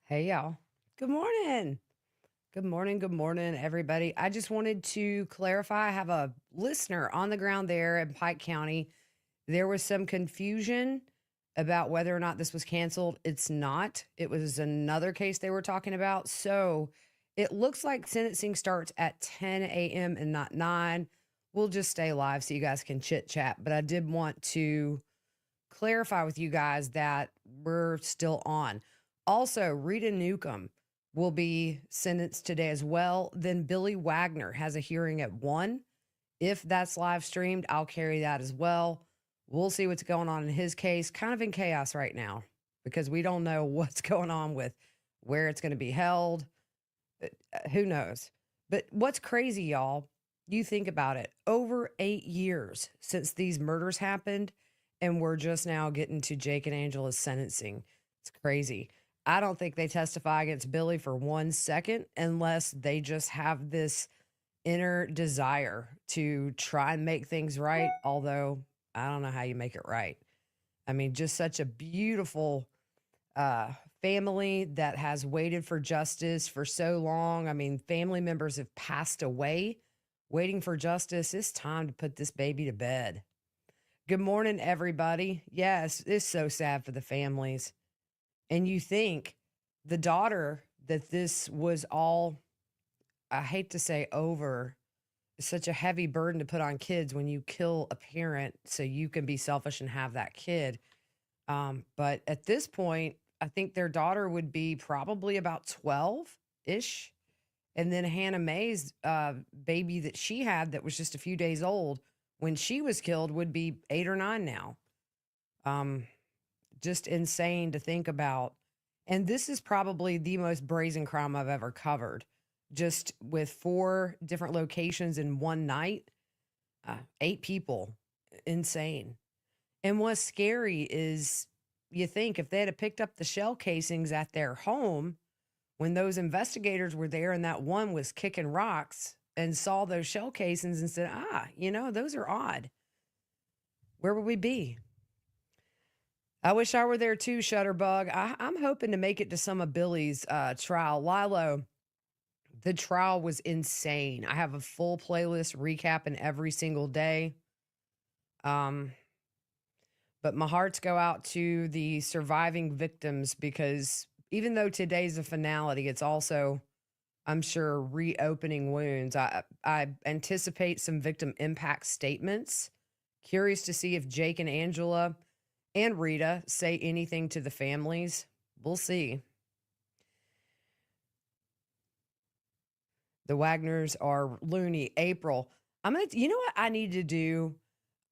Hey, y'all. Good morning. Good morning. Good morning, everybody. I just wanted to clarify. I have a listener on the ground there in Pike County. There was some confusion about whether or not this was canceled. It's not. It was another case they were talking about. So it looks like sentencing starts at 10 a.m. and not 9. We'll just stay live so you guys can chit chat. But I did want to clarify with you guys that we're still on. Also, Rita Newcomb will be sentenced today as well. Then Billy Wagner has a hearing at 1. If that's live streamed, I'll carry that as well. We'll see what's going on in his case. Kind of in chaos right now because we don't know what's going on with where it's going to be held. Who knows? But what's crazy, y'all, you think about it, over 8 years since these murders happened, and we're just now getting to Jake and Angela's sentencing. It's crazy. I don't think they testify against Billy for 1 second unless they just have this inner desire to try and make things right. Although I don't know how you make it right. I mean, just such a beautiful uh, family that has waited for justice for so long. I mean, family members have passed away waiting for justice. It's time to put this baby to bed. Good morning, everybody. Yes, it's so sad for the families. And you think the daughter that this was all, I hate to say over, is such a heavy burden to put on kids when you kill a parent so you can be selfish and have that kid. But at this point, I think their daughter would be probably about 12 ish. And then Hannah Mae's baby that she had that was just a few days old when she was killed would be 8 or 9 now. Um, just insane to think about. And this is probably the most brazen crime I've ever covered. Just with 4 different locations in one night, 8 people, insane. And what's scary is you think if they had picked up the shell casings at their home when those investigators were there and that one was kicking rocks and saw those shell casings and said, those are odd, where would we be? I wish I were there too, Shutterbug. I'm hoping to make it to some of Billy's trial. Lilo, the trial was insane. I have a full playlist recapping every single day. Um, but my hearts go out to the surviving victims because even though today's a finality, it's also, I'm sure, reopening wounds. I anticipate some victim impact statements. Curious to see if Jake and Angela and Rita say anything to the families. We'll see. The Wagners are loony. April. You know what I need to do?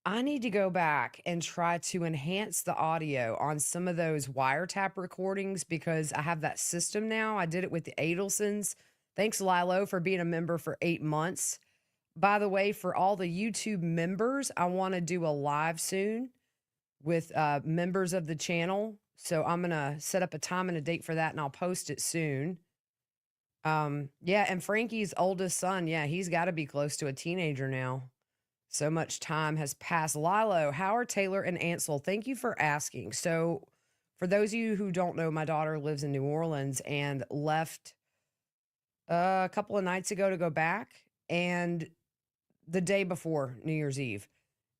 I need to go back and try to enhance the audio on some of those wiretap recordings because I have that system now. I did it with the Adelsons. Thanks, Lilo, for being a member for 8 months. By the way, for all the YouTube members, I want to do a live soon with members of the channel. So I'm going to set up a time and a date for that, and I'll post it soon. Yeah, and Frankie's oldest son, yeah, he's got to be close to a teenager now. So much time has passed. Lilo, Howard, Taylor, and Ansel, thank you for asking. So, for those of you who don't know, my daughter lives in New Orleans and left a couple of nights ago to go back. And the day before New Year's Eve,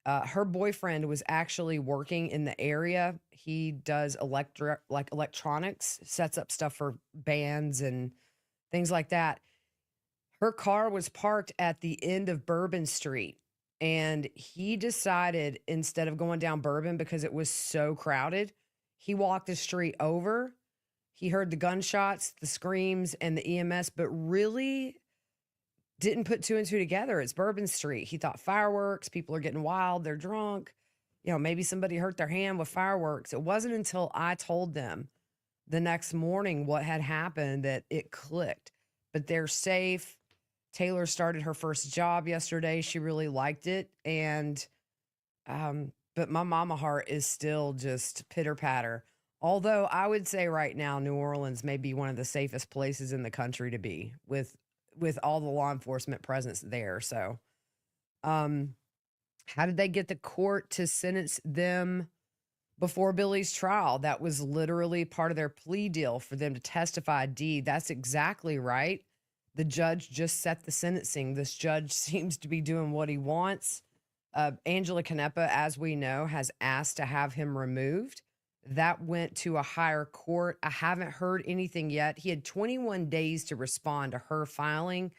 her boyfriend was actually working in the area. He does electronics, sets up stuff for bands and things like that. Her car was parked at the end of Bourbon Street. And he decided instead of going down Bourbon because it was so crowded, he walked the street over. He heard the gunshots, the screams, and the EMS, but really didn't put 2 and 2 together. It's Bourbon Street. He thought fireworks, people are getting wild, they're drunk. Maybe somebody hurt their hand with fireworks. It wasn't until I told them the next morning what had happened that it clicked. But they're safe. Taylor started her first job yesterday. She really liked it. But my mama heart is still just pitter patter. Although I would say right now, New Orleans may be one of the safest places in the country to be with all the law enforcement presence there. So, how did they get the court to sentence them before Billy's trial. That was literally part of their plea deal for them to testify. D. That's exactly right. The judge just set the sentencing. This judge seems to be doing what he wants. Angela Canepa, as we know, has asked to have him removed. That went to a higher court. I haven't heard anything yet. He had 21 days to respond to her filing.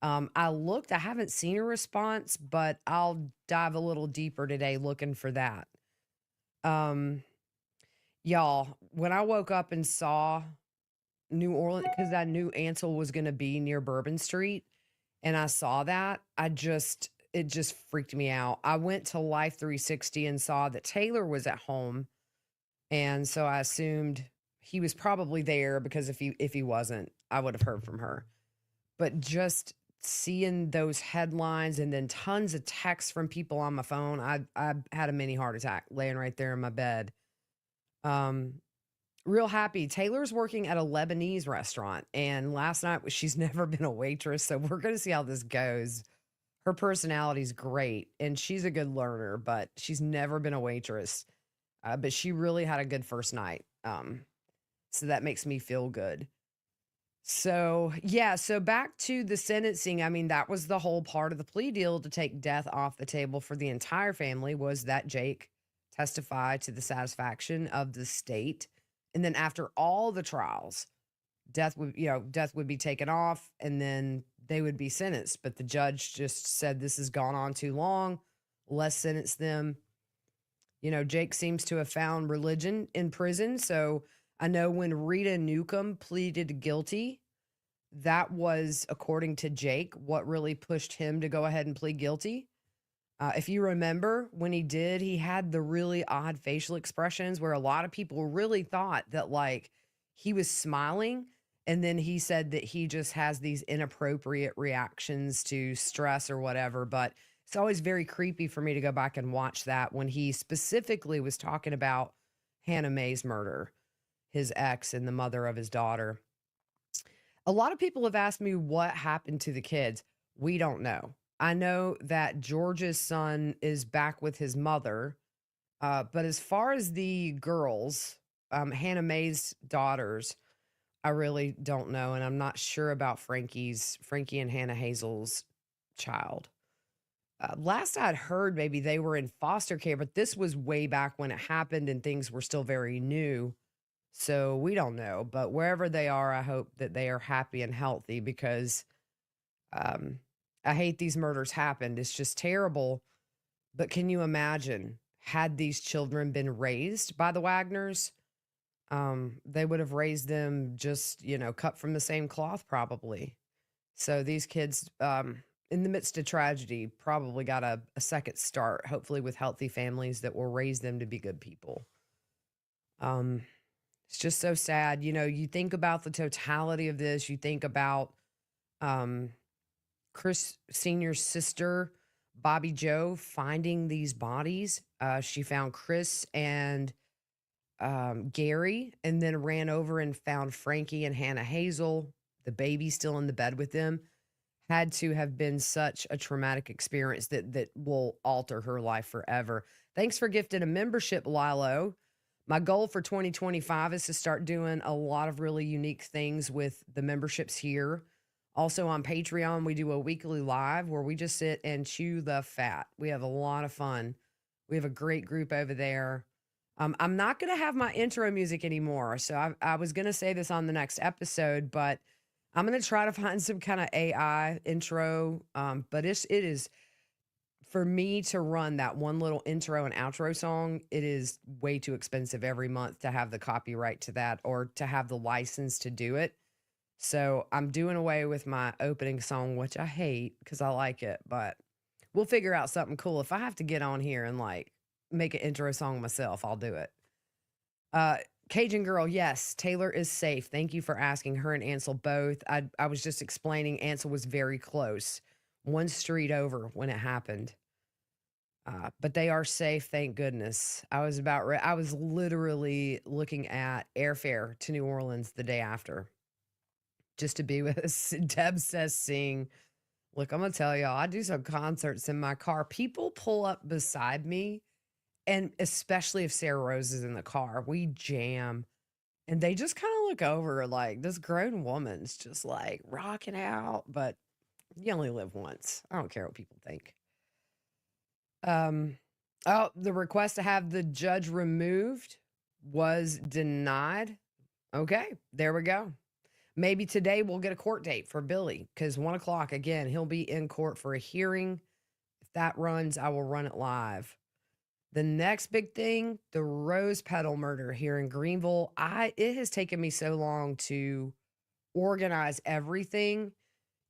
I looked, I haven't seen a response, but I'll dive a little deeper today looking for that. Um, y'all, when I woke up and saw New Orleans, because I knew Ansel was going to be near Bourbon Street, and I saw that, it just freaked me out. I went to Life 360 and saw that Taylor was at home, and so I assumed he was probably there because if he wasn't, I would have heard from her. But just seeing those headlines and then tons of texts from people on my phone, I had a mini heart attack laying right there in my bed. Um, Real happy. Taylor's working at a Lebanese restaurant, and last night she's never been a waitress, so we're going to see how this goes. Her personality's great, and she's a good learner, but she's never been a waitress. But she really had a good first night. So that makes me feel good. So, yeah, so back to the sentencing. I mean, that was the whole part of the plea deal to take death off the table for the entire family was that Jake testify to the satisfaction of the state. And then after all the trials, death would be taken off and then they would be sentenced. But the judge just said this has gone on too long. Let's sentence them. Jake seems to have found religion in prison. So I know when Rita Newcomb pleaded guilty, that was, according to Jake, what really pushed him to go ahead and plead guilty. If you remember when he did, he had the really odd facial expressions where a lot of people really thought that like he was smiling. And then he said that he just has these inappropriate reactions to stress or whatever. But it's always very creepy for me to go back and watch that when he specifically was talking about Hannah Mae's murder, his ex and the mother of his daughter. A lot of people have asked me what happened to the kids. We don't know. I know that George's son is back with his mother, but as far as the girls, Hannah Mae's daughters, I really don't know, and I'm not sure about Frankie and Hannah Hazel's child. Last I'd heard, maybe they were in foster care, but this was way back when it happened, and things were still very new. So we don't know, but wherever they are, I hope that they are happy and healthy because um, I hate these murders happened. It's just terrible. But can you imagine had these children been raised by the Wagners? They would have raised them just, cut from the same cloth, probably. So these kids, in the midst of tragedy, probably got a second start, hopefully with healthy families that will raise them to be good people. Um, it's just so sad. You think about the totality of this. You think about um, Chris Sr.'s sister, Bobby Joe, finding these bodies. She found Chris and Gary and then ran over and found Frankie and Hannah Hazel, the baby still in the bed with them. Had to have been such a traumatic experience that will alter her life forever. Thanks for gifting a membership, Lilo. My goal for 2025 is to start doing a lot of really unique things with the memberships here. Also on Patreon, we do a weekly live where we just sit and chew the fat. We have a lot of fun. We have a great group over there. I'm not going to have my intro music anymore. So I was going to say this on the next episode, but I'm going to try to find some kind of AI intro. But it is for me to run that one little intro and outro song. It is way too expensive every month to have the copyright to that or to have the license to do it. So I'm doing away with my opening song, which I hate because I like it, but we'll figure out something cool. If I have to get on here and like make an intro song myself, I'll do it. Cajun Girl, yes, Taylor is safe. Thank you for asking. Her and Ansel both. I was just explaining Ansel was very close, one street over when it happened. But they are safe, thank goodness. I was literally looking at airfare to New Orleans the day after just to be with us. Deb says sing. Look, I'm gonna tell y'all, I do some concerts in my car. People pull up beside me And especially if Sarah Rose is in the car, we jam. And they just kind of look over like this grown woman's just like rocking out, but you only live once. I don't care what people think. Um, oh, the request to have the judge removed was denied. Okay, there we go. Maybe today we'll get a court date for Billy because 1 o'clock again, he'll be in court for a hearing. If that runs, I will run it live. The next big thing, the rose petal murder here in Greenville. It has taken me so long to organize everything.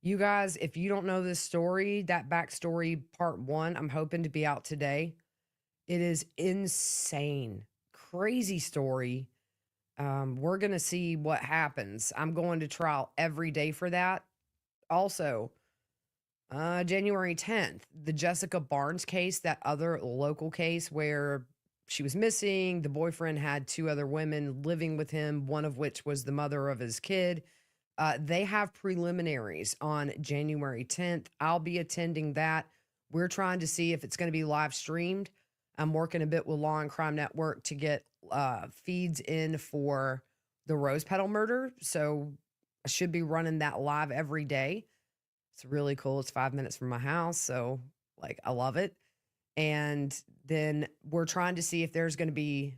You guys, if you don't know this story, that backstory part one, I'm hoping to be out today. It is insane. Crazy story. We're gonna see what happens. I'm going to trial every day for that. Also, January 10th, the Jessica Barnes case, that other local case where she was missing. The boyfriend had two other women living with him, one of which was the mother of his kid. They have preliminaries on January 10th. I'll be attending that. We're trying to see if it's going to be live streamed. I'm working a bit with Law and Crime Network to get feeds in for the Rose Petal murder. So I should be running that live every day. It's really cool. It's 5 minutes from my house. So, like, I love it. And then we're trying to see if there's going to be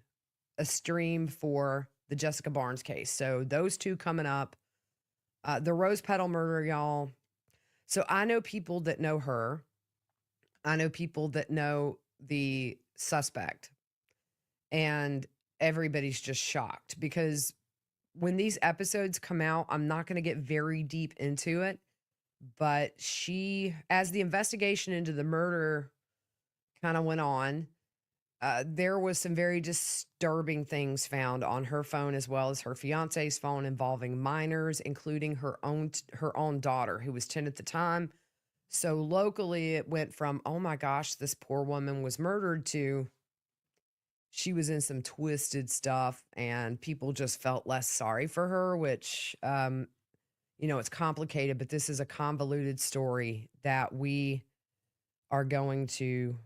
a stream for the Jessica Barnes case. So, those two coming up. The Rose Petal murder, y'all. So, I know people that know her. I know people that know the suspect. And everybody's just shocked because when these episodes come out, I'm not going to get very deep into it. But as the investigation into the murder kind of went on, there was some very disturbing things found on her phone as well as her fiance's phone involving minors, including her own daughter, who was 10 at the time. So locally, it went from, oh my gosh, this poor woman was murdered, to she was in some twisted stuff, and people just felt less sorry for her, which it's complicated, but this is a convoluted story that we are going to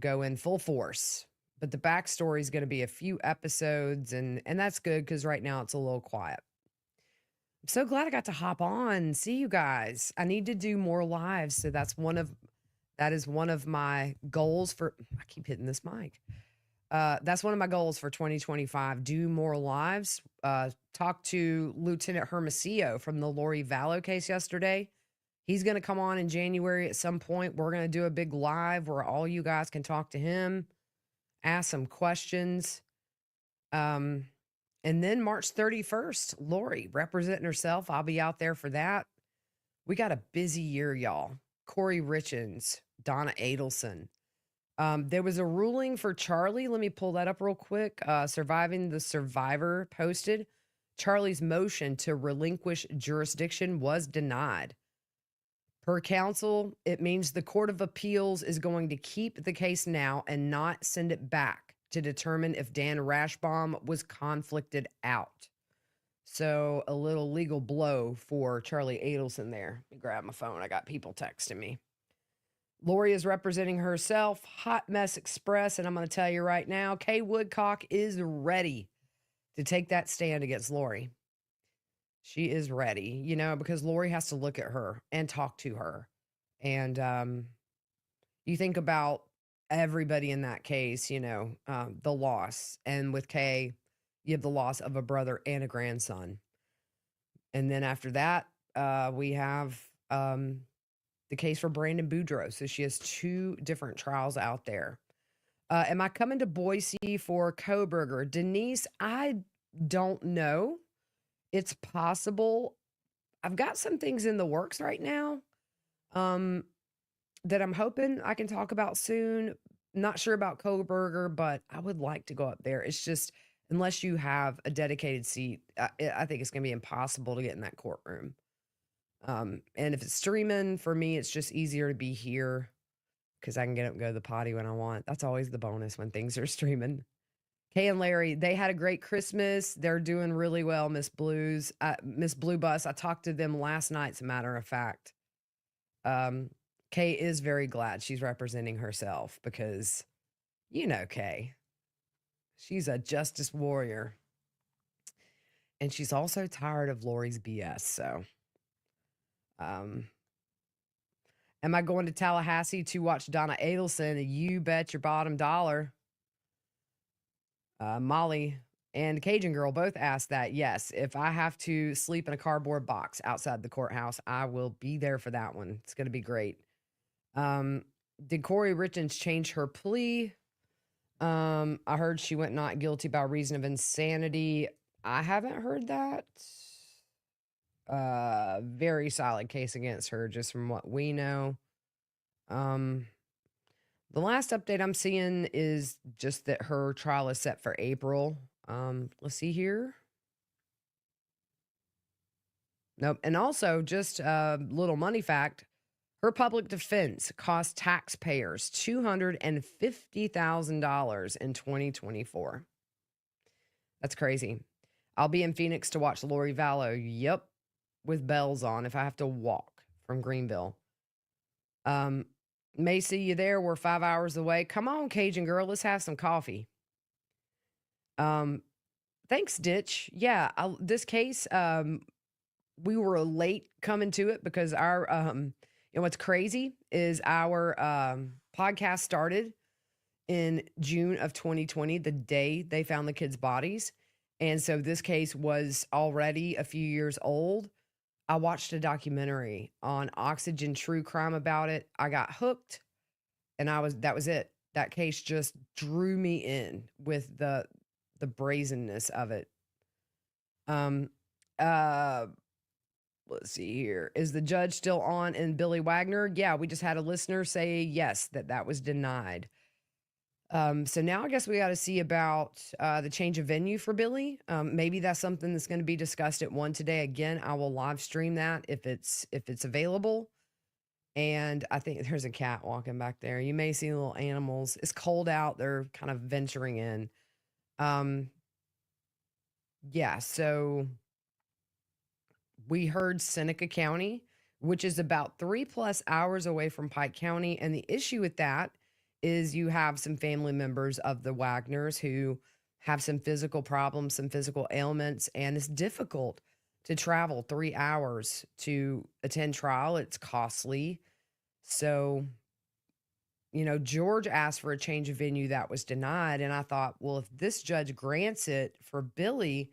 go in full force. But the backstory is going to be a few episodes, and that's good because right now it's a little quiet. I'm so glad I got to hop on and see you guys. I need to do more lives, so that is one of my goals for. I keep hitting this mic. That's one of my goals for 2025. Do more lives. Talk to Lieutenant Hermosillo from the Lori Vallow case yesterday. He's going to come on in January at some point. We're going to do a big live where all you guys can talk to him, ask some questions. And then March 31st, Lori representing herself. I'll be out there for that. We got a busy year, y'all. Corey Richens, Donna Adelson. There was a ruling for Charlie. Let me pull that up real quick. Surviving the Survivor posted. Charlie's motion to relinquish jurisdiction was denied. Per counsel, it means the Court of Appeals is going to keep the case now and not send it back to determine if Dan Rashbaum was conflicted out. So a little legal blow for Charlie Adelson there. Let me grab my phone. I got people texting me. Lori is representing herself. Hot Mess Express. And I'm going to tell you right now, Kay Woodcock is ready to take that stand against Lori. She is ready, because Lori has to look at her and talk to her. And you think about everybody in that case, the loss. And with Kay, you have the loss of a brother and a grandson. And then after that, we have the case for Brandon Boudreaux. So she has two different trials out there. Am I coming to Boise for Kohberger? Denise, I don't know. It's possible. I've got some things in the works right now that I'm hoping I can talk about soon. Not sure about Kohberger, but I would like to go up there. It's just, unless you have a dedicated seat, I think it's going to be impossible to get in that courtroom. And if it's streaming, for me, it's just easier to be here because I can get up and go to the potty when I want. That's always the bonus when things are streaming. Kay and Larry, they had a great Christmas. They're doing really well, Miss Blue Bus. I talked to them last night, as a matter of fact. Kay is very glad she's representing herself because you know Kay. She's a justice warrior. And she's also tired of Lori's BS. So, um, am I going to Tallahassee to watch Donna Adelson? You bet your bottom dollar. Molly and Cajun Girl both asked that. Yes, if I have to sleep in a cardboard box outside the courthouse, I will be there for that one. It's going to be great. Um, did Corey Richens change her plea? I heard she went not guilty by reason of insanity. I haven't heard that. Very solid case against her, just from what we know. Um, the last update I'm seeing is just that her trial is set for April. Let's see here. Nope. And also, just a little money fact, her public defense cost taxpayers $250,000 in 2024. That's crazy. I'll be in Phoenix to watch Lori Vallow. Yep. With bells on if I have to walk from Greenville. May see you there. We're 5 hours away. Come on, Cajun Girl. Let's have some coffee. Thanks, Ditch. Yeah, this case, we were late coming to it because our, what's crazy is our podcast started in June of 2020, the day they found the kids' bodies. And so this case was already a few years old. I watched a documentary on Oxygen True Crime about it. I got hooked, and that was it. That case just drew me in with the brazenness of it. Uh let's see here. Is the judge still on in Billy Wagner? Yeah, we just had a listener say yes, that was denied. So now I guess we got to see about the change of venue for Billy. Maybe that's something that's going to be discussed at 1 today. Again, I will live stream that if it's available. And I think there's a cat walking back there. You may see little animals. It's cold out. They're kind of venturing in. Yeah, so we heard Seneca County, which is about 3+ hours away from Pike County. And the issue with that is you have some family members of the Wagners who have some physical problems, some physical ailments, and it's difficult to travel 3 hours to attend trial. It's costly. So, George asked for a change of venue that was denied. And I thought, well, if this judge grants it for Billy,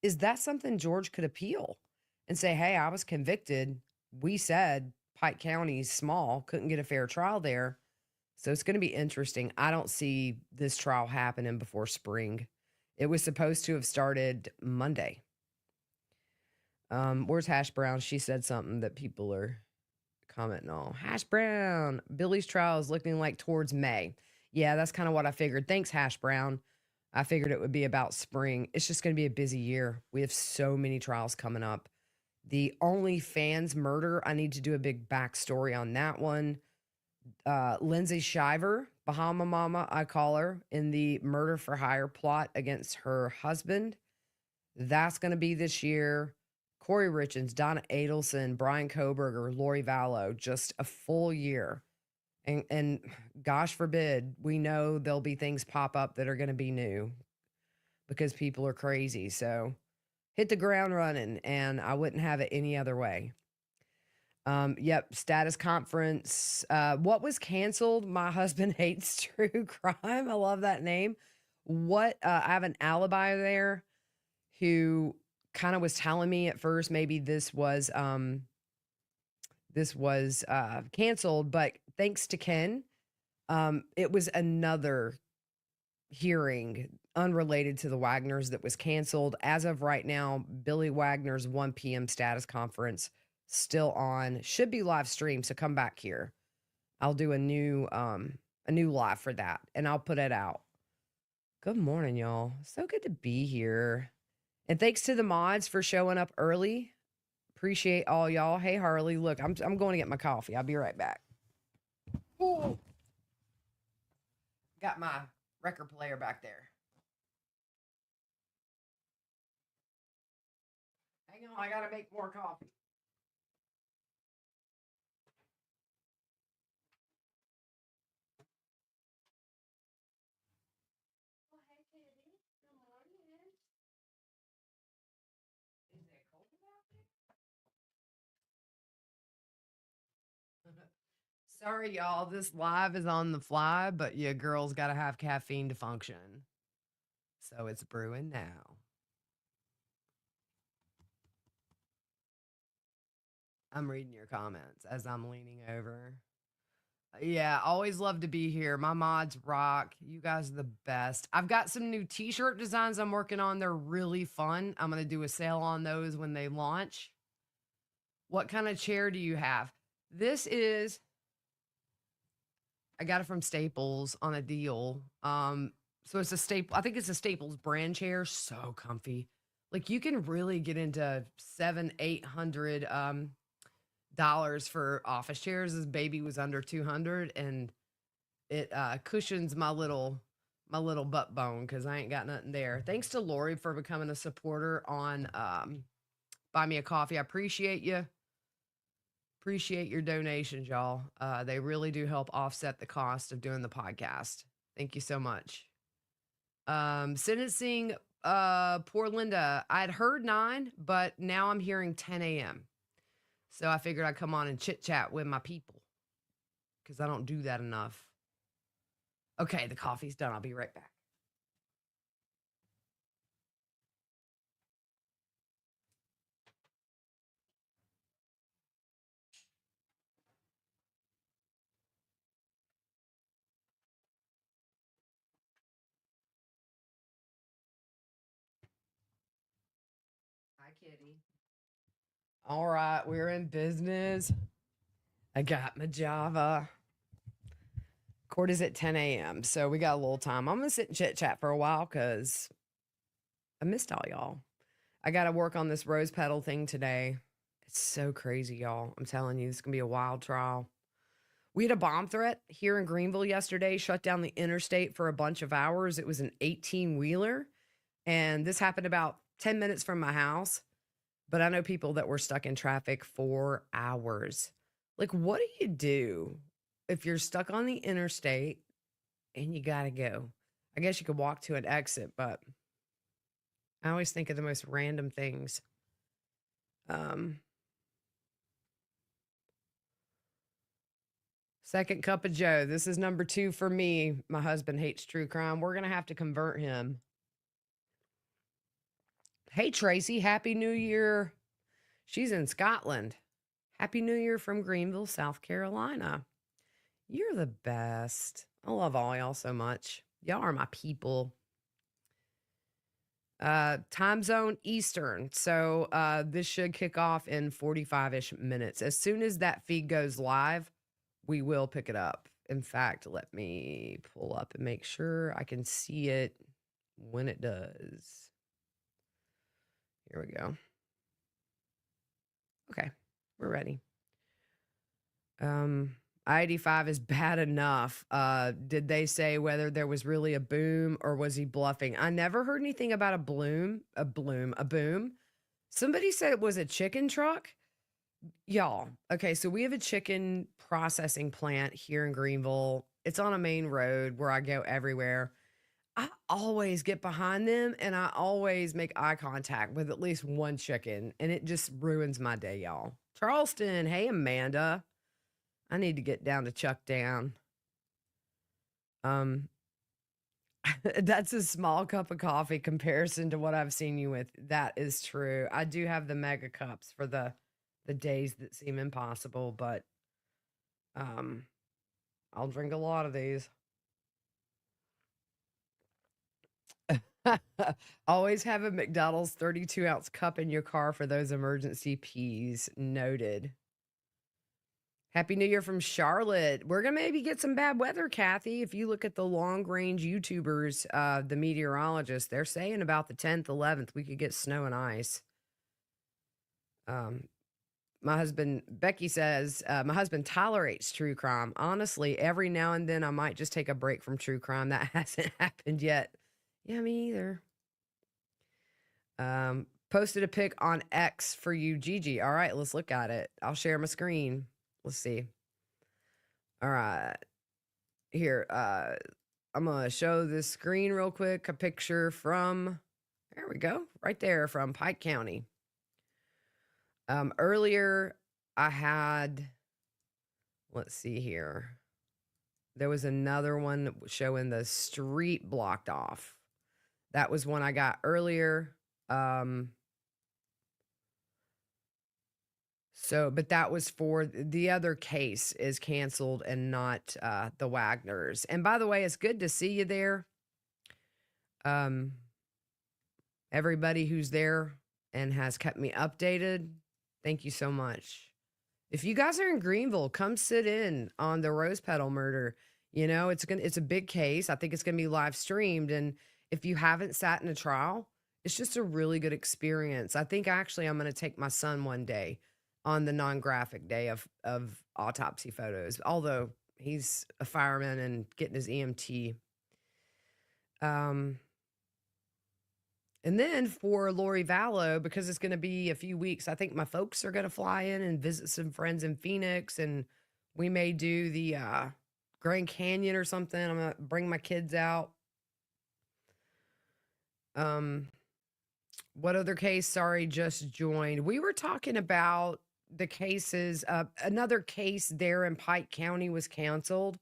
is that something George could appeal and say, hey, I was convicted. We said Pike County's small, couldn't get a fair trial there. So it's going to be interesting. I don't see this trial happening before spring. It was supposed to have started Monday. Where's Hash Brown? She said something that people are commenting on. Hash Brown, Billy's trial is looking like towards May. Yeah, that's kind of what I figured. Thanks, Hash Brown. I figured it would be about spring. It's just going to be a busy year. We have so many trials coming up. The OnlyFans murder, I need to do a big backstory on that one. Lindsay Shiver, Bahama Mama, I call her, in the murder for hire plot against her husband. That's going to be this year. Corey Richens, Donna Adelson, Brian Koberger, Lori Vallow, just a full year. And gosh forbid, we know there'll be things pop up that are going to be new because people are crazy. So hit the ground running, and I wouldn't have it any other way. Yep, status conference. What was canceled? My husband hates true crime. I love that name. I have an alibi there who kind of was telling me at first maybe this was canceled, but thanks to Ken, it was another hearing unrelated to the Wagners that was canceled. As of right now, Billy Wagner's 1 p.m. status conference still on, should be live streamed, so come back here. I'll do a new live for that, and I'll put it out. Good morning, y'all. So good to be here. And thanks to the mods for showing up early. Appreciate all y'all. Hey, Harley, look, I'm going to get my coffee. I'll be right back. Ooh. Got my record player back there. Hang on, I got to make more coffee. Sorry, y'all. This live is on the fly, but your girl's got to have caffeine to function. So it's brewing now. I'm reading your comments as I'm leaning over. Yeah, always love to be here. My mods rock. You guys are the best. I've got some new t shirt designs I'm working on. They're really fun. I'm going to do a sale on those when they launch. What kind of chair do you have? This is, I got it from Staples on a deal. So it's a staple. I think it's a Staples brand chair. So comfy. Like you can really get into 700, 800 dollars for office chairs. This baby was under 200, and it cushions my little butt bone because I ain't got nothing there. Thanks to Lori for becoming a supporter on Buy Me a Coffee. I appreciate you. Appreciate your donations, y'all. They really do help offset the cost of doing the podcast. Thank you so much. Sentencing, poor Linda. I'd heard 9, but now I'm hearing 10 a.m. So I figured I'd come on and chit chat with my people because I don't do that enough. Okay, the coffee's done. I'll be right back. Hi, Kitty. All right, we're in business. I got my Java. Court is at 10 a.m. So we got a little time. I'm going to sit and chit chat for a while because I missed all y'all. I got to work on this rose petal thing today. It's so crazy, y'all. I'm telling you, this is going to be a wild trial. We had a bomb threat here in Greenville yesterday, shut down the interstate for a bunch of hours. It was an 18-wheeler, and this happened about 10 minutes from my house. But I know people that were stuck in traffic for hours. Like, what do you do if you're stuck on the interstate and you got to go? I guess you could walk to an exit, but I always think of the most random things. Second cup of Joe. This is number 2 for me. My husband hates true crime. We're going to have to convert him. Hey, Tracy. Happy New Year. She's in Scotland. Happy New Year from Greenville, South Carolina. You're the best. I love all y'all so much. Y'all are my people. Time zone Eastern. So this should kick off in 45-ish minutes. As soon as that feed goes live, we will pick it up. In fact, let me pull up and make sure I can see it when it does. Here we go. Okay, we're ready. I-85 is bad enough. Did they say whether there was really a boom or was he bluffing? I never heard anything about a boom. Somebody said it was a chicken truck. Y'all, okay, so we have a chicken processing plant here in Greenville. It's on a main road where I go everywhere. I always get behind them and I always make eye contact with at least one chicken, and it just ruins my day, y'all. Charleston, hey, Amanda. I need to get down to Chuck Down. That's a small cup of coffee comparison to what I've seen you with. That is true. I do have the mega cups for the days that seem impossible, but I'll drink a lot of these. Always have a McDonald's 32-ounce cup in your car for those emergency peas. Noted. Happy New Year from Charlotte. We're going to maybe get some bad weather, Kathy. If you look at the long-range YouTubers, the meteorologists, they're saying about the 10th, 11th, we could get snow and ice. My husband, Becky says, my husband tolerates true crime. Honestly, every now and then I might just take a break from true crime. That hasn't happened yet. Yeah, me either. Posted a pic on X for you, Gigi. All right, let's look at it. I'll share my screen. Let's see. All right. Here, I'm going to show this screen real quick. A picture from, there we go, right there from Pike County. Earlier, I had Let's see here. There was another one showing the street blocked off. That was one I got earlier. Um, but that was for the other case is canceled and not the Wagners. And by the way, it's good to see you there. Um, everybody who's there and has kept me updated, thank you so much. If you guys are in Greenville, come sit in on the Rose Petal murder. You know, it's a big case. I think it's gonna be live streamed. And if you haven't sat in a trial, it's just a really good experience. I think actually I'm gonna take my son one day on the non-graphic day of autopsy photos, although he's a fireman and getting his EMT. Um, and then for Lori Vallow, because it's going to be a few weeks, I think my folks are going to fly in and visit some friends in Phoenix, and we may do the Grand Canyon or something. I'm going to bring my kids out. What other case? Sorry, just joined. We were talking about the cases. Another case there in Pike County was canceled,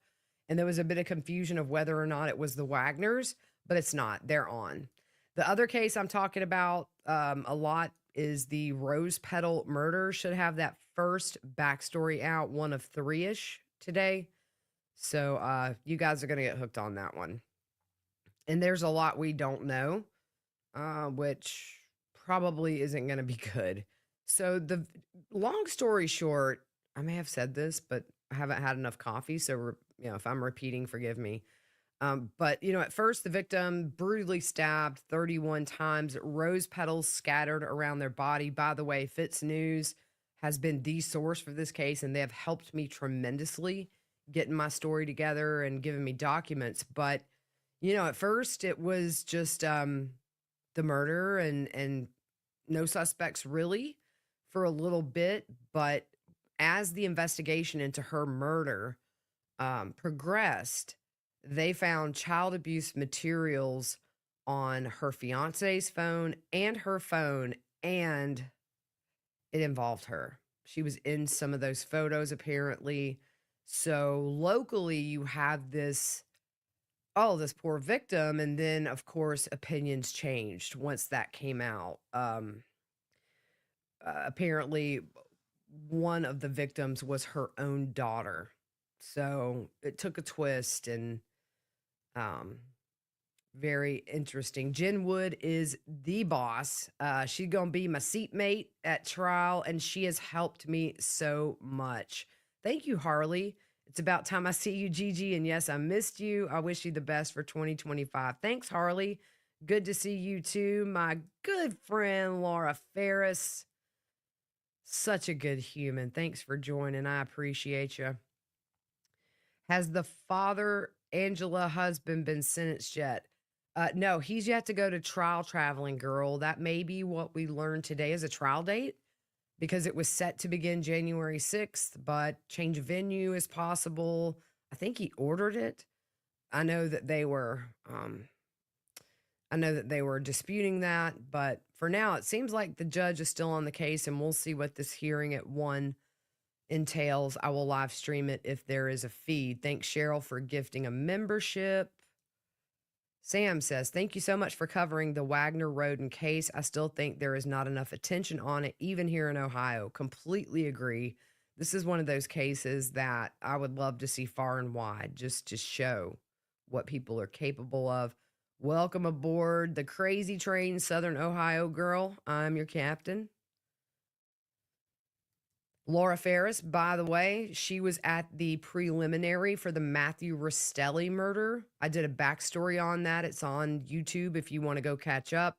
and there was a bit of confusion of whether or not it was the Wagners, but it's not. They're on. The other case I'm talking about a lot is the Rose Petal murder. Should have that first backstory out, one of 3-ish today. So you guys are going to get hooked on that one. And there's a lot we don't know, which probably isn't going to be good. So the long story short, I may have said this, but I haven't had enough coffee. So, if I'm repeating, forgive me. But, at first the victim brutally stabbed 31 times, rose petals scattered around their body. By the way, Fitz News has been the source for this case, and they have helped me tremendously getting my story together and giving me documents. But, at first it was just the murder and no suspects really for a little bit. But as the investigation into her murder progressed, they found child abuse materials on her fiance's phone and her phone, and it involved her. She was in some of those photos, apparently. So locally, you have this poor victim. And then, of course, opinions changed once that came out. Apparently, one of the victims was her own daughter. So it took a twist, and very interesting. Jen Wood is the boss. She's gonna be my seatmate at trial, and she has helped me so much. Thank you, Harley. It's about time I see you, Gigi. And yes, I missed you. I wish you the best for 2025. Thanks, Harley. Good to see you too. My good friend, Laura Ferris. Such a good human. Thanks for joining. I appreciate you. Has the father Angela husband been sentenced yet? No, he's yet to go to trial, traveling girl. That may be what we learned today as a trial date, because it was set to begin January 6th, but change of venue is possible. I think he ordered it. I know that they were disputing that, but for now it seems like the judge is still on the case, and we'll see what this hearing at 1 entails. I will live stream it if there is a feed. Thanks, Cheryl, for gifting a membership. Sam says, thank you so much for covering the Wagner Rhoden case. I still think there is not enough attention on it, even here in Ohio. Completely agree. This is one of those cases that I would love to see far and wide, just to show what people are capable of. Welcome aboard the crazy train, Southern Ohio girl. I'm your captain. Laura Ferris, by the way, she was at the preliminary for the Matthew Rastelli murder. I did a backstory on that. It's on YouTube if you want to go catch up.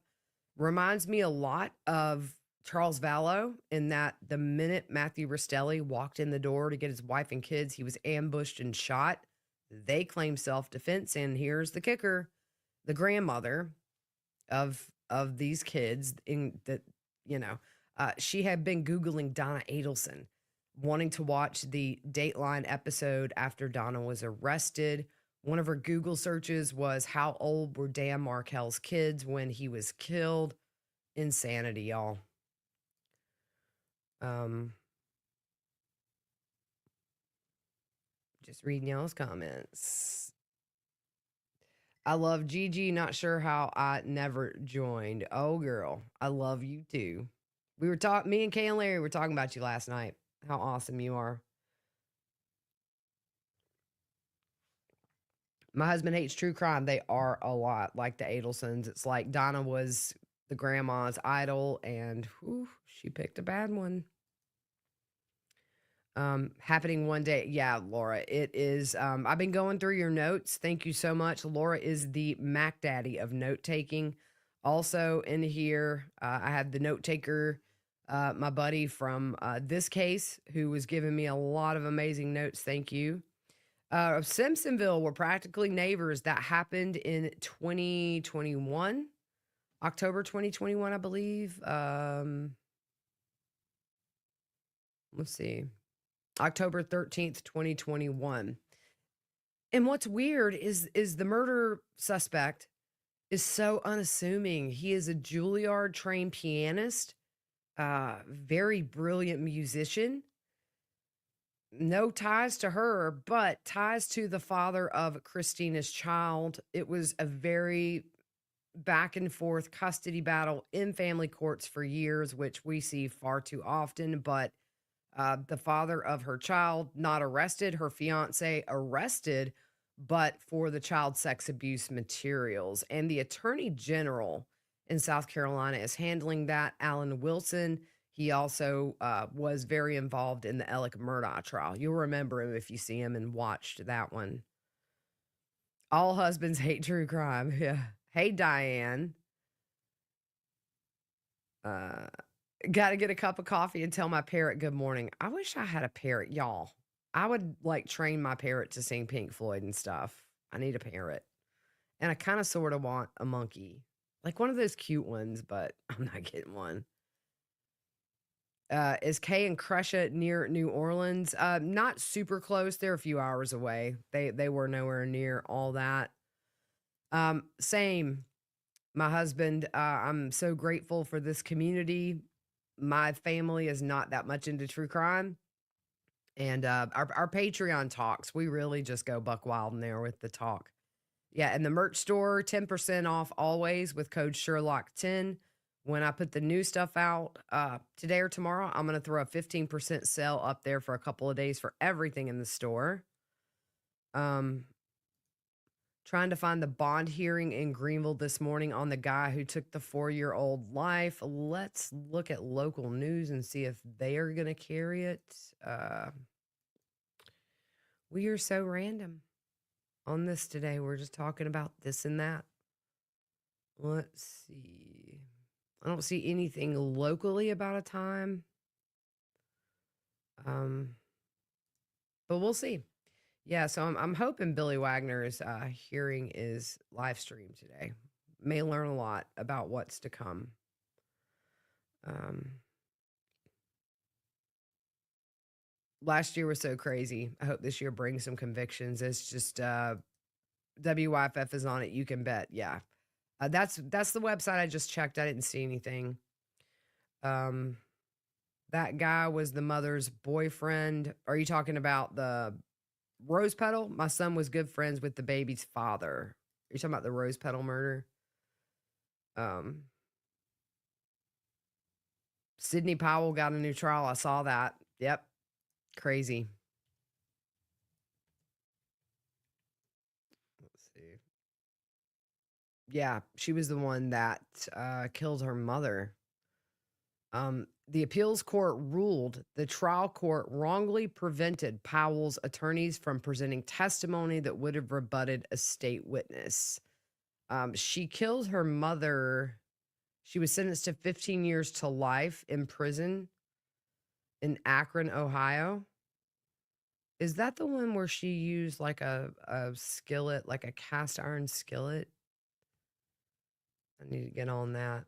Reminds me a lot of Charles Vallow, in that the minute Matthew Rastelli walked in the door to get his wife and kids, he was ambushed and shot. They claim self-defense, and here's the kicker. The grandmother of these kids, she had been Googling Donna Adelson, wanting to watch the Dateline episode after Donna was arrested. One of her Google searches was, how old were Dan Markel's kids when he was killed? Insanity, y'all. Just reading y'all's comments. I love Gigi. Not sure how I never joined. Oh, girl. I love you too. We were talking, me and Kay and Larry were talking about you last night. How awesome you are. My husband hates true crime. They are a lot like the Adelsons. It's like Donna was the grandma's idol, and whew, she picked a bad one. Happening one day. Yeah, Laura, it is. I've been going through your notes. Thank you so much. Laura is the Mac Daddy of note taking. Also in here, I have the note taker, my buddy from this case, who was giving me a lot of amazing notes. Thank you. Simpsonville were practically neighbors. That happened in 2021, October 2021, I believe. Let's see. October 13th, 2021. And what's weird is the murder suspect is so unassuming. He is a Juilliard trained pianist, very brilliant musician. No ties to her, but ties to the father of Christina's child. It was a very back and forth custody battle in family courts for years, which we see far too often. But the father of her child not arrested, her fiance arrested, but for the child sex abuse materials. And the attorney general in South Carolina is handling that, Alan Wilson. He also was very involved in the Alec Murdaugh trial. You'll remember him if you see him and watched that one. All husbands hate true crime. Yeah. Hey, Diane. Got to get a cup of coffee and tell my parrot good morning. I wish I had a parrot, y'all. I would like train my parrot to sing Pink Floyd and stuff. I need a parrot. And I kind of sort of want a monkey, like one of those cute ones, but I'm not getting one. Is Kay and Crusha near New Orleans? Not super close. They're a few hours away. They were nowhere near all that. Same. My husband, I'm so grateful for this community. My family is not that much into true crime. And our Patreon talks, we really just go buck wild in there with the talk. Yeah, and the merch store, 10% off always with code Sherlock10. When I put the new stuff out today or tomorrow, I'm going to throw a 15% sale up there for a couple of days for everything in the store. Trying to find the bond hearing in Greenville this morning on the guy who took the 4-year-old life. Let's look at local news and see if they are going to carry it. We are so random on this today. We're just talking about this and that. Let's see. I don't see anything locally about a time. But we'll see. Yeah, so I'm hoping Billy Wagner's hearing is live streamed today. May learn a lot about what's to come. Last year was so crazy. I hope this year brings some convictions. It's just WYFF is on it. You can bet. Yeah. That's the website I just checked. I didn't see anything. That guy was the mother's boyfriend. Are you talking about the Rose Petal? My son was good friends with the baby's father. Are you talking about the Rose Petal murder? Sidney Powell got a new trial. I saw that. Yep. Crazy. Let's see. Yeah, she was the one that killed her mother. The appeals court ruled the trial court wrongly prevented Powell's attorneys from presenting testimony that would have rebutted a state witness. She killed her mother. She was sentenced to 15 years to life in prison in Akron, Ohio. Is that the one where she used like a skillet, like a cast iron skillet? I need to get on that.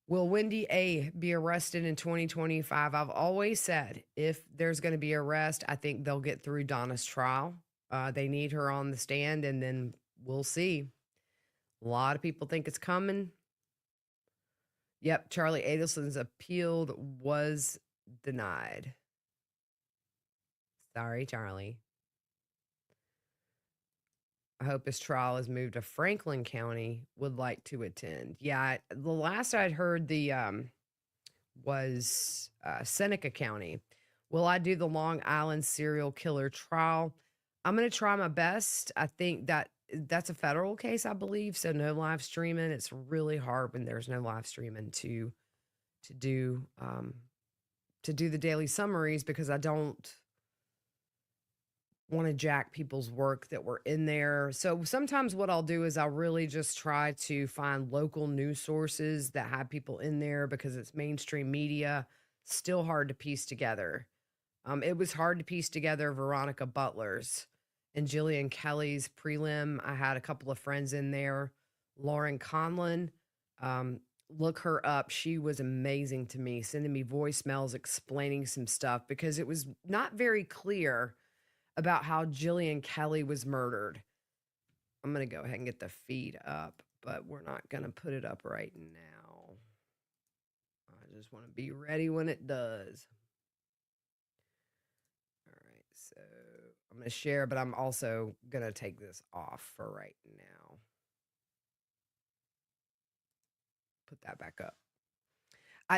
Will Wendy A be arrested in 2025? I've always said if there's going to be arrest, I think they'll get through Donna's trial. They need her on the stand, and then we'll see. A lot of people think it's coming. Yep, Charlie Adelson's appeal was denied. Sorry, Charlie. I hope his trial is moved to Franklin County. Would like to attend. Yeah, the last I'd heard was Seneca County. Will I do the Long Island serial killer trial? I'm going to try my best. I think that's a federal case, I believe, so no live streaming. It's really hard when there's no live streaming to do to do the daily summaries because I don't want to jack people's work that were in there. So sometimes what I'll do is I'll really just try to find local news sources that have people in there because it's mainstream media. Still hard to piece together. It was hard to piece together Veronica Butler's and Jillian Kelly's prelim. I had a couple of friends in there. Lauren Conlon, look her up. She was amazing to me, sending me voicemails explaining some stuff because it was not very clear about how Jillian Kelly was murdered. I'm going to go ahead and get the feed up, but we're not going to put it up right now. I just want to be ready when it does. All right, so I'm going to share, but I'm also going to take this off for right now. Put that back up.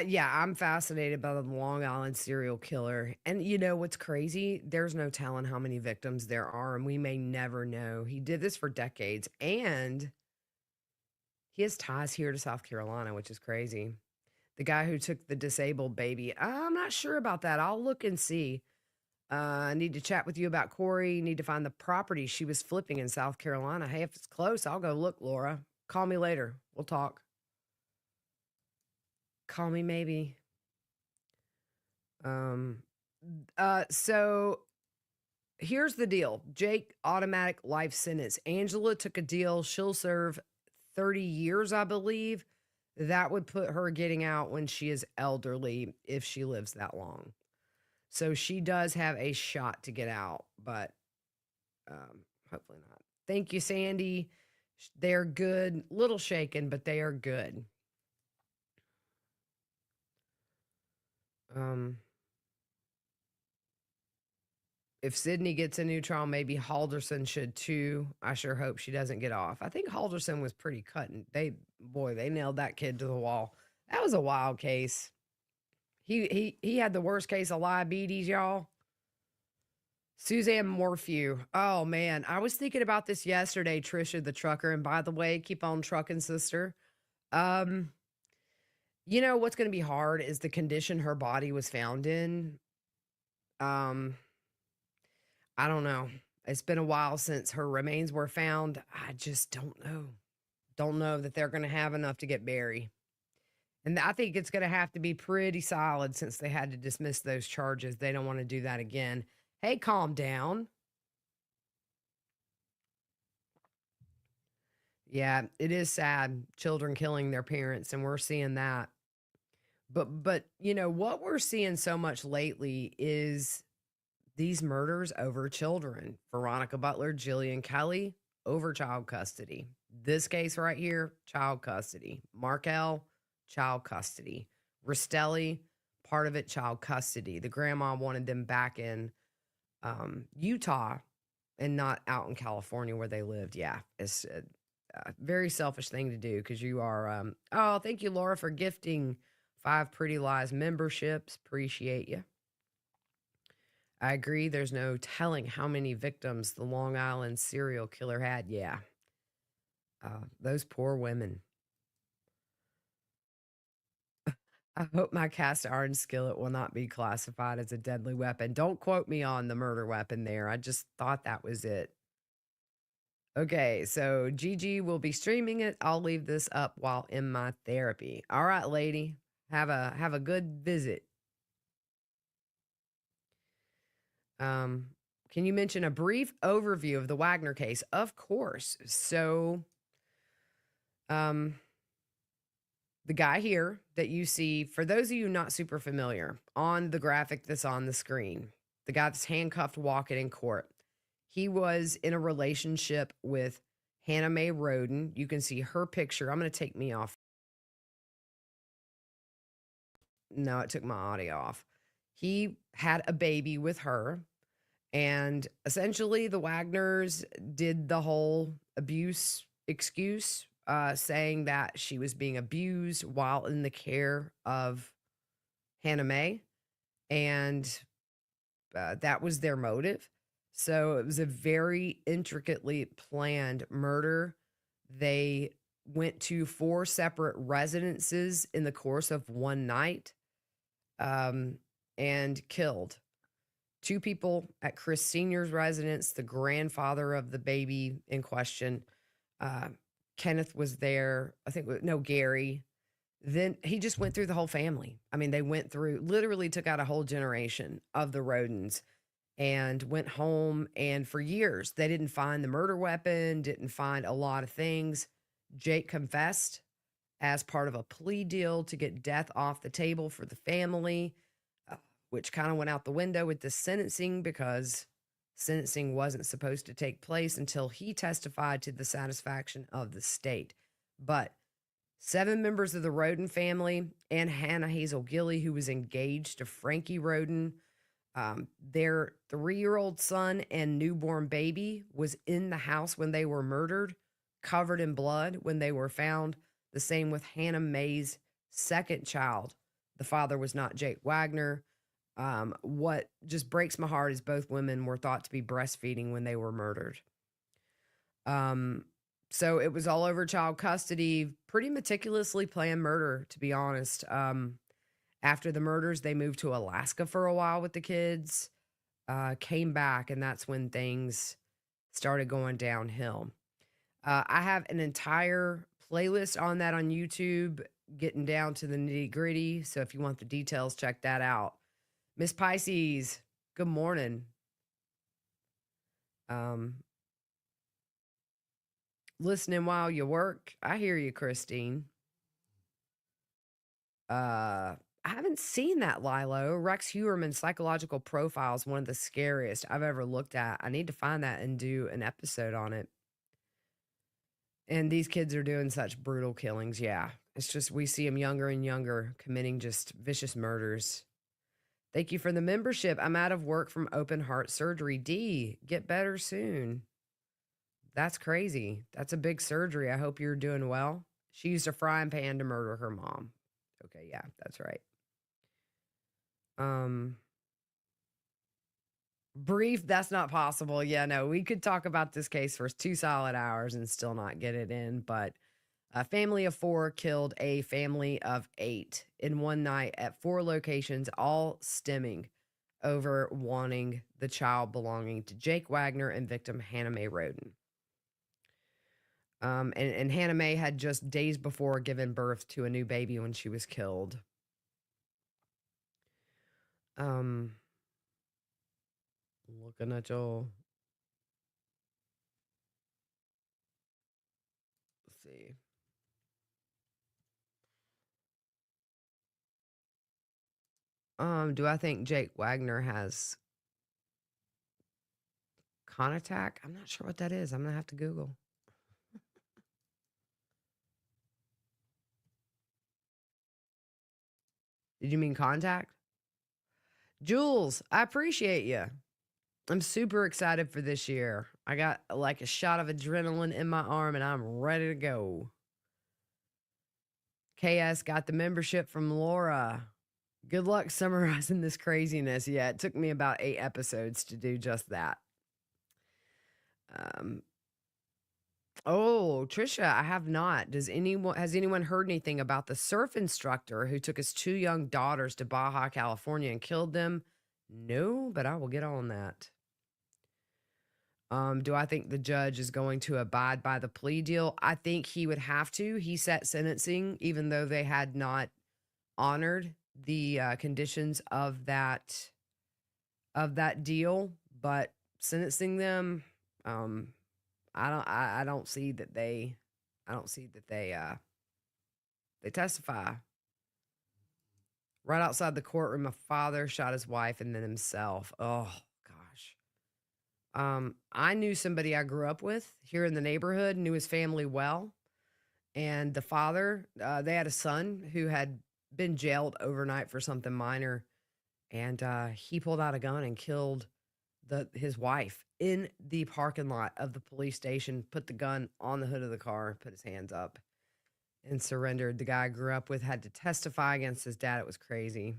Yeah, I'm fascinated by the Long Island serial killer. And you know what's crazy? There's no telling how many victims there are, and we may never know. He did this for decades, and he has ties here to South Carolina, which is crazy. The guy who took the disabled baby, I'm not sure about that. I'll look and see. I need to chat with you about Corey. Need to find the property she was flipping in South Carolina. Hey, if it's close, I'll go look, Laura. Call me later. We'll talk. Call me maybe. Um, so here's the deal. Jake, automatic life sentence. Angela took a deal. She'll serve 30 years, I believe. That would put her getting out when she is elderly if she lives that long. So she does have a shot to get out, but hopefully not. Thank you, Sandy. They're good. Little shaken, but they are good. If Sydney gets a new trial, maybe Halderson should too. I sure hope she doesn't get off. I think Halderson was pretty cutting. They nailed that kid to the wall. That was a wild case. He had the worst case of diabetes, y'all. Suzanne Morphew. Oh man, I was thinking about this yesterday, Trisha the trucker. And by the way, keep on trucking, sister. You know what's going to be hard is the condition her body was found in. I don't know. It's been a while since her remains were found. I just don't know. Don't know that they're going to have enough to get Barry. And I think it's going to have to be pretty solid since they had to dismiss those charges. They don't want to do that again. Hey, calm down. Yeah, it is sad. Children killing their parents, and we're seeing that. But you know what we're seeing so much lately is these murders over children. Veronica Butler, Jillian Kelly, over child custody. This case right here, child custody. Markel, child custody. Rastelli, part of it, child custody. The grandma wanted them back in Utah and not out in California where they lived. Yeah, it's a very selfish thing to do because you are. Oh, thank you, Laura, for gifting 5 Pretty Lies memberships. Appreciate you. I agree. There's no telling how many victims the Long Island serial killer had. Yeah. Those poor women. I hope my cast iron skillet will not be classified as a deadly weapon. Don't quote me on the murder weapon there. I just thought that was it. Okay, so Gigi will be streaming it. I'll leave this up while in my therapy. All right, lady. Have a good visit. Can you mention a brief overview of the Wagner case? Of course. So, the guy here that you see, for those of you not super familiar, on the graphic that's on the screen, the guy that's handcuffed walking in court, he was in a relationship with Hannah Mae Rhoden. You can see her picture. I'm going to take me off. No, it took my audio off. He had a baby with her. And essentially, the Wagners did the whole abuse excuse, saying that she was being abused while in the care of Hannah May. And that was their motive. So it was a very intricately planned murder. They went to 4 separate residences in the course of one night, um, and killed 2 people at Chris Sr.'s residence, the grandfather of the baby in question. Uh, Kenneth was there. I think, no, Gary. Then he just went through the whole family. I mean, they went through, literally took out a whole generation of the Rhodens and went home. And for years, they didn't find the murder weapon, didn't find a lot of things. Jake confessed as part of a plea deal to get death off the table for the family, which kind of went out the window with the sentencing because sentencing wasn't supposed to take place until he testified to the satisfaction of the state. But 7 members of the Rhoden family and Hannah Hazel Gilley, who was engaged to Frankie Rhoden, their 3-year-old son and newborn baby was in the house when they were murdered, covered in blood when they were found. The same with Hannah May's second child. The father was not Jake Wagner. What just breaks my heart is both women were thought to be breastfeeding when they were murdered. So it was all over child custody, pretty meticulously planned murder, to be honest. After the murders, they moved to Alaska for a while with the kids, came back, and that's when things started going downhill. I have an entire playlist on that on YouTube, getting down to the nitty gritty. So if you want the details, check that out. Miss Pisces, good morning. Listening while you work. I hear you, Christine. I haven't seen that, Lilo. Rex Huerman's psychological profile is one of the scariest I've ever looked at. I need to find that and do an episode on it. And these kids are doing such brutal killings. Yeah. It's just we see them younger and younger committing just vicious murders. Thank you for the membership. I'm out of work from open heart surgery. D, get better soon. That's crazy. That's a big surgery. I hope you're doing well. She used a frying pan to murder her mom. Okay, yeah, that's right. Brief, that's not possible. Yeah, no, we could talk about this case for 2 solid hours and still not get it in, but a family of 4 killed a family of 8 in one night at 4 locations, all stemming over wanting the child belonging to Jake Wagner and victim Hannah May Rhoden. And Hannah May had just days before given birth to a new baby when she was killed. Looking at y'all. Let's see. Do I think Jake Wagner has contact? I'm not sure what that is. I'm gonna have to Google. Did you mean contact? Jules, I appreciate you. I'm super excited for this year. I got like a shot of adrenaline in my arm and I'm ready to go. KS got the membership from Laura. Good luck summarizing this craziness. Yeah, it took me about 8 episodes to do just that. Oh, Trisha, I have not. Has anyone heard anything about the surf instructor who took his 2 young daughters to Baja, California and killed them? No, but I will get on that. Do I think the judge is going to abide by the plea deal? I think he would have to. He set sentencing, even though they had not honored the conditions of that deal. But sentencing them, I don't see that they they testify. Right outside the courtroom, a father shot his wife and then himself. Oh gosh. I knew somebody I grew up with here in the neighborhood, knew his family well. And the father, they had a son who had been jailed overnight for something minor. And he pulled out a gun and killed his wife in the parking lot of the police station, put the gun on the hood of the car, put his hands up, and surrendered. The guy I grew up with had to testify against his dad. It was crazy.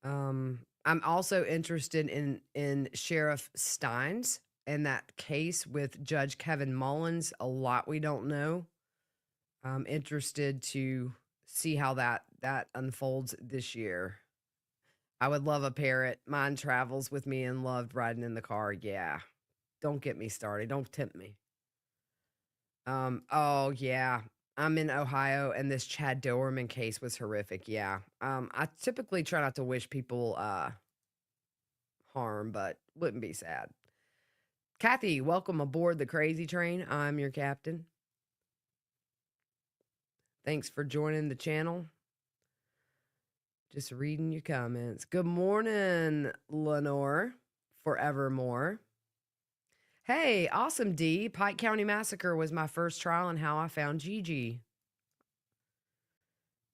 I'm also interested in Sheriff Steins and that case with Judge Kevin Mullins. A lot we don't know. I'm interested to see how that unfolds this year. I would love a parrot. Mine travels with me and loved riding in the car. Yeah. Don't get me started. Don't tempt me. Oh yeah. I'm in Ohio and this Chad Doerman case was horrific. Yeah. I typically try not to wish people harm, but wouldn't be sad. Kathy, welcome aboard the crazy train. I'm your captain. Thanks for joining the channel. Just reading your comments. Good morning, Lenore, forevermore. Hey, awesome, D. Pike County Massacre was my first trial and how I found Gigi.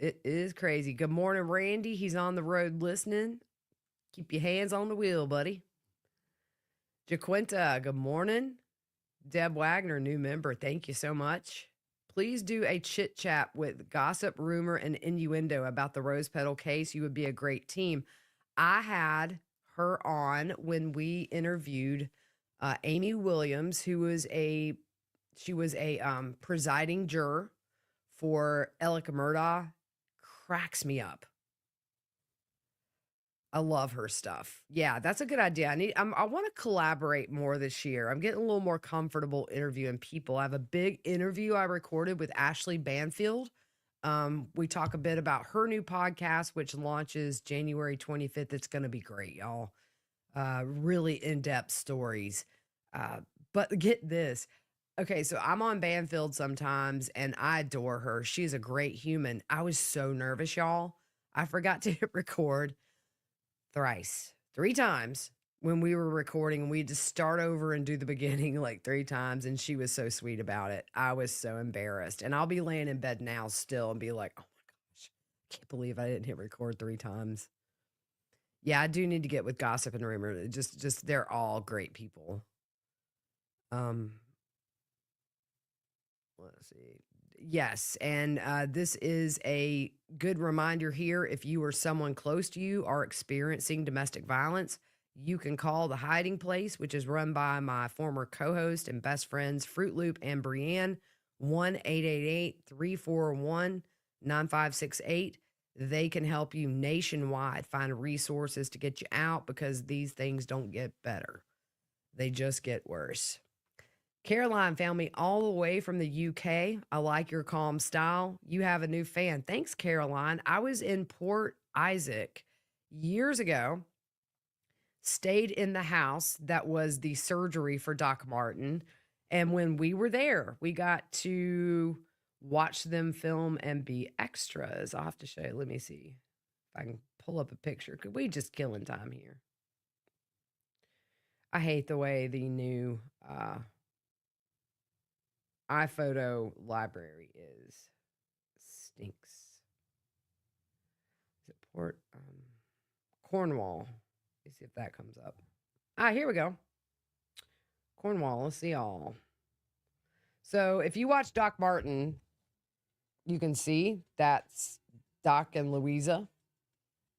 It is crazy. Good morning, Randy. He's on the road listening. Keep your hands on the wheel, buddy. Jaquinta, good morning. Deb Wagner, new member. Thank you so much. Please do a chit chat with gossip, rumor, and innuendo about the Rose Petal case. You would be a great team. I had her on when we interviewed Amy Williams, who was a presiding juror for Ellica Murdaugh. Cracks me up. I love her stuff. Yeah, that's a good idea. I want to collaborate more this year. I'm getting a little more comfortable interviewing people. I have a big interview I recorded with Ashley Banfield. We talk a bit about her new podcast, which launches January 25th. It's going to be great, y'all. Really in-depth stories. But get this. Okay, so I'm on Banfield sometimes and I adore her. She's a great human. I was so nervous, y'all. I forgot to hit record three times when we were recording. We had to start over and do the beginning like 3 times. And she was so sweet about it. I was so embarrassed. And I'll be laying in bed now still and be like, oh my gosh, I can't believe I didn't hit record 3 times. Yeah, I do need to get with Gossip and Rumor. Just they're all great people. Let's see. Yes, and this is a good reminder here. If you or someone close to you are experiencing domestic violence, you can call the Hiding Place, which is run by my former co-host and best friends, Fruit Loop and Brienne, 1-888-341-9568. They can help you nationwide find resources to get you out because these things don't get better. They just get worse. Caroline found me all the way from the UK. I like your calm style. You have a new fan. Thanks, Caroline. I was in Port Isaac years ago, stayed in the house that was the surgery for Doc Martin. And when we were there, we got to watch them film and be extras. I'll have to show you. Let me see if I can pull up a picture. Could we just killing time here? I hate the way the new iPhoto library is. Stinks. Is it Port Cornwall? Let's see if that comes up. Here we go. Cornwall. Let's see all. So if you watch Doc Martin, you can see that's Doc and Louisa.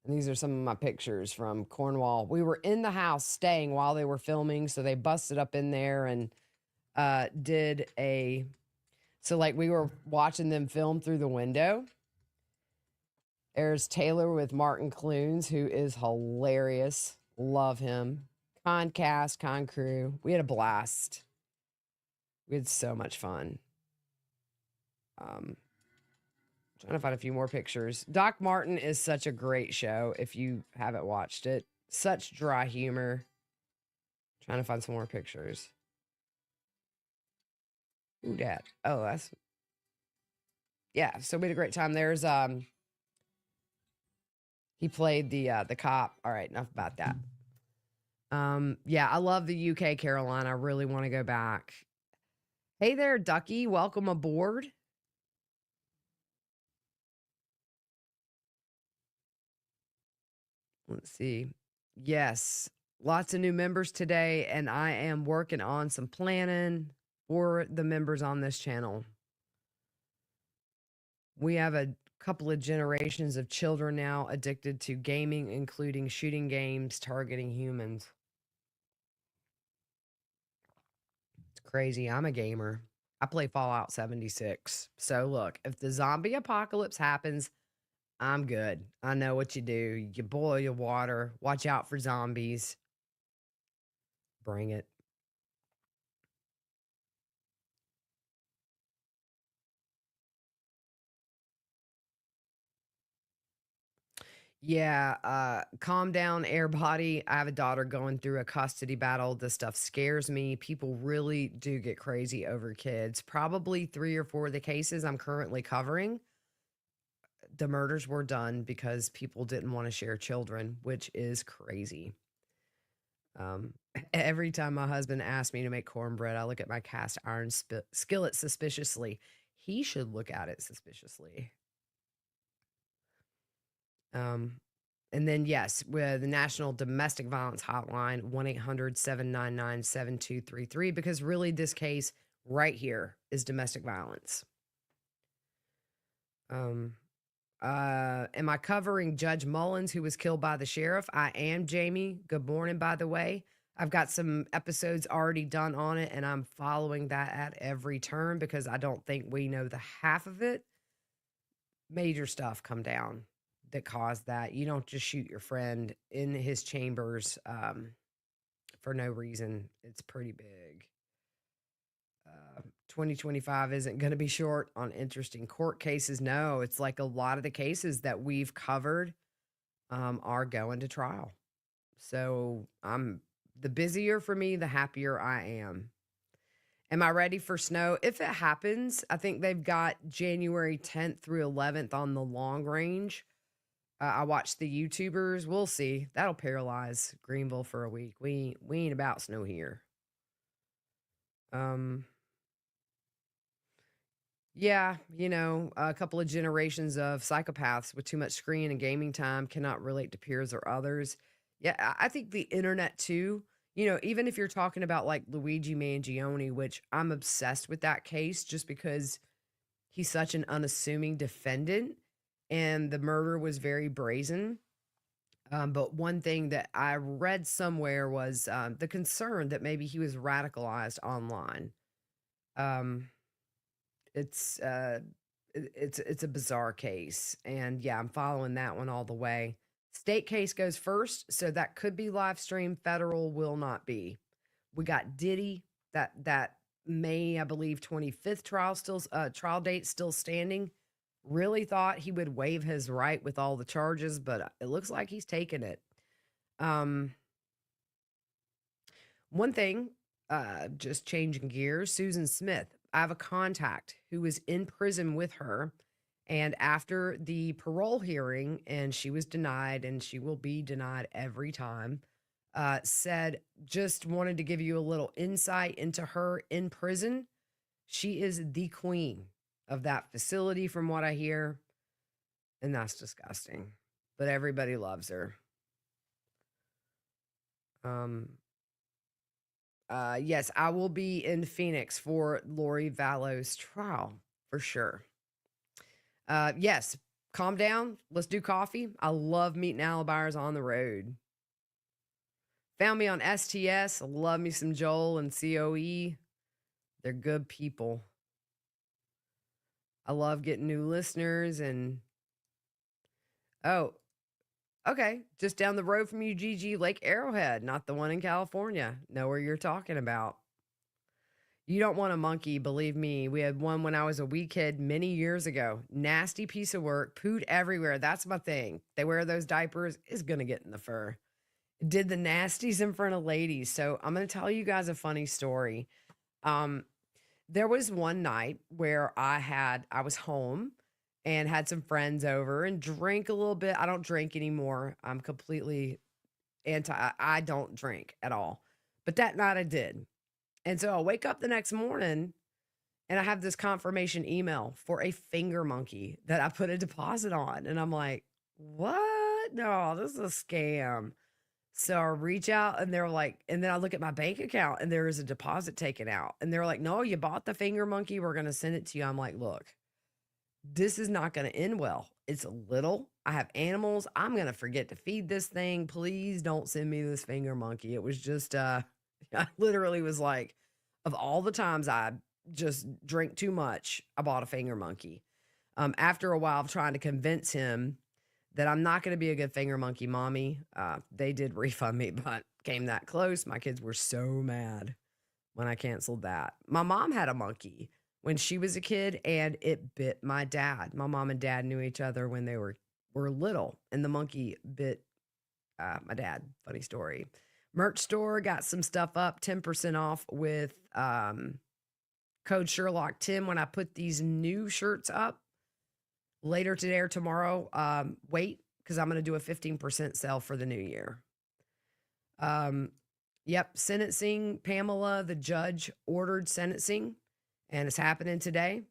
And these are some of my pictures from Cornwall. We were in the house staying while they were filming, so they busted up in there and did a, so like we were watching them film through the window. There's Taylor with Martin Clunes, who is hilarious. Love him. Con cast, con crew. We had a blast. We had so much fun. Trying to find a few more pictures. Doc Martin is such a great show if you haven't watched it. Such dry humor. Trying to find some more pictures. Ooh, Dad. Oh, that's, yeah. So we had a great time. There's he played the cop. All right, enough about that. Yeah, I love the UK, Caroline. I really want to go back. Hey there, Ducky. Welcome aboard. Let's see. Yes, Lots of new members today, and I am working on some planning for the members on this channel. We have a couple of generations of children now addicted to gaming, including shooting games targeting humans. It's crazy. I'm a gamer. I play Fallout 76. So look, if the zombie apocalypse happens, I'm good. I know what you do. You boil your water, watch out for zombies. Bring it. Yeah, calm down, airbody. I have a daughter going through a custody battle. This stuff scares me. People really do get crazy over kids. Probably 3 or 4 of the cases I'm currently covering, the murders were done because people didn't want to share children, which is crazy. Um, every time my husband asks me to make cornbread, I look at my cast iron skillet suspiciously. He should look at it suspiciously. Um, and then, yes, with the National Domestic Violence Hotline, 1-800-799-7233, because really this case right here is domestic violence. Am I covering Judge Mullins, who was killed by the sheriff? I am, Jamie. Good morning, by the way. I've got some episodes already done on it, and I'm following that at every turn because I don't think we know the half of it. Major stuff come down that caused that. You don't just shoot your friend in his chambers for no reason. It's pretty big. 2025 isn't going to be short on interesting court cases. No, it's like a lot of the cases that we've covered are going to trial. So the busier for me, the happier I am. Am I ready for snow? If it happens, I think they've got January 10th through 11th on the long range. I watched the YouTubers. We'll see. That'll paralyze Greenville for a week. We ain't about snow here. Yeah, a couple of generations of psychopaths with too much screen and gaming time cannot relate to peers or others. Yeah, I think the internet too, even if you're talking about like Luigi Mangione, which I'm obsessed with that case just because he's such an unassuming defendant and the murder was very brazen. But one thing that I read somewhere was the concern that maybe he was radicalized online. It's it's a bizarre case, and yeah, I'm following that one all the way. State case goes first, so that could be live stream. Federal will not be. We got Diddy, that May, I believe, 25th trial date still standing. Really thought he would waive his right with all the charges, but it looks like he's taking it. One thing, just changing gears, Susan Smith. I have a contact who was in prison with her. And after the parole hearing, and she was denied, and she will be denied every time, said, just wanted to give you a little insight into her in prison. She is the queen of that facility, from what I hear. And that's disgusting. But everybody loves her. Yes, I will be in Phoenix for Lori Vallow's trial for sure. Yes, calm down. Let's do coffee. I love meeting alibars on the road. Found me on STS. Love me some Joel and COE. They're good people. I love getting new listeners and okay, just down the road from you, GG, Lake Arrowhead, not the one in California. Know where you're talking about. You don't want a monkey, believe me. We had one when I was a wee kid many years ago. Nasty piece of work, pooed everywhere. That's my thing. They wear those diapers, is going to get in the fur. Did the nasties in front of ladies. So I'm going to tell you guys a funny story. There was one night where I was home and had some friends over and drank a little bit. I don't drink anymore. I'm completely I don't drink at all. But that night I did. And so I wake up the next morning and I have this confirmation email for a finger monkey that I put a deposit on. And I'm like, what? No, this is a scam. So I reach out and they're like, and then I look at my bank account and there is a deposit taken out. And they're like, no, you bought the finger monkey. We're going to send it to you. I'm like, look, this is not going to end well. It's little. I have animals. I'm going to forget to feed this thing. Please don't send me this finger monkey. It was just, I literally was like, of all the times I just drink too much, I bought a finger monkey. After a while of trying to convince him that I'm not going to be a good finger monkey mommy, they did refund me, but came that close. My kids were so mad when I canceled that. My mom had a monkey when she was a kid and it bit my dad. My mom and dad knew each other when they were little, and the monkey bit my dad. Funny story. Merch store got some stuff up, 10% off with code Sherlock 10 when I put these new shirts up later today or tomorrow. Wait, because I'm going to do a 15% sale for the new year. Yep, sentencing. Pamela, the judge, ordered sentencing, and it's happening today.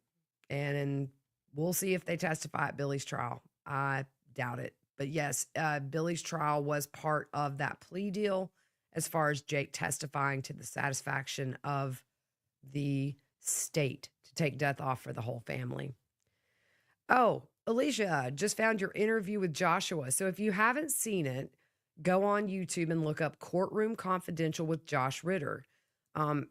And we'll see if they testify at Billy's trial. I doubt it. But yes, Billy's trial was part of that plea deal as far as Jake testifying to the satisfaction of the state to take death off for the whole family. Oh, Alicia, just found your interview with Joshua. So if you haven't seen it, go on YouTube and look up Courtroom Confidential with Josh Ritter.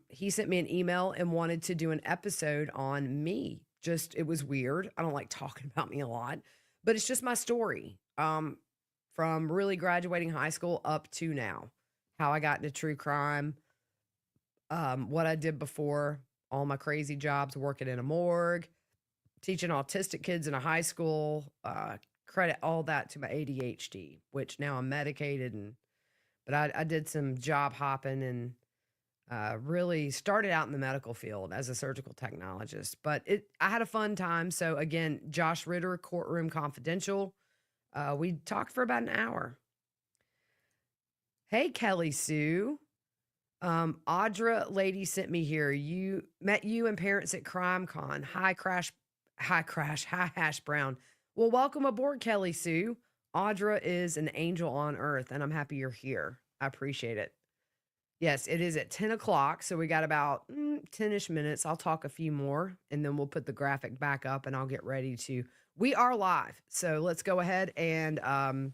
He sent me an email and wanted to do an episode on me. Just, it was weird. I don't like talking about me a lot, but it's just my story from really graduating high school up to now, how I got into true crime, what I did before, all my crazy jobs, working in a morgue, teaching autistic kids in a high school, credit all that to my ADHD, which now I'm medicated. But I did some job hopping and really started out in the medical field as a surgical technologist. But I had a fun time. So again, Josh Ritter, Courtroom Confidential. We talked for about an hour. Hey, Kelly Sue. Audra lady sent me here. You met you and parents at Crime Con. Hi, hi, Hash Brown. Well, welcome aboard, Kelly Sue. Audra is an angel on earth, and I'm happy you're here. I appreciate it. Yes, it is at 10 o'clock. So we got about 10-ish minutes. I'll talk a few more, and then we'll put the graphic back up, and I'll get ready to. We are live. So let's go ahead and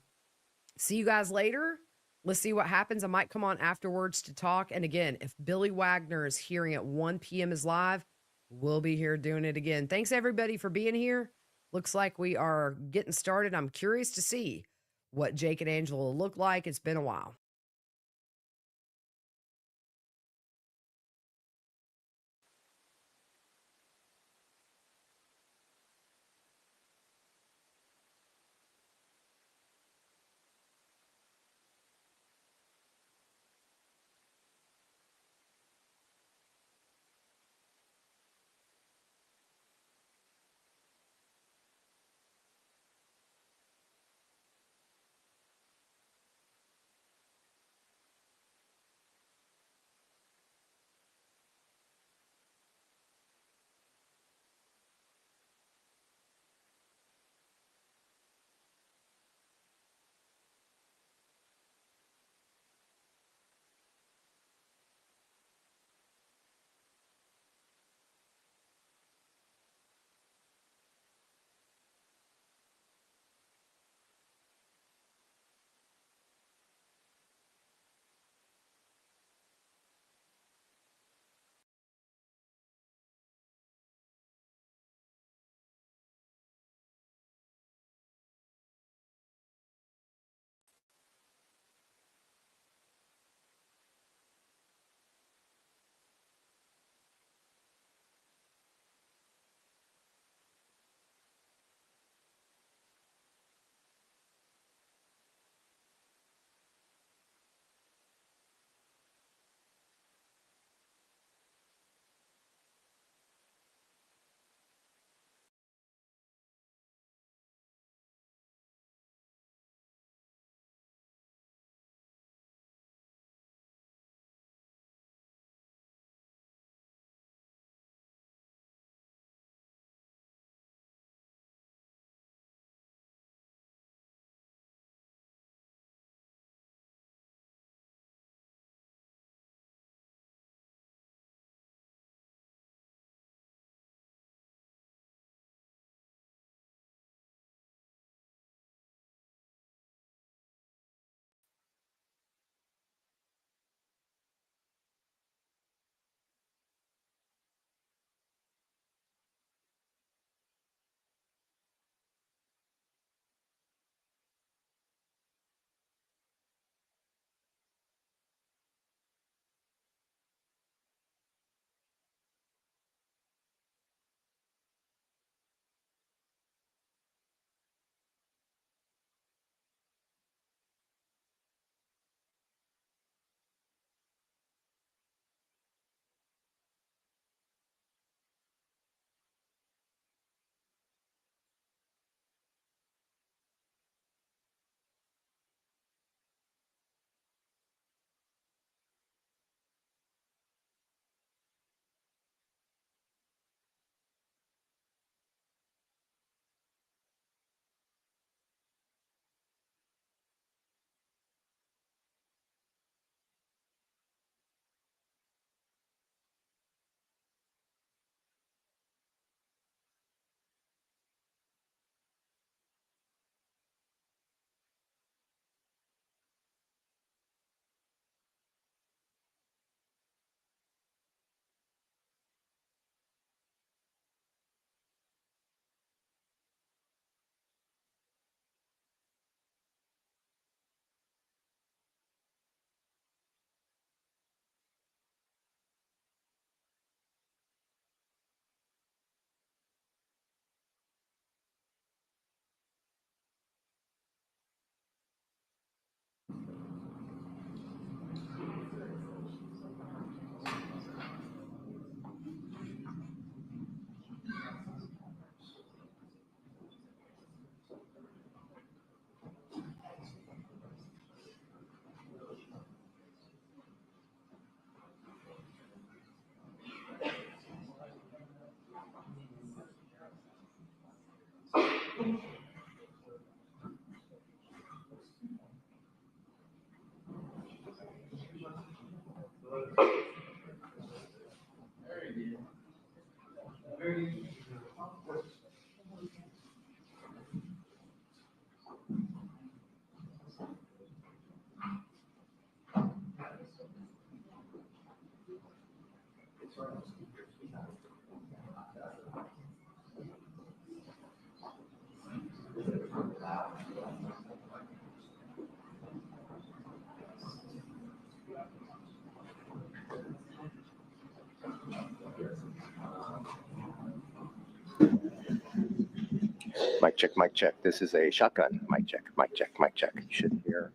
see you guys later. Let's see what happens. I might come on afterwards to talk. And again, if Billy Wagner is hearing at 1 p.m. is live, we'll be here doing it again. Thanks, everybody, for being here. Looks like we are getting started. I'm curious to see what Jake and Angela look like. It's been a while. Mic check, mic check. This is a shotgun. Mic check, mic check, mic check. You should hear.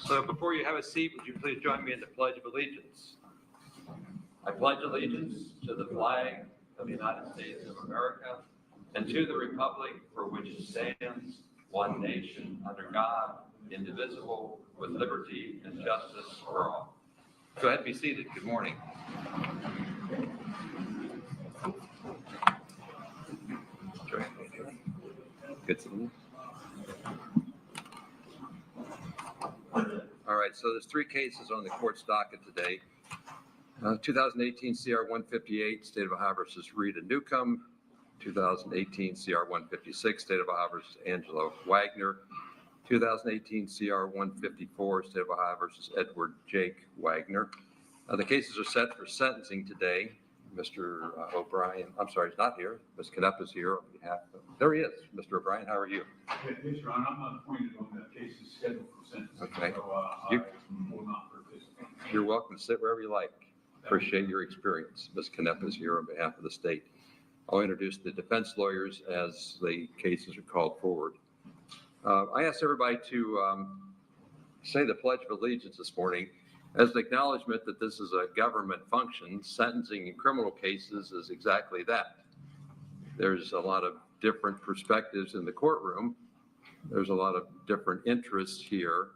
So before you have a seat, would you please join me in the Pledge of Allegiance? I pledge allegiance to the flag of the United States of America and to the republic for which it stands, one nation, under God, indivisible, with liberty and justice for all. Go ahead and be seated. Good morning. Good seeing you. All right, so there's 3 cases on the court's docket today. 2018 CR 158, State of Ohio versus Rita Newcomb. 2018 CR 156, State of Ohio versus Angela Wagner. 2018 CR 154, State of Ohio versus Edward Jake Wagner. The cases are set for sentencing today. Mr. O'Brien, I'm sorry, he's not here. Ms. Knepp is here on behalf of, there he is. Mr. O'Brien, how are you? Yes, Your Honor, I'm not appointed on that case is scheduled for sentencing. Okay. So I will not participate. You're welcome to sit wherever you like. Appreciate your experience. Ms. Knepp is here on behalf of the state. I'll introduce the defense lawyers as the cases are called forward. I asked everybody to say the Pledge of Allegiance this morning as an acknowledgement that this is a government function. Sentencing in criminal cases is exactly that. There's a lot of different perspectives in the courtroom. There's a lot of different interests here.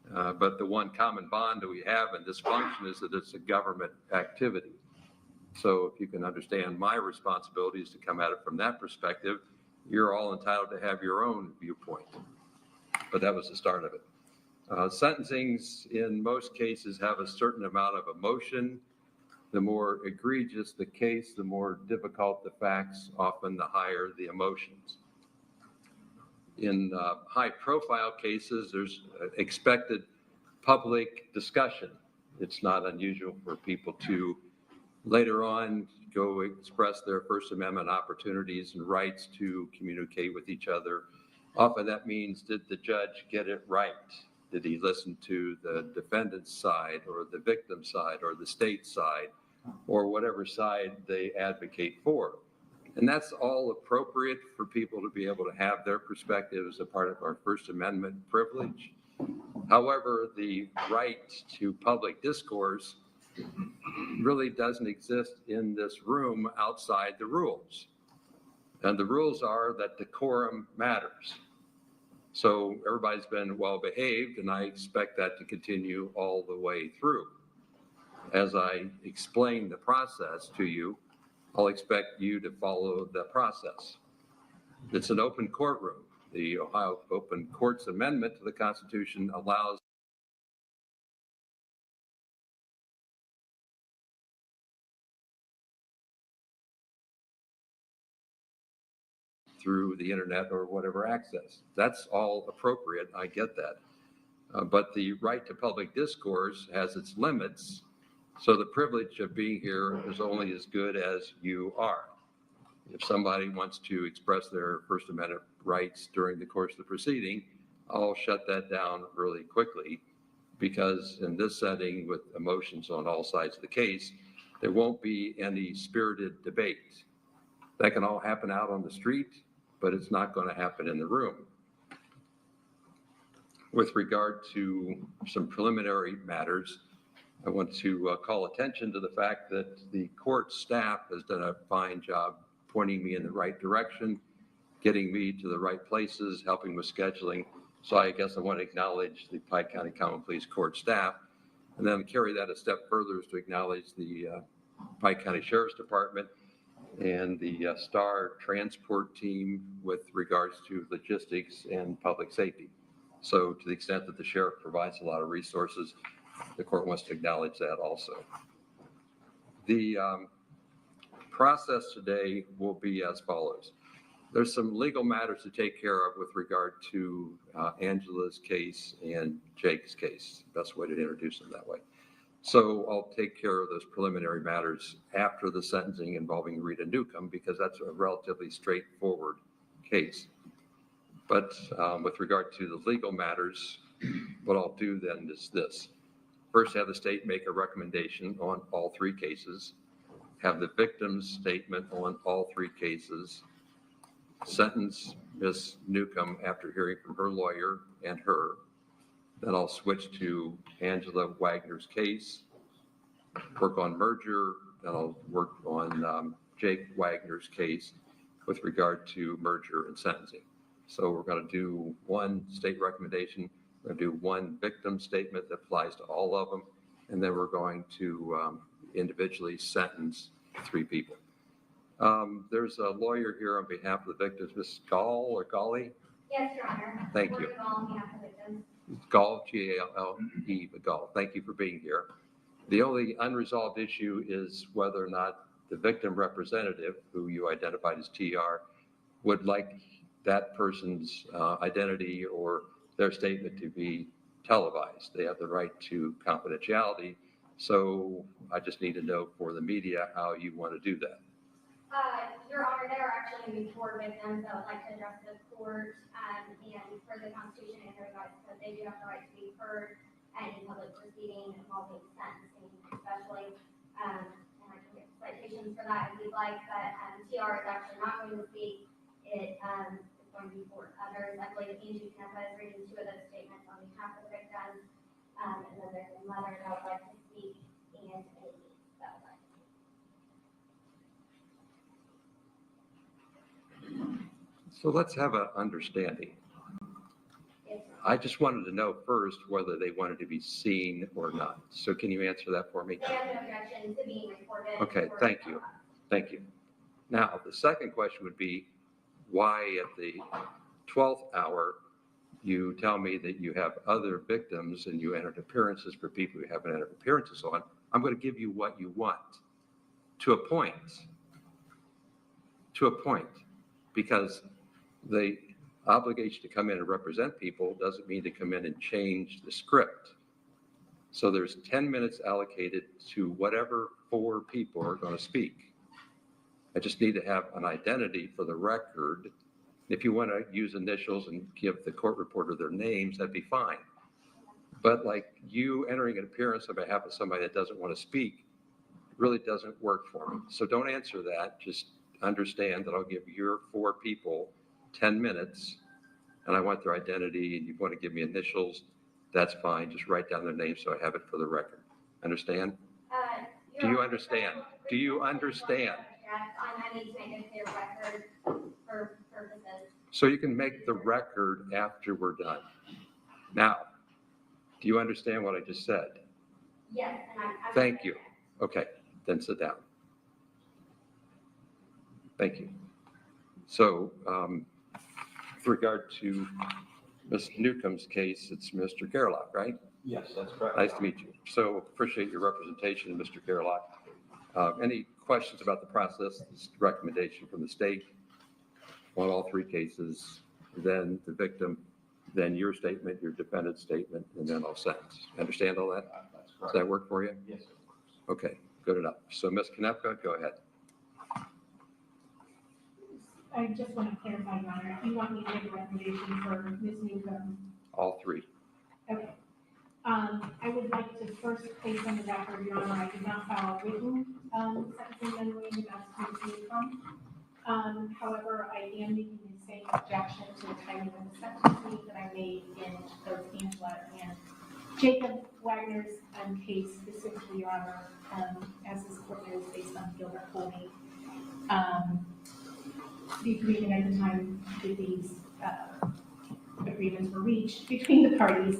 But the one common bond that we have in this function is that it's a government activity. So if you can understand my responsibility is to come at it from that perspective, you're all entitled to have your own viewpoint. But that was the start of it. Sentencings in most cases have a certain amount of emotion. The more egregious the case, the more difficult the facts, often the higher the emotions. In high-profile cases, there's expected public discussion. It's not unusual for people to later on go express their First Amendment opportunities and rights to communicate with each other. Often that means, did the judge get it right? Did he listen to the defendant's side or the victim's side or the state side or whatever side they advocate for? And that's all appropriate for people to be able to have their perspective as a part of our First Amendment privilege. However, the right to public discourse really doesn't exist in this room outside the rules. And the rules are that decorum matters. So everybody's been well behaved, and I expect that to continue all the way through. As I explain the process to you, I'll expect you to follow the process. It's an open courtroom. The Ohio Open Courts Amendment to the Constitution allows through the internet or whatever access. That's all appropriate. I get that. But the right to public discourse has its limits. So the privilege of being here is only as good as you are. If somebody wants to express their First Amendment rights during the course of the proceeding, I'll shut that down really quickly, because in this setting with emotions on all sides of the case, there won't be any spirited debate. That can all happen out on the street, but it's not going to happen in the room. With regard to some preliminary matters, I want to call attention to the fact that the court staff has done a fine job pointing me in the right direction, getting me to the right places, helping with scheduling. So I guess I want to acknowledge the Pike County Common Pleas Court staff, and then carry that a step further is to acknowledge the Pike County Sheriff's Department and the STAR transport team with regards to logistics and public safety. So to the extent that the sheriff provides a lot of resources, the court wants to acknowledge that also. The process today will be as follows. There's some legal matters to take care of with regard to Angela's case and Jake's case. Best way to introduce them that way. So I'll take care of those preliminary matters after the sentencing involving Rita Newcomb, because that's a relatively straightforward case. But with regard to the legal matters, what I'll do then is this. First, have the state make a recommendation on all 3 cases, have the victim's statement on all 3 cases, sentence Ms. Newcomb after hearing from her lawyer and her, Then I'll switch to Angela Wagner's case, work on merger, then I'll work on Jake Wagner's case with regard to merger and sentencing. So we're going to do one state recommendation, we're going to do one victim statement that applies to all of them, and then we're going to individually sentence 3 people. There's a lawyer here on behalf of the victims, Ms. Gall or Golly? Yes, Your Honor. Thank you. On behalf of the victims. Gall, G-A-L-L-E, Gall. Thank you for being here. The only unresolved issue is whether or not the victim representative, who you identified as TR, would like that person's identity or their statement to be televised. They have the right to confidentiality. So I just need to know for the media how you want to do that. Your Honor, there are actually going to be 4 victims that would like to address the court and for the Constitution and their rights, that they do have the right to be heard at any public proceeding involving sentencing, especially. And I can get citations for that if you'd like, but TR is actually not going to speak. It's going to be for others. I believe Angela Wagner is reading 2 of those statements on behalf of the victims. And then there's a mother that would like to speak and a niece that would like to speak. So let's have an understanding. Yes, Your I just wanted to know first whether they wanted to be seen or not. So can you answer that for me? Honor. They have no objection to being recorded. Okay, thank you. Thank you. Now, the second question would be why at the 12th hour you tell me that you have other victims and you entered appearances for people who haven't entered appearances on. I'm going to give you what you want to a point. To a point. Because the obligation to come in and represent people doesn't mean to come in and change the script. So there's 10 minutes allocated to whatever 4 people are going to speak. I just need to have an identity for the record. If you want to use initials and give the court reporter their names, that'd be fine. But like you entering an appearance on behalf of somebody that doesn't want to speak really doesn't work for me. So don't answer that. Just understand that I'll give your 4 people 10 minutes and I want their identity and you want to give me initials, that's fine. Just write down their name so I have it for the record. Understand? Do you understand? Do you understand? I need to make a clear record for purposes. So you can make the record after we're done. Now, do you understand what I just said? Yes, and I'm. Thank you. Okay, then sit down. Thank you. So, with regard to Ms. Newcomb's case, it's Mr. Gerlach, right? Yes, that's correct. Nice to meet you. So appreciate your representation, Mr. Gerlach. Any questions about the process? This recommendation from the state on all 3 cases, then the victim, then your statement, your defendant's statement, and then I'll sentence. Understand all that? That's Does correct. that work for you? Yes, of course. Okay, good enough. So Ms. Konepka, go ahead. I just want to clarify, Your Honor, if you want me to make a recommendation for Ms. Newcomb. All 3. Okay. I would like to first place on the record, Your Honor, I did not file a written sentencing memorandum as to Ms. Newcomb. However, I am making the same objection to the timing of the sentencing that I made in both Angela and Jacob Wagner's case, specifically, Your Honor, as this court knows, based on Gilbert Holding. The agreement at the time that these agreements were reached between the parties,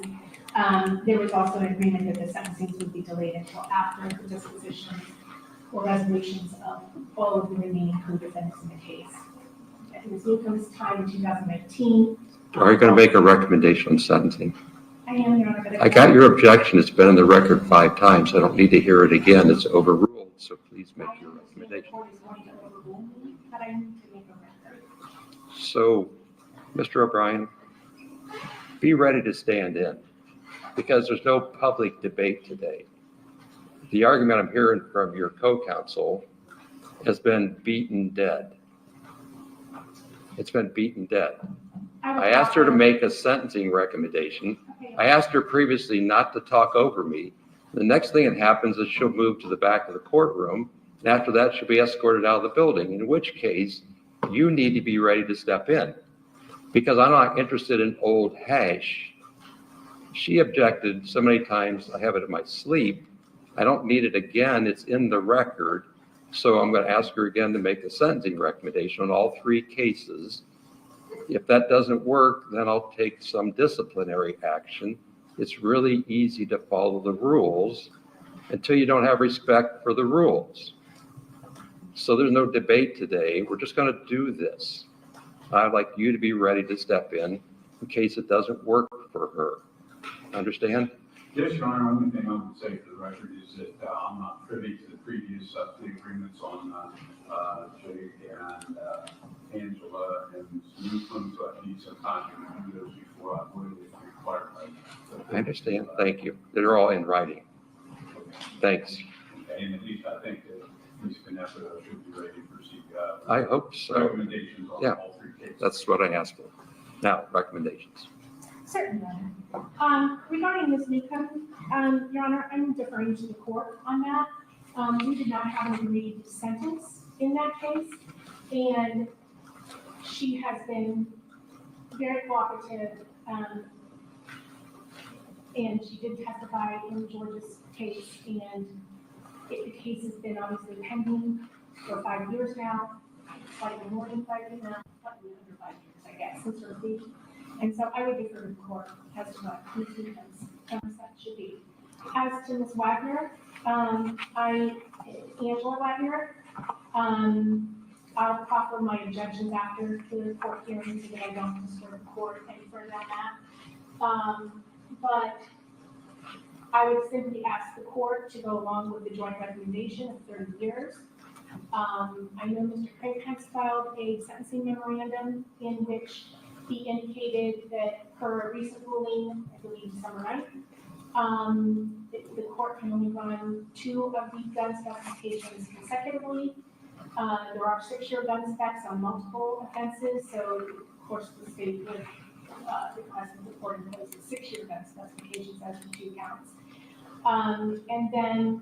there was also an agreement that the sentencing would be delayed until after the disposition or resolutions of all of the remaining co-defendants in the case. At Ms. Newcomb's time in 2019. Are you going to make a recommendation on sentencing? I am, Your Honor. But I got your objection. It's been in the record 5 times. I don't need to hear it again. It's overruled. So please make your recommendation. The court is going to overrule me, but I need to make a record. So, Mr. O'Brien, be ready to stand in because there's no public debate today. The argument I'm hearing from your co-counsel has been beaten dead. It's been beaten dead. I asked her to make a sentencing recommendation. I asked her previously not to talk over me. The next thing that happens is she'll move to the back of the courtroom. And after that, she'll be escorted out of the building, in which case you need to be ready to step in because I'm not interested in old hash. She objected so many times, I have it in my sleep. I don't need it again. It's in the record. So I'm going to ask her again to make a sentencing recommendation on all 3 cases. If that doesn't work, then I'll take some disciplinary action. It's really easy to follow the rules until you don't have respect for the rules. So there's no debate today. We're just going to do this. I'd like you to be ready to step in case it doesn't work for her. Understand? Yes, Your Honor, only thing I would say for the record is that I'm not privy to the previous plea agreements on Jake and Angela and Ms. Newcomb, so I need some time to review those before I would require. I understand. Thank you. They're all in writing. Thanks. And at least I think that Ms. Canepa should be ready to proceed. I hope so. Recommendations on Yeah. all 3 cases. That's what I asked for. Now, recommendations. Certainly. Regarding Ms. Newcomb, Your Honor, I'm deferring to the court on that. We did not have an agreed sentence in that case, and she has been very cooperative, and she did testify in George's case, and the case has been obviously pending for 5 years now, slightly more than 5 years now, slightly under 5 years, I guess, since her plea. And so I would defer to the court as to what Ms. Newcomb's consent should be. As to Ms. Wagner, Angela Wagner, I'll proffer my objections after the court hearing so that I don't disturb the court any further on that. But I would simply ask the court to go along with the joint recommendation of 30 years. I know Mr. Craig has filed a sentencing memorandum in which he indicated that per recent ruling, I believe December 9th, the court can only run 2 of the gun specifications consecutively. There are 6-year gun specs on multiple offenses, so of course the state would request that the court impose the 6-year gun specifications as the 2 counts. And then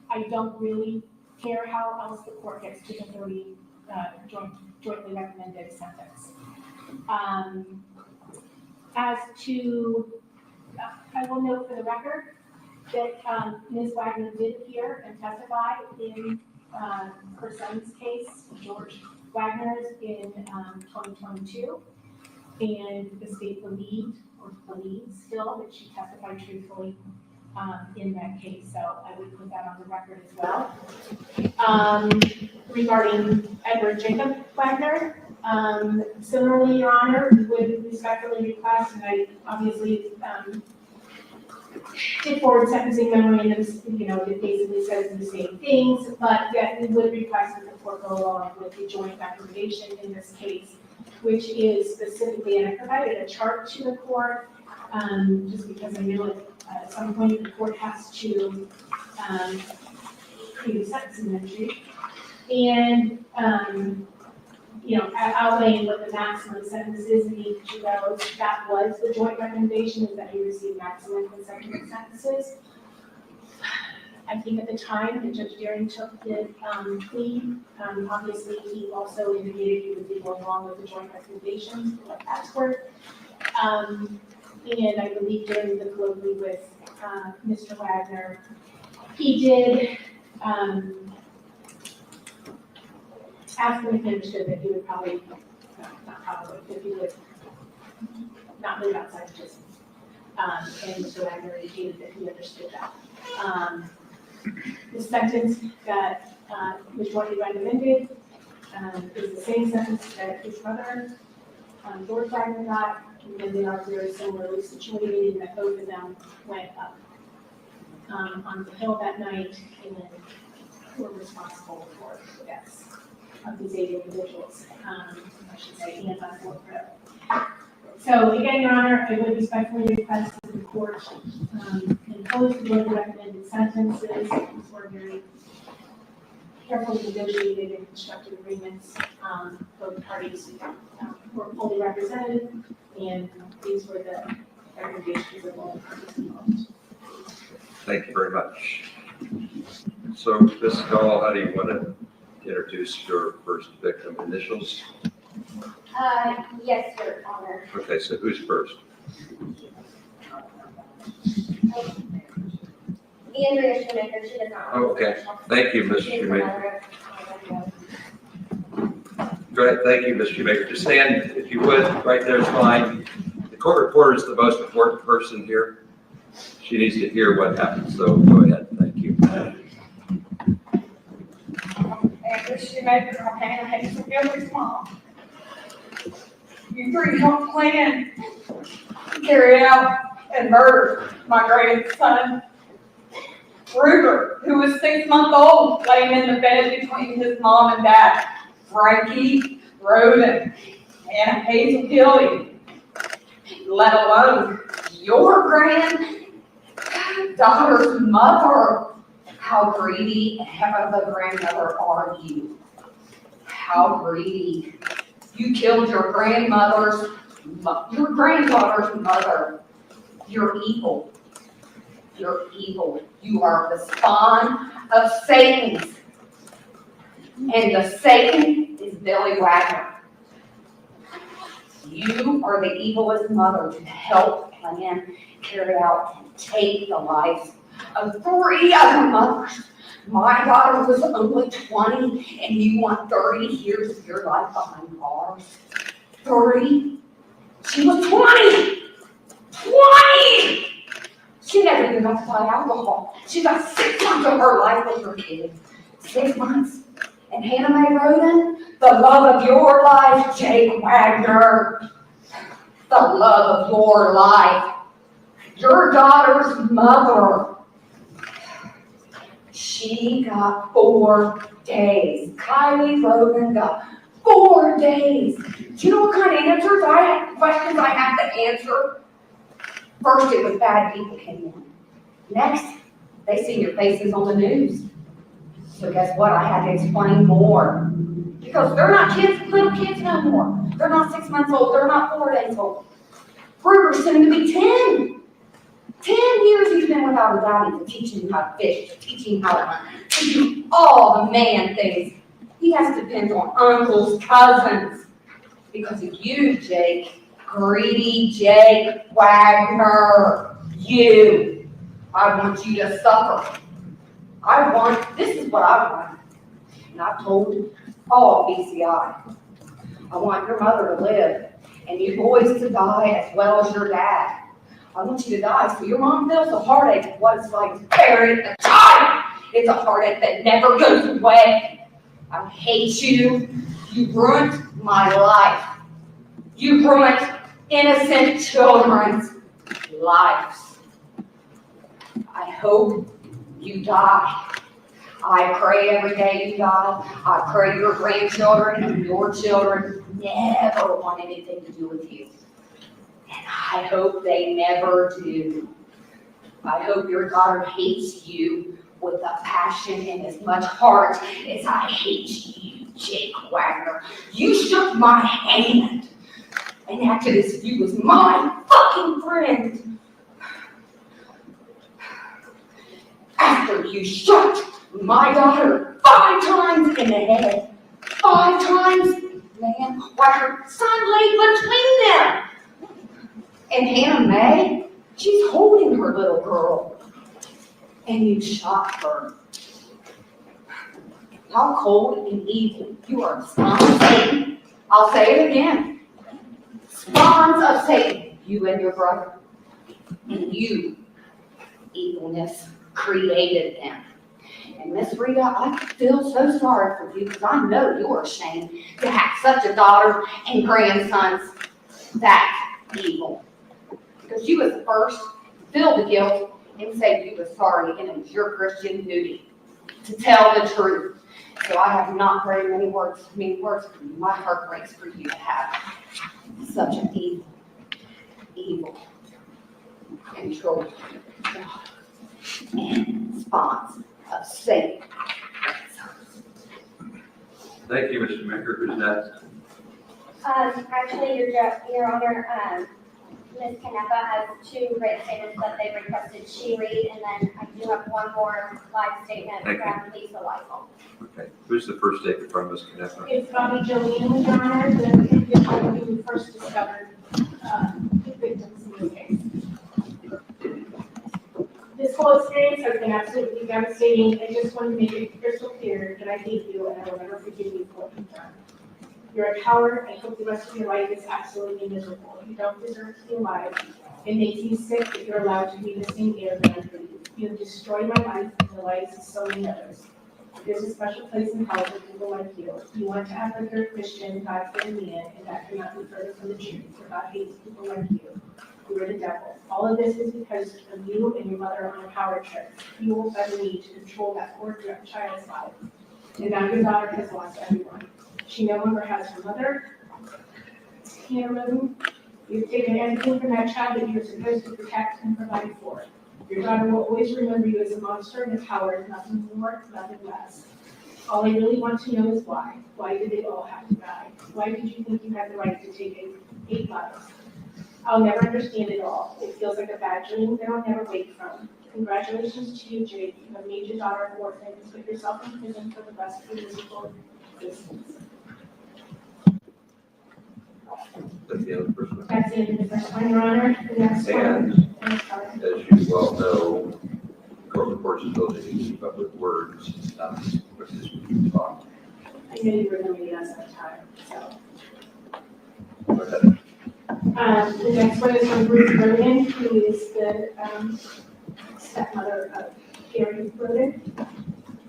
I don't really care how else the court gets to the 30 jointly recommended sentence. As to, I will note for the record that Ms. Wagner did appear and testify in her son's case, George Wagner's, in 2022. And the state believed, or believes still, that she testified truthfully in that case. So I would put that on the record as well. Regarding Edward Jacob Wagner, similarly, Your Honor, we would respectfully request, and I obviously did forward sentencing memorandums, that basically says the same things, but that we would request that the court go along with the joint recommendation in this case, which is specifically, and I provided a chart to the court, just because I know at some point the court has to create a sentencing entry. And outlaying what the maximum sentence is in each of those, that was the joint recommendation, is that he receive maximum consecutive sentences. I think at the time that Judge Deering took the plea, obviously he also indicated he would be going along with the joint recommendation, like that's worth. And I believe during the colloquy with Mr. Wagner, he did ask him if he understood that he would probably, that he would not live outside of prison. And Mr. Wagner indicated that he understood that. The sentence that was jointly recommended is the same sentence that his brother, George Wagner, got, and they are very similarly situated, and that both of them went up on the hill that night and were responsible for the deaths of these 8 individuals, I should say, and on Fort Road. So again, Your Honor, I would respectfully request that the court impose the jointly recommended sentences. These were very carefully negotiated and constructed agreements. Both parties were fully represented, and these were the recommendations of all parties involved. Thank you very much. So, Ms. Gall, how do you want to introduce your first victim? Initials? Yes, Your Honor. Okay, so who's first? Andrea Shoemaker, she does not. Oh, okay. Thank you, Ms. She's the Shoemaker. mother of- Great, thank you, Ms. Shoemaker. Just stand, if you would, right there is fine. The court reporter is the most important person here. She needs to hear what happened, so go ahead. Thank you. Angela Shoemaker, I'm Hannah Hazel Gilley's mom. You three helped plan, carry out, and murder my grandson, Rhoden, who was 6 months old, laying in the bed between his mom and dad. Frankie, Rhoden, Hannah Hazel Gilley, let alone your granddaughter's mother. How greedy of a grandmother are you? How greedy. You killed your granddaughter's mother. You're evil. You're evil. You are the spawn of Satan. And the Satan is Billy Wagner. You are the evilest mother to help plan, carry out, and take the lives of 3 other mothers. My daughter was only 20, and you want 30 years of your life behind bars. 30? She was 20! 20! She never even got to buy alcohol. She got 6 months of her life with her kid. 6 months. And Hannah Mae Rhoden, the love of your life, Jake Wagner. The love of your life. Your daughter's mother. She got 4 days. Kylie Rhoden got 4 days. Do you know what kind of questions I had to answer? First, it was bad people came in. Next, they see your faces on the news. So guess what? I had to explain more. Because they're not little kids no more. They're not 6 months old. They're not 4 days old. Ruger's soon to be 10. 10 years he's been without a daddy to teach him how to fish, to teach him how to hunt, to do all the man things. He has to depend on uncles, cousins. Because of you, Jake. Greedy Jake Wagner. You. I want you to suffer. This is what I want. And I've told all BCI. I want your mother to live and you boys to die as well as your dad. I want you to die so your mom feels the heartache of what it's like to bury a child. It's a heartache that never goes away. I hate you. You ruined my life. You ruined innocent children's lives. I hope you die. I pray every day you die. I pray your grandchildren and your children never want anything to do with you. And I hope they never do. I hope your daughter hates you with a passion and as much heart as I hate you, Jake Wagner. You shook my hand and acted as if you was my fucking friend. After you shot my daughter 5 times in the head. 5 times, man, while her son lay between them. And Hannah Mae, she's holding her little girl. And you shot her. How cold and evil. You are spawns of Satan. I'll say it again. Spawns of Satan. You and your brother. And you, evilness, created them. And Miss Rita, I feel so sorry for you because I know you're ashamed to have such a daughter and grandsons that evil. Because you was the first to feel the guilt and say you were sorry, and it was your Christian duty to tell the truth. So I have not very many words for you. My heart breaks for you to have such an evil, control, and spawns of Satan. Thank you, Mr. Maker. Who's next? Actually, Your Honor, Ms. Canepa has 2 written statements that they requested she read, and then I do have one more live statement Thank you. from Lisa Weisel. Okay. Who's the first statement from Ms. Canepa? It's Bobby Jolene, Your Honor, the individual who first discovered the victims in this case. This whole experience has been absolutely devastating. I just want to make it crystal clear that I hate you and I will never forgive you for what you've done. You're a coward. I hope the rest of your life is absolutely miserable. You don't deserve to be alive. It makes me sick that you're allowed to breathe the same air that I breathe. You have destroyed my life and the lives of so many others. There's a special place in hell for people like you. You want to act like you're a Christian, God's getting me in, and that cannot be further from the truth, for God hates people like you. You are the devil. All of this is because of you and your mother on a power trip, fueled by the need to control that poor child's life. And now your daughter has lost everyone. She no longer has her mother, Hannah Hazel. You've taken everything from that child that you're supposed to protect and provide for. Your daughter will always remember you as a monster and a coward, nothing more, nothing less. All I really want to know is why. Why did they all have to die? Why did you think you had the right to take 8 lives? I'll never understand it all. It feels like a bad dream that I'll never wake from. Congratulations to you, Jake. You have made your daughter an orphan and put yourself in prison for the rest of your miserable existence. That's the end of the first one. That's the end of the first one, Your Honor. The next one. And as you well know, court reports ability to keep up with words, not with this talk. I knew you were going to be us at the time, so. Go ahead. The next one is from Rhoden, who is the stepmother of Gary Rhoden.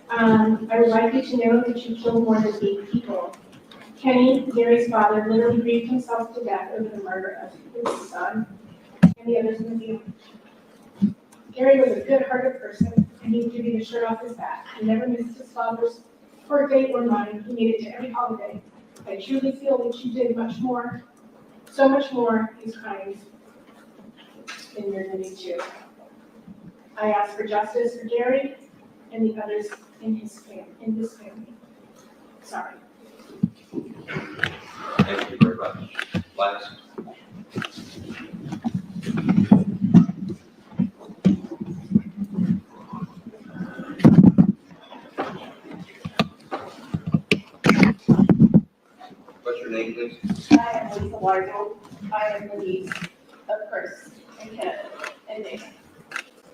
I would like you to know that you killed more than 8 people. Kenny, Gary's father, literally grieved himself to death over the murder of his son and the others in the family. Gary was a good-hearted person, and he would give you the shirt off his back. He never missed his father's birthday or mine. He made it to every holiday. I truly feel that you did much more, so much more, these crimes than you're going to do. I ask for justice for Gary and the others in his family. Sorry. Thank you very much. Last. What's your name, please? I am Angela Wagner. I am the niece of Chris and Kenneth and Nick.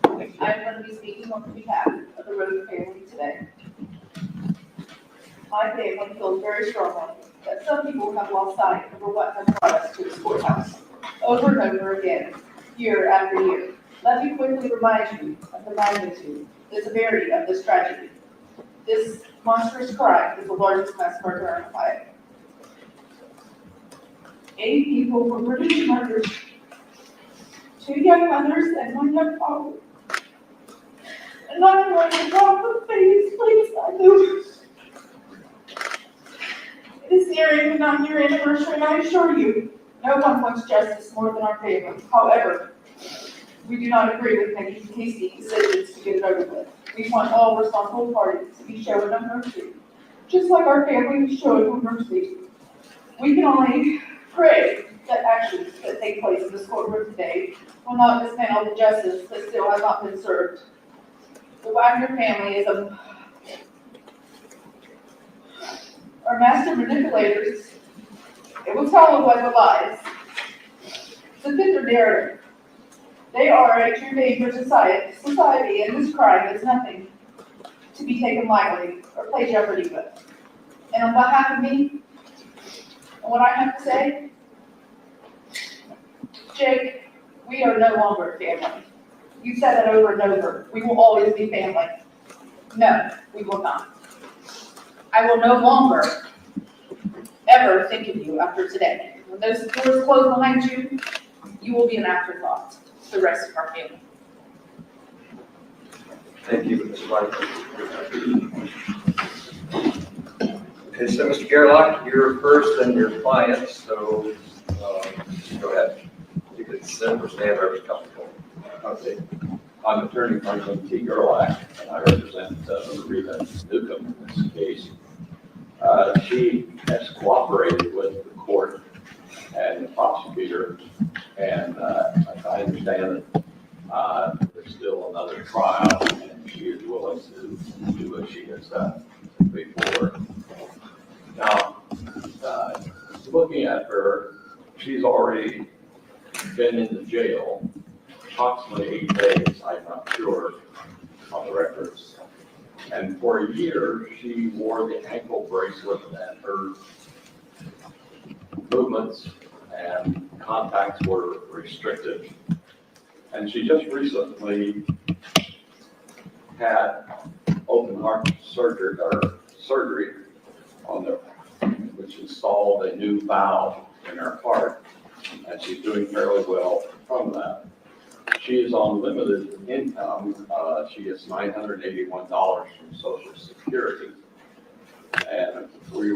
Thank you. I am going to be speaking on behalf of the Rhoden family today. My family feels very strongly that some people have lost sight over what has brought us to this courthouse over and over again, year after year. Let me quickly remind you of the magnitude, the severity of this tragedy. This monstrous crime is the largest mass murder in Ohio. 8 people were brutally murdered, 2 young mothers and 1 young father. And I'm going to drop the face, please, I do. It is nearing the 9-year anniversary, and I assure you, no one wants justice more than our family. However, we do not agree with making hasty decisions to get it over with. We want all responsible parties to be showing them mercy, just like our family is showing them mercy. We can only pray that actions that take place in this courtroom today will not dismantle the justice that still has not been served. The Wagner family are master manipulators. It will tell them what the lies to fit their narrative. They are a true danger to society, and this crime is nothing to be taken lightly or play jeopardy with. And on behalf of me, and what I have to say, Jake, we are no longer family. You've said that over and over. We will always be family. No, we will not. I will no longer ever think of you after today. When those doors close behind you, you will be an afterthought to the rest of our family. Thank you, Ms. White. Okay, so Mr. Gerlach, you're first and your client, so go ahead. You can sit or stand wherever's comfortable. Okay. I'm attorney Franklin T. Gerlach, and I represent Rita Newcomb in this case. She has cooperated with the court and the prosecutor, and I understand that there's still another trial, and she is willing to do what she has done before. Now, looking at her, she's already been in the jail approximately 8 days, I'm not sure on the records. And for a year, she wore the ankle bracelet and her movements and contacts were restricted. And she just recently had open heart surgery on the, which installed a new valve in her heart, and she's doing fairly well from that. She is on limited income. She gets $981 from Social Security, and we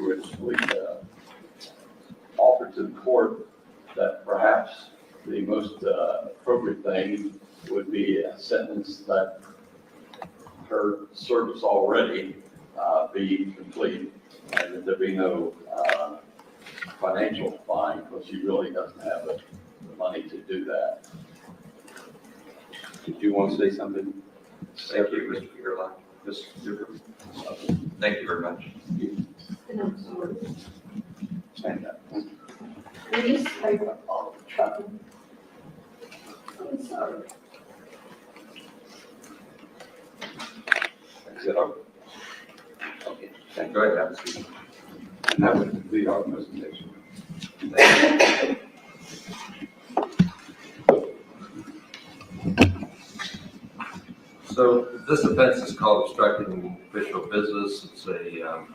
offered to the court that perhaps the most appropriate thing would be a sentence that her service already be complete and that there be no financial fine, because she really doesn't have the money to do that. Did you want to say something? Thank you, Mr. Gerlach. Ms. Newcomb. Thank you very much. And I'm sorry. Stand up. Please save up all the trouble. I'm sorry. Is it over? Okay, thank you. Go ahead, have a seat. And that would complete our presentation. So this offense is called obstructing official business. It's a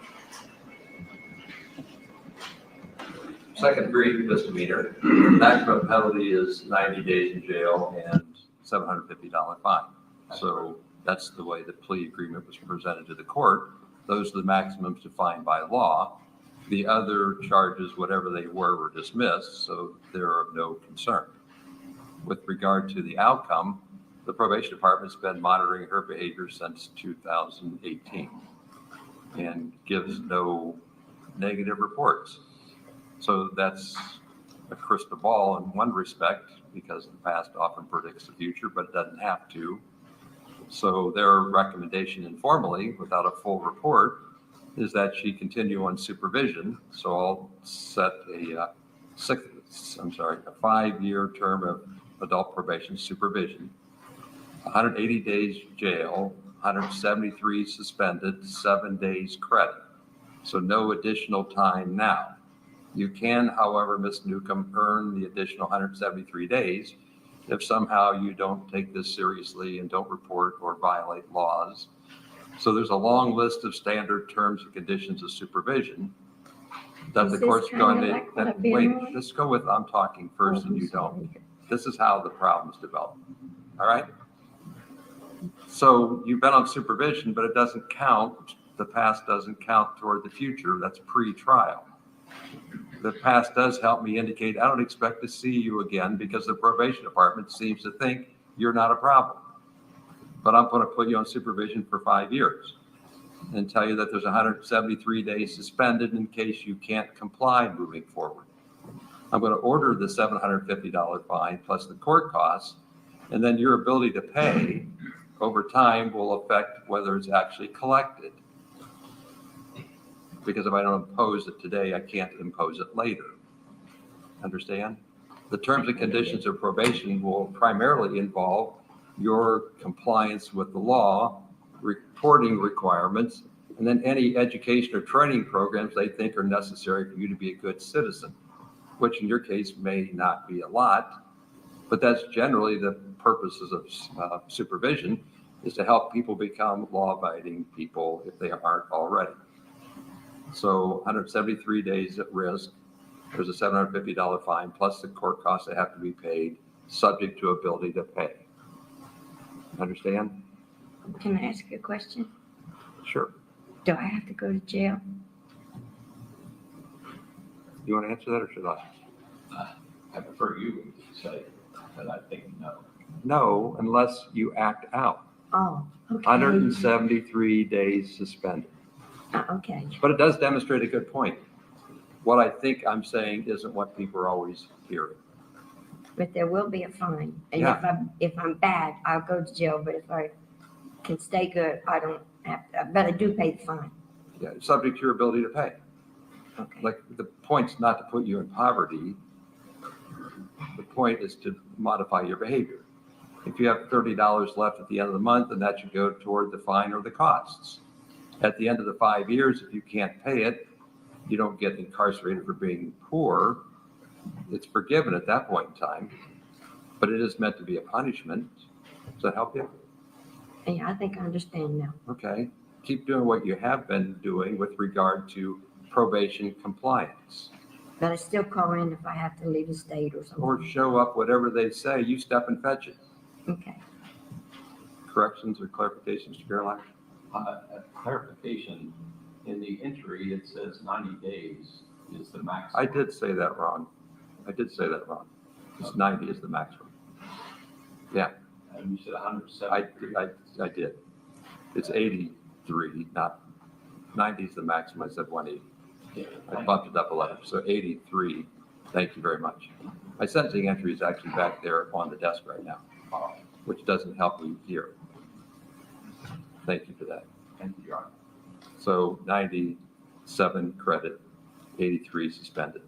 second-degree misdemeanor. Maximum penalty is 90 days in jail and $750 fine. So that's the way the plea agreement was presented to the court. Those are the maximums defined by law. The other charges, whatever they were dismissed, so they're of no concern. With regard to the outcome, the probation department's been monitoring her behavior since 2018 and gives no negative reports. So that's a crystal ball in one respect, because the past often predicts the future, but it doesn't have to. So their recommendation informally, without a full report, is that she continue on supervision. So I'll set a 5-year term of adult probation supervision, 180 days jail, 173 suspended, 7 days credit. So no additional time now. You can, however, Ms. Newcomb, earn the additional 173 days if somehow you don't take this seriously and don't report or violate laws. So there's a long list of standard terms and conditions of supervision that the court's going to, wait, let's go with, I'm talking first and you don't. This is how the problems develop, all right? So you've been on supervision, but it doesn't count. The past doesn't count toward the future. That's pre-trial. The past does help me indicate I don't expect to see you again because the probation department seems to think you're not a problem. But I'm going to put you on supervision for 5 years and tell you that there's 173 days suspended in case you can't comply moving forward. I'm going to order the $750 fine plus the court costs, and then your ability to pay over time will affect whether it's actually collected. Because if I don't impose it today, I can't impose it later. Understand? The terms and conditions of probation will primarily involve your compliance with the law, reporting requirements, and then any education or training programs they think are necessary for you to be a good citizen, which in your case may not be a lot, but that's generally the purposes of supervision, is to help people become law-abiding people if they aren't already. So 173 days at risk, there's a $750 fine plus the court costs that have to be paid, subject to ability to pay. Understand? Can I ask you a question? Sure. Do I have to go to jail? You want to answer that or should I? I prefer you say, but I think no. No, unless you act out. Oh, okay. 173 days suspended. Okay. But it does demonstrate a good point. What I think I'm saying isn't what people are always hearing. But there will be a fine. And Yeah. if I'm bad, I'll go to jail. But if I can stay good, I don't have to. But I do pay the fine. Yeah, subject to your ability to pay. Okay. Like, the point's not to put you in poverty. The point is to modify your behavior. If you have $30 left at the end of the month, then that should go toward the fine or the costs. At the end of the 5 years, if you can't pay it, you don't get incarcerated for being poor. It's forgiven at that point in time, but it is meant to be a punishment. Does that help you? Yeah, I think I understand now. Okay. Keep doing what you have been doing with regard to probation compliance. But I still call in if I have to leave the state or something. Or show up, whatever they say, you step and fetch it. Okay. Corrections or clarifications, Mr. Gerlach? A clarification, in the entry, it says 90 days is the maximum. I did say that wrong. It's 90 is the maximum. Yeah, And you said 170. I did. It's 83, not 90 is the maximum. I said 180. I bumped it up 11, so 83. Thank you very much. My sentencing entry is actually back there on the desk right now, which doesn't help me here. Thank you for that. Thank you, Your Honor. So 97 credit, 83 suspended,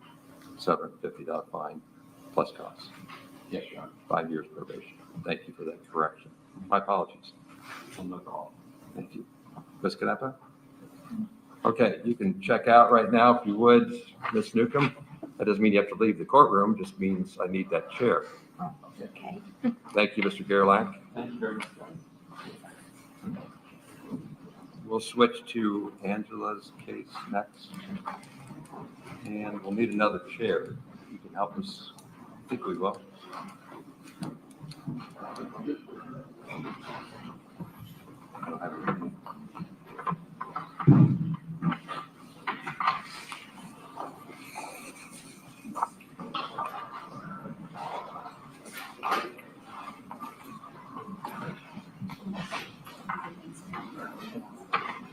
$750 fine plus costs, Yes, Your Honor. 5 years probation. Thank you for that correction. My apologies. No problem. Thank you. Ms. Canepa? Okay, you can check out right now if you would, Ms. Newcomb. That doesn't mean you have to leave the courtroom, just means I need that chair. Oh, okay. Thank you, Mr. Gerlach. Thank you very much, Your Honor. We'll switch to Angela's case next. And we'll need another chair. You can help us. I think we will. I don't have it.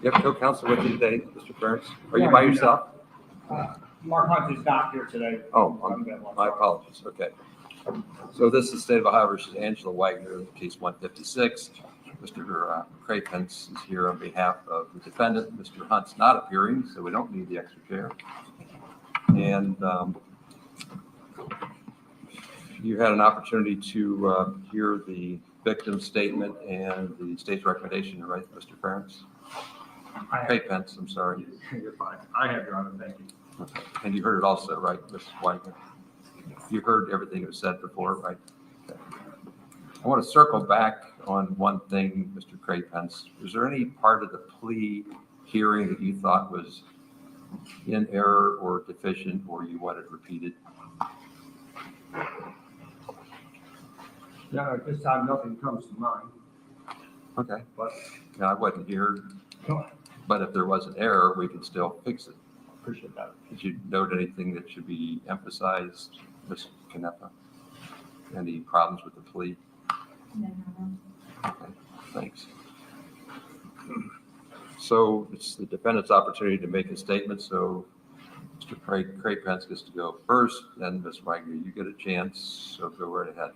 You have co-counsel with you today, Mr. Burns? Are you by yourself? Mark Hunt is not here today. Oh, my apologies. Okay. So this is State of Ohio versus Angela Wagner, case 156. Mr. Crapence is here on behalf of the defendant. Mr. Hunt's not appearing, so we don't need the extra chair. And you had an opportunity to hear the victim's statement and the state's recommendation, right, Mr. Ferentz? Crapence, I'm sorry. You're fine. I have, Your Honor. Thank you. Okay. And you heard it also, right, Mrs. Wagner? You heard everything that was said before, right? Okay. I want to circle back on one thing, Mr. Crapence. Was there any part of the plea hearing that you thought was in error or deficient or you wanted repeated? No, at this time, nothing comes to mind. Okay. But No, I wasn't here, no, but if there was an error, we can still fix it. appreciate that. Did you note anything that should be emphasized, Ms. Canepa? Any problems with the plea? Okay, thanks. So it's the defendant's opportunity to make a statement. So Mr. Crapence gets to go first, then Ms. Wagner, you get a chance, so go right ahead.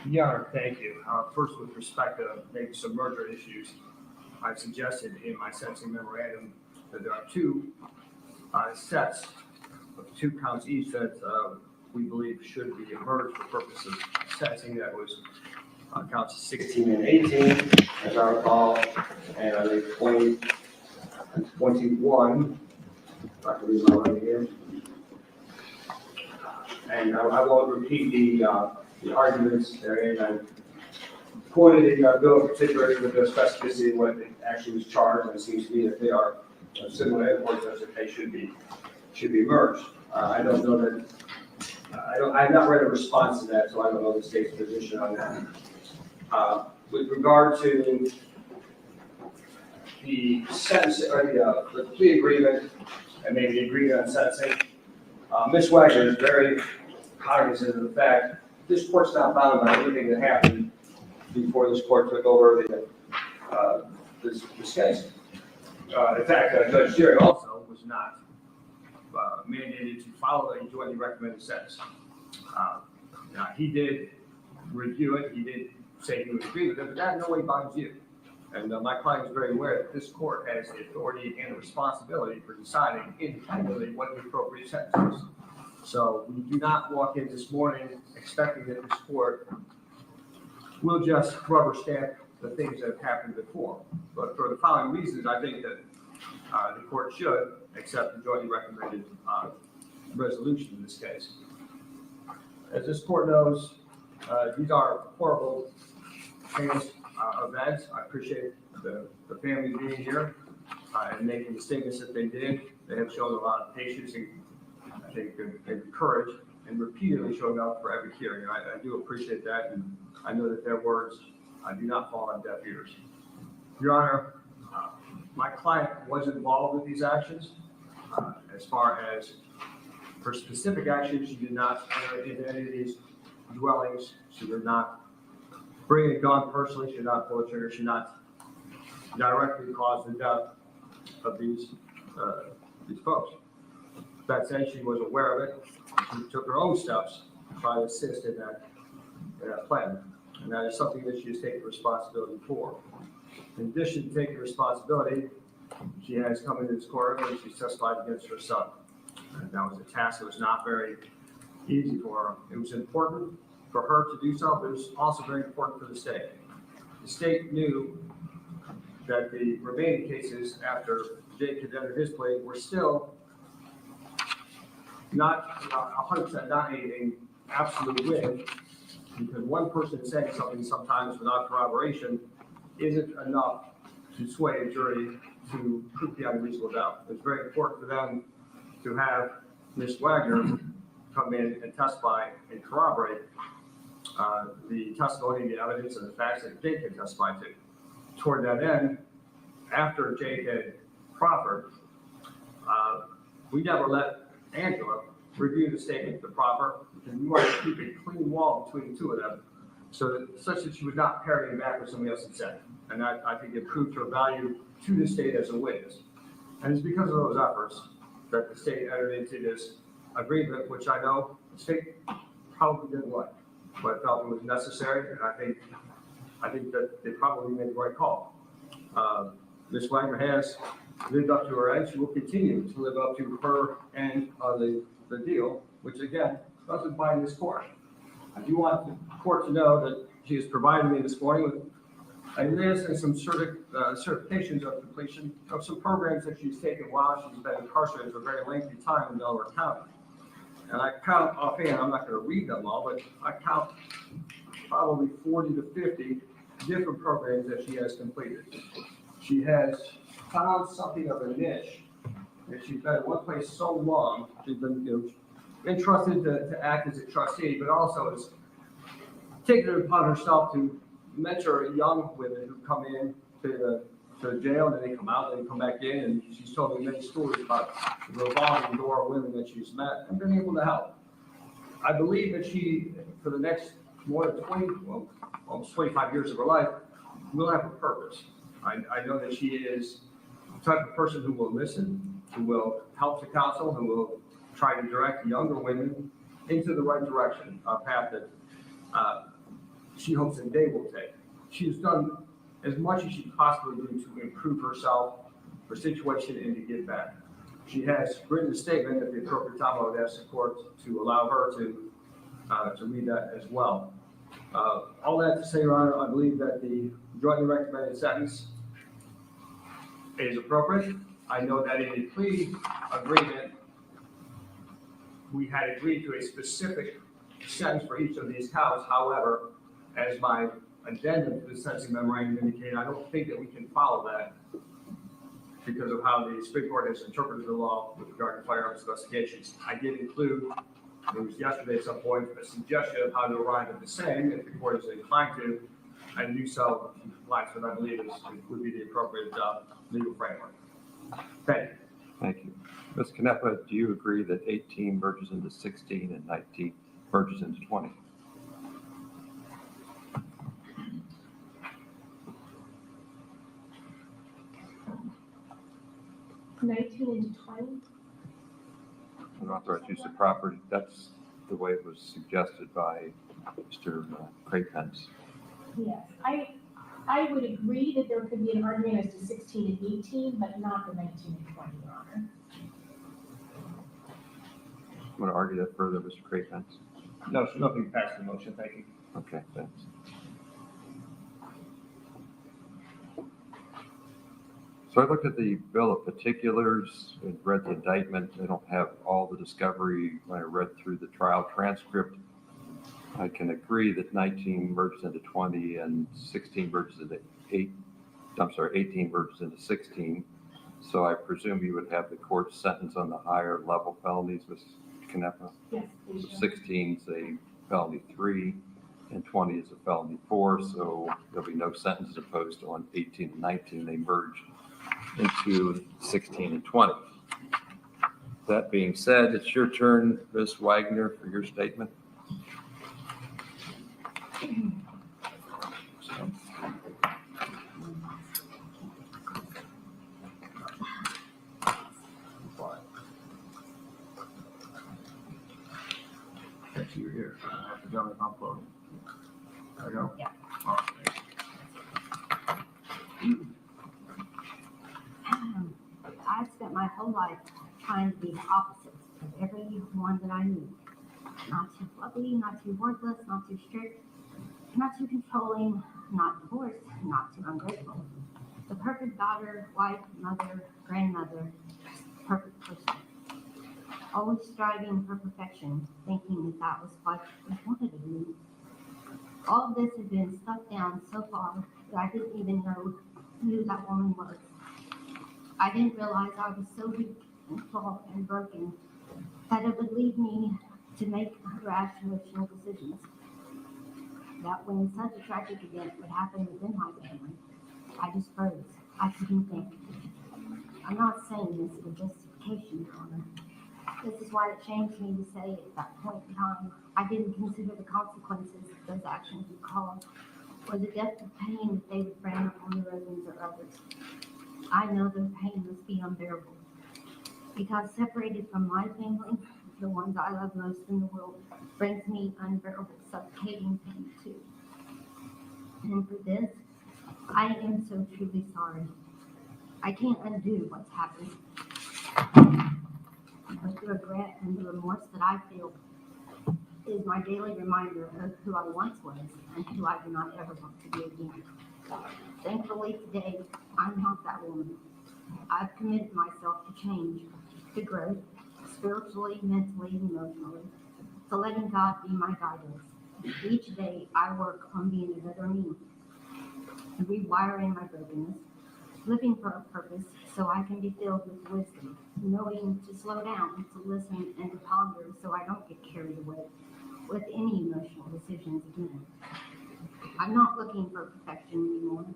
Your Honor, thank you. First, with respect to maybe some merger issues, I've suggested in my sentencing memorandum that there are two sets of 2 counts each that we believe should be merged for purposes of sentencing. That was counts 16 and 18, as I recall, and I think 20 and 21. If I can read my writing here. And I won't repeat the arguments therein. I quoted in bill in particular with the specificity of what it actually was charged, and it seems to me that they are similar imports as if they should be merged. I don't know that. I have not read a response to that, so I don't know the state's position on that. With regard to the sentence or the plea agreement and maybe the agreement on sentencing, Ms. Wagner is very cognizant of the fact this court's not bound by anything that happened before this court took over this case. In fact, Judge Gilley also was not mandated to follow a jointly recommended sentence. Now, he did review it. He did say he would agree with it, but that in no way binds you. And my client is very aware that this court has the authority and the responsibility for deciding independently what the appropriate sentence is. So we do not walk in this morning expecting that this court we'll just rubber stamp the things that have happened before. But for the following reasons, I think that the court should accept the jointly recommended resolution in this case. As this court knows, these are horrible events. I appreciate the family being here and making the statements that they did. They have shown a lot of patience and I think and courage and repeatedly showing up for every hearing. I do appreciate that, and I know that their words do not fall on deaf ears. Your Honor, my client was involved with these actions. As far as her specific actions, she did not enter into any of these dwellings. She did not bring a gun personally. She did not pull a trigger. She did not directly cause the death of these folks. That said, she was aware of it. She took her own steps to try to assist in that plan. And that is something that she has taken responsibility for. In addition to taking responsibility, she has come into this court and she's testified against her son. And that was a task that was not very easy for her. It was important for her to do so, but it was also very important for the state. The state knew that the remaining cases after Jake had entered his plea were still not 100%, not an absolute win, because one person saying something sometimes without corroboration isn't enough to sway a jury to prove beyond a reasonable doubt. It's very important for them to have Ms. Wagner come in and testify and corroborate the testimony, the evidence, and the facts that Jake had testified to. Toward that end, after Jake had proffered, we never let Angela review the statement, the proffer, because we wanted to keep a clean wall between the two of them, so that such that she was not parroting back what somebody else had said. And I think it proved her value to the state as a witness. And it's because of those efforts that the state entered into this agreement, which I know the state probably didn't like, but felt it was necessary. And I think that they probably made the right call. Ms. Wagner has lived up to her end. She will continue to live up to her end of the deal, which again doesn't bind this court. I do want the court to know that she has provided me this morning with a list and some certifications of completion of some programs that she's taken while she's been incarcerated for a very lengthy time in Delaware County. And I count offhand, I'm not going to read them all, but I count probably 40 to 50 different programs that she has completed. She has found something of a niche, and she's been in one place so long. She's been entrusted to act as a trustee, but also has taken it upon herself to mentor young women who come in to the jail, and then they come out, and they come back in, and she's told me many stories about the revolving door of women that she's met and been able to help. I believe that she, for the next more than almost 25 years of her life, will have a purpose. I know that she is the type of person who will listen, who will help to counsel, who will try to direct younger women into the right direction, a path that she hopes that they will take. She's done as much as she could possibly do to improve herself, her situation, and to give back. She has written a statement at the appropriate time. I would ask the court to allow her to read that as well. All that to say, Your Honor, I believe that the jointly recommended sentence is appropriate. I know that in the plea agreement, we had agreed to a specific sentence for each of these counts. However, as my addendum to the sentencing memorandum indicated, I don't think that we can follow that because of how the Supreme Court has interpreted the law with regard to firearms investigations. I did include, it was yesterday at some point, a suggestion of how to arrive at the same, if the court is inclined to, and do so in compliance with what I believe would be the appropriate legal framework. Thank you. Thank you. Ms. Canepa, do you agree that 18 merges into 16 and 19 merges into 20? Into 20? Unauthorized use of property, that's the way it was suggested by Mr. Craypence. Yes, I would agree that there could be an argument as to 16 and 18, but not the 19 and 20, Your Honor. Want to argue that further, Mr. Craypence? No, nothing past the motion. Thank you. Okay, thanks. So I looked at the bill of particulars and read the indictment. I don't have all the discovery. When I read through the trial transcript, I can agree that 19 merges into 20 and 16 merges into 18 merges into 16. So I presume you would have the court sentence on the higher level felonies, Ms. Canepa? Yes, please. 16 is a felony 3 and 20 is a felony 4. So there'll be no sentence imposed on 18 and 19. They merge into 16 and 20. That being said, it's your turn, Ms. Wagner, for your statement. Thank you, here. I have to tell me if I'm floating. There we go. Yeah. I've spent my whole life trying to be the opposite of everyone that I knew. Not too fluffy, not too wordless, not too strict, not too controlling, not divorced, not too ungrateful. The perfect daughter, wife, mother, grandmother, perfect person. Always striving for perfection, thinking that that was what was wanted of me. All of this had been stuck down so far that I didn't even know who that woman was. I didn't realize I was so weak and flawed and broken that it would lead me to make rash emotional decisions. That when such a tragic event would happen within my family, I just froze. I couldn't think. I'm not saying this for justification, Your Honor. This is why it shames me to say at that point in time, I didn't consider the consequences of those actions would cause, or the depth of pain that they would bring upon the Rhodens or others. I know their pain must be unbearable, because separated from my family, the ones I love most in the world, brings me unbearable, suffocating pain too. And for this, I am so truly sorry. I can't undo what's happened. But the regret and the remorse that I feel is my daily reminder of who I once was and who I do not ever want to be again. Thankfully today, I'm not that woman. I've committed myself to change, to growth, spiritually, mentally, and emotionally, to letting God be my guidance. Each day I work on being a better me, rewiring my brokenness, living for a purpose so I can be filled with wisdom, knowing to slow down, to listen, and to ponder so I don't get carried away with any emotional decisions again. I'm not looking for perfection anymore.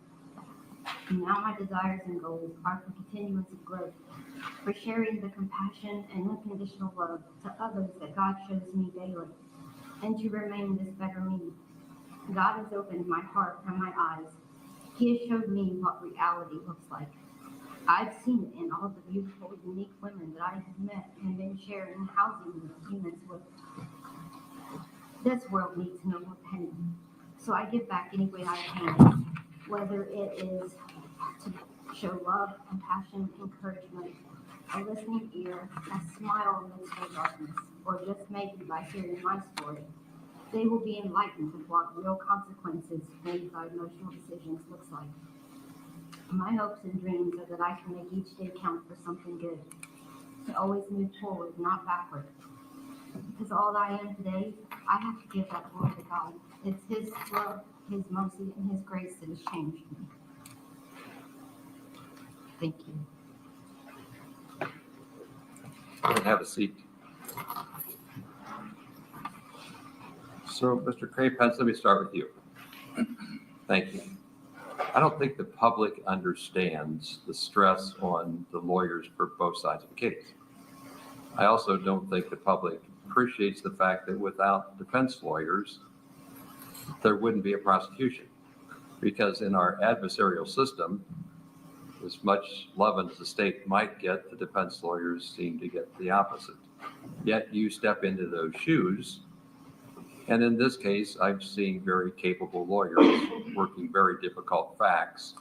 Now my desires and goals are for continuance of growth, for sharing the compassion and unconditional love to others that God shows me daily, and to remain this better me. God has opened my heart and my eyes. He has showed me what reality looks like. I've seen it in all the beautiful, unique women that I have met and been sharing housing units with. This world needs no more pain, so I give back any way I can, whether it is to show love, compassion, encouragement, a listening ear, a smile amidst the darkness, or just maybe by hearing my story. They will be enlightened with what real consequences made by emotional decisions looks like. My hopes and dreams are that I can make each day count for something good, to always move forward, not backward. Because all that I am today, I have to give that glory to God. It's His love, His mercy, and His grace that has changed me. Thank you. And have a seat. So, Mr. Crapens, let me start with you. Thank you. I don't think the public understands the stress on the lawyers for both sides of the case. I also don't think the public appreciates the fact that without defense lawyers, there wouldn't be a prosecution. Because in our adversarial system, as much love as the state might get, the defense lawyers seem to get the opposite. Yet you step into those shoes, and in this case, I've seen very capable lawyers working very difficult facts,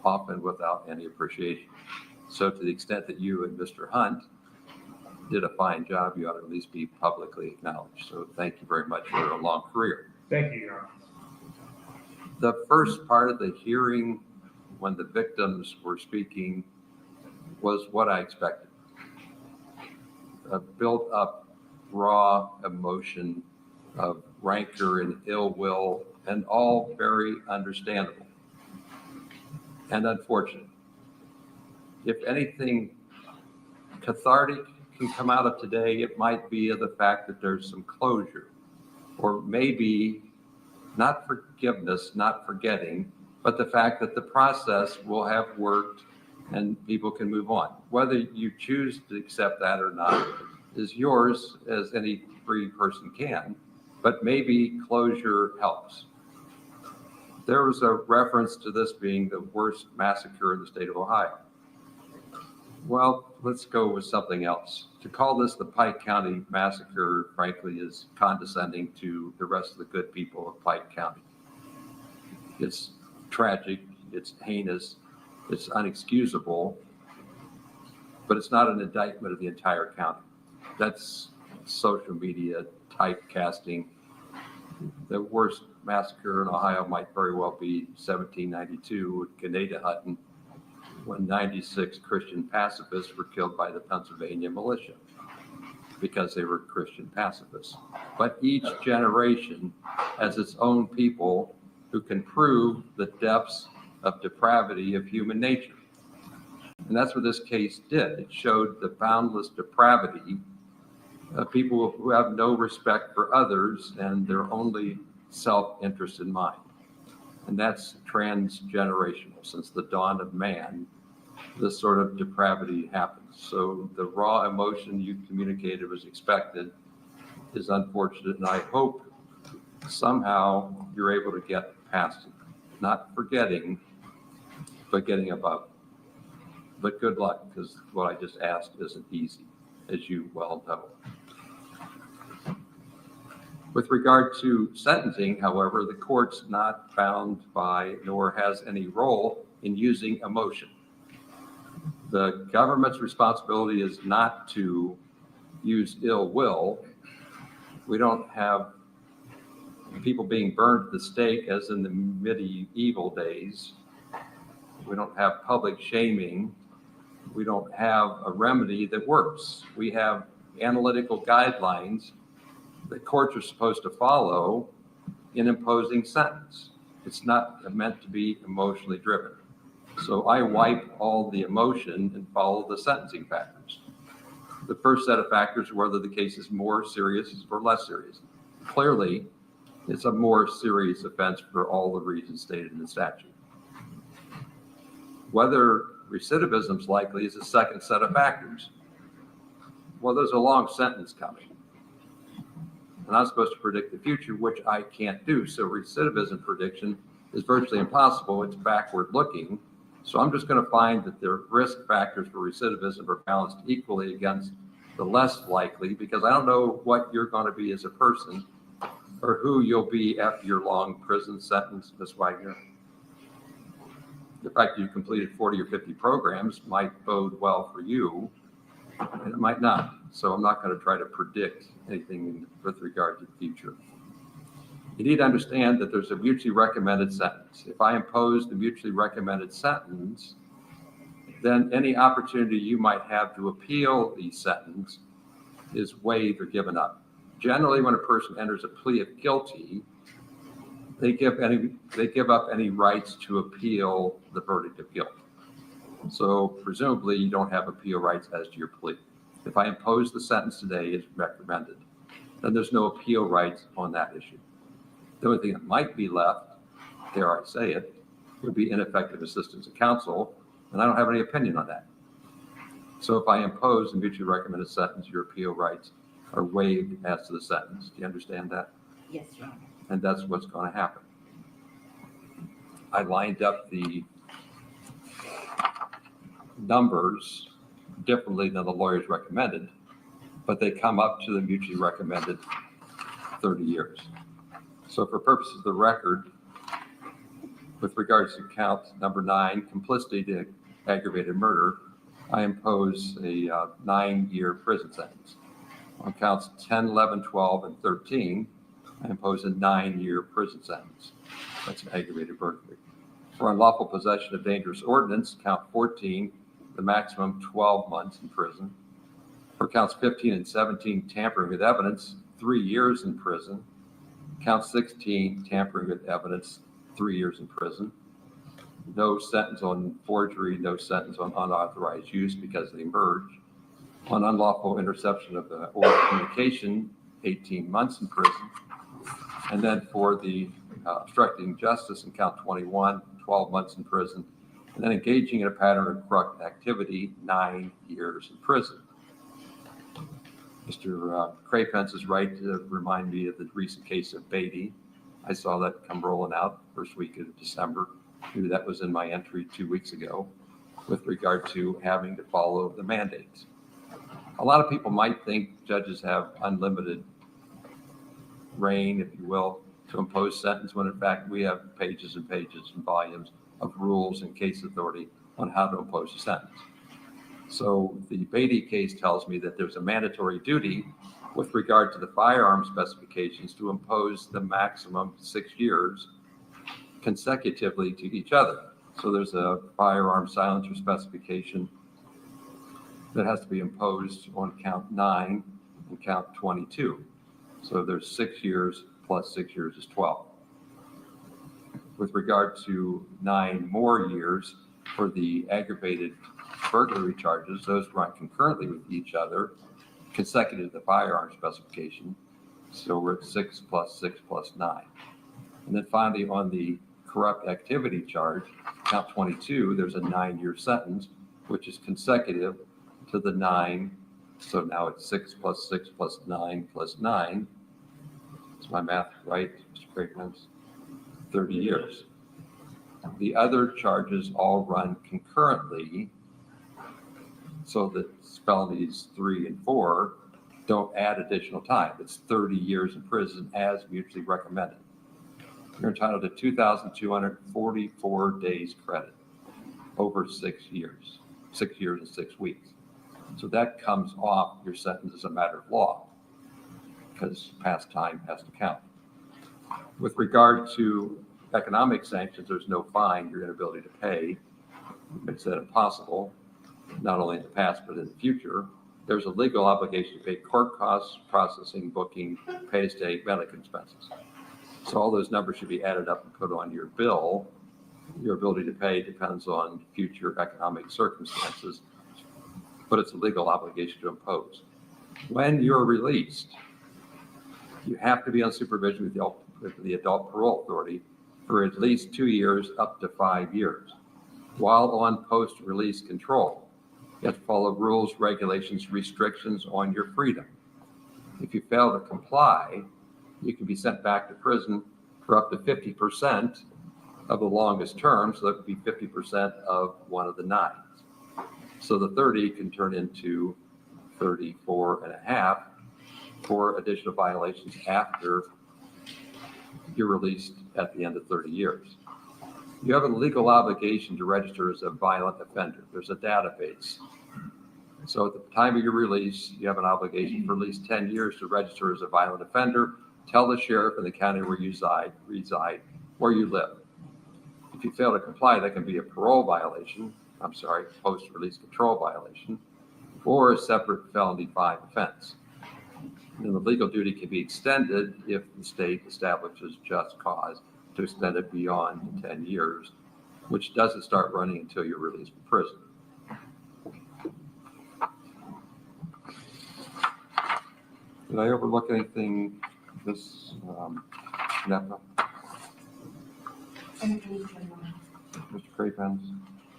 often without any appreciation. So to the extent that you and Mr. Hunt did a fine job, you ought to at least be publicly acknowledged. So thank you very much for a long career. Thank you, Your Honor. The first part of the hearing, when the victims were speaking, was what I expected. A built up raw emotion of rancor and ill will, and all very understandable and unfortunate. If anything cathartic can come out of today, it might be the fact that there's some closure, or maybe not forgiveness, not forgetting, but the fact that the process will have worked and people can move on. Whether you choose to accept that or not is yours, as any free person can, but maybe closure helps. There was a reference to this being the worst massacre in the state of Ohio. Well, let's go with something else. To call this the Pike County Massacre, frankly, is condescending to the rest of the good people of Pike County. It's tragic, it's heinous, it's unexcusable, but it's not an indictment of the entire county. That's social media typecasting. The worst massacre in Ohio might very well be 1792 at Canada-Hutton, when 96 Christian pacifists were killed by the Pennsylvania militia because they were Christian pacifists. But each generation has its own people who can prove the depths of depravity of human nature. And that's what this case did. It showed the boundless depravity of people who have no respect for others and their only self-interest in mind. And that's transgenerational. Since the dawn of man, this sort of depravity happens. So the raw emotion you communicated was expected is unfortunate, and I hope somehow you're able to get past it. Not forgetting, but getting above it. But good luck, because what I just asked isn't easy, as you well know. With regard to sentencing, however, the court's not bound by nor has any role in using emotion. The government's responsibility is not to use ill will. We don't have people being burned at the stake as in the medieval days. We don't have public shaming. We don't have a remedy that works. We have analytical guidelines that courts are supposed to follow in imposing sentence. It's not meant to be emotionally driven. So I wipe all the emotion and follow the sentencing factors. The first set of factors are whether the case is more serious or less serious. Clearly, it's a more serious offense for all the reasons stated in the statute. Whether recidivism is likely is a second set of factors. Well, there's a long sentence coming. And I'm supposed to predict the future, which I can't do. So recidivism prediction is virtually impossible. It's backward looking. So I'm just going to find that the risk factors for recidivism are balanced equally against the less likely, because I don't know what you're going to be as a person or who you'll be after your long prison sentence, Ms. Wagner. The fact that you completed 40 or 50 programs might bode well for you, and it might not. So I'm not going to try to predict anything with regard to the future. You need to understand that there's a mutually recommended sentence. If I impose the mutually recommended sentence, then any opportunity you might have to appeal the sentence is waived or given up. Generally, when a person enters a plea of guilty, they give up any rights to appeal the verdict of guilt. So presumably you don't have appeal rights as to your plea. If I impose the sentence today as recommended, then there's no appeal rights on that issue. The only thing that might be left, dare I say it, would be ineffective assistance of counsel, and I don't have any opinion on that. So if I impose a mutually recommended sentence, your appeal rights are waived as to the sentence. Do you understand that? Yes, Your Honor. And that's what's going to happen. I lined up the numbers differently than the lawyers recommended, but they come up to the mutually recommended 30 years. So for purposes of the record, with regards to count number 9, complicity to aggravated murder, I impose a 9-year prison sentence. On counts 10, 11, 12, and 13, I impose a 9-year prison sentence. That's an aggravated burglary. For unlawful possession of dangerous ordnance, count 14, the maximum 12 months in prison. For counts 15 and 17, tampering with evidence, 3 years in prison. Count 16, tampering with evidence, 3 years in prison. No sentence on forgery, no sentence on unauthorized use because they merge. On unlawful interception of the oral communication, 18 months in prison. And then for the obstructing justice in count 21, 12 months in prison. And then engaging in a pattern of corrupt activity, 9 years in prison. Mr. Craypence is right to remind me of the recent case of Beatty. I saw that come rolling out first week of December. Maybe that was in my entry 2 weeks ago with regard to having to follow the mandates. A lot of people might think judges have unlimited reign, if you will, to impose sentence, when in fact we have pages and pages and volumes of rules and case authority on how to impose a sentence. So the Beatty case tells me that there's a mandatory duty with regard to the firearm specifications to impose the maximum 6 years consecutively to each other. So there's a firearm silencer specification that has to be imposed on count 9 and count 22. So there's 6 years plus 6 years is 12. With regard to 9 more years for the aggravated burglary charges, those run concurrently with each other, consecutive to the firearm specification. So we're at 6 plus 6 plus 9. And then finally, on the corrupt activity charge, count 22, there's a 9-year sentence, which is consecutive to the 9. So now it's 6 plus 6 plus 9 plus 9. Is my math right, Mr. Craypence? 30 years. The other charges all run concurrently, so that felonies 3 and 4 don't add additional time. It's 30 years in prison as mutually recommended. You're entitled to 2,244 days credit over 6 years, 6 years and 6 weeks. So that comes off your sentence as a matter of law, because past time has to count. With regard to economic sanctions, there's no fine, your inability to pay makes that impossible, not only in the past, but in the future. There's a legal obligation to pay court costs, processing, booking, pay estate, medical expenses. So all those numbers should be added up and put on your bill. Your ability to pay depends on future economic circumstances, but it's a legal obligation to impose. When you're released, you have to be on supervision with the adult parole authority for at least 2 years up to 5 years. While on post-release control, you have to follow rules, regulations, restrictions on your freedom. If you fail to comply, you can be sent back to prison for up to 50% of the longest term, so that would be 50% of one of the 9s. So the 30 can turn into 34 and a half for additional violations after you're released at the end of 30 years. You have a legal obligation to register as a violent offender. There's a database. So at the time of your release, you have an obligation for at least 10 years to register as a violent offender. Tell the sheriff in the county where you reside, where you live. If you fail to comply, that can be a parole violation, post-release control violation, or a separate felony 5 offense. And the legal duty can be extended if the state establishes just cause to extend it beyond 10 years, which doesn't start running until you're released from prison. Did I overlook anything, Ms. Kneppa? Mr. Craypence?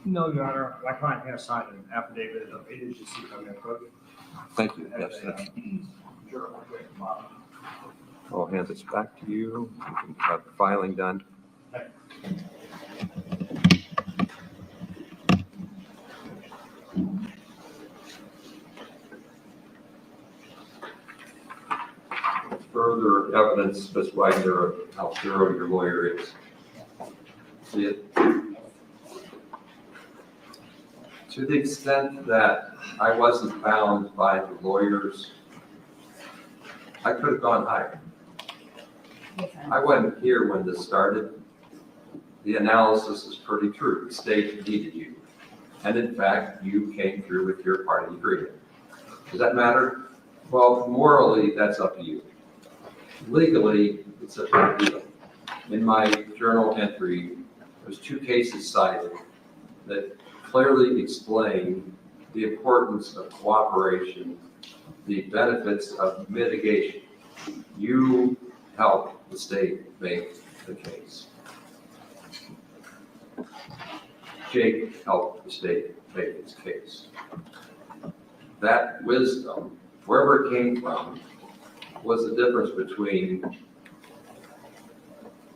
No, Your Honor, my client has signed an affidavit of agency coming approach. Thank you. Yes, that's. I'll hand this back to you. You can have the filing done. Further evidence, Ms. Wagner, of how thorough your lawyer is. See it? To the extent that I wasn't bound by the lawyers, I could have gone higher. I wasn't here when this started. The analysis is pretty true. The state needed you. And in fact, you came through with your part of the agreement. Does that matter? Well, morally, that's up to you. Legally, it's a big deal. In my journal entry, there's 2 cases cited that clearly explain the importance of cooperation, the benefits of mitigation. You help the state make the case. Jake helped the state make its case. That wisdom, wherever it came from, was the difference between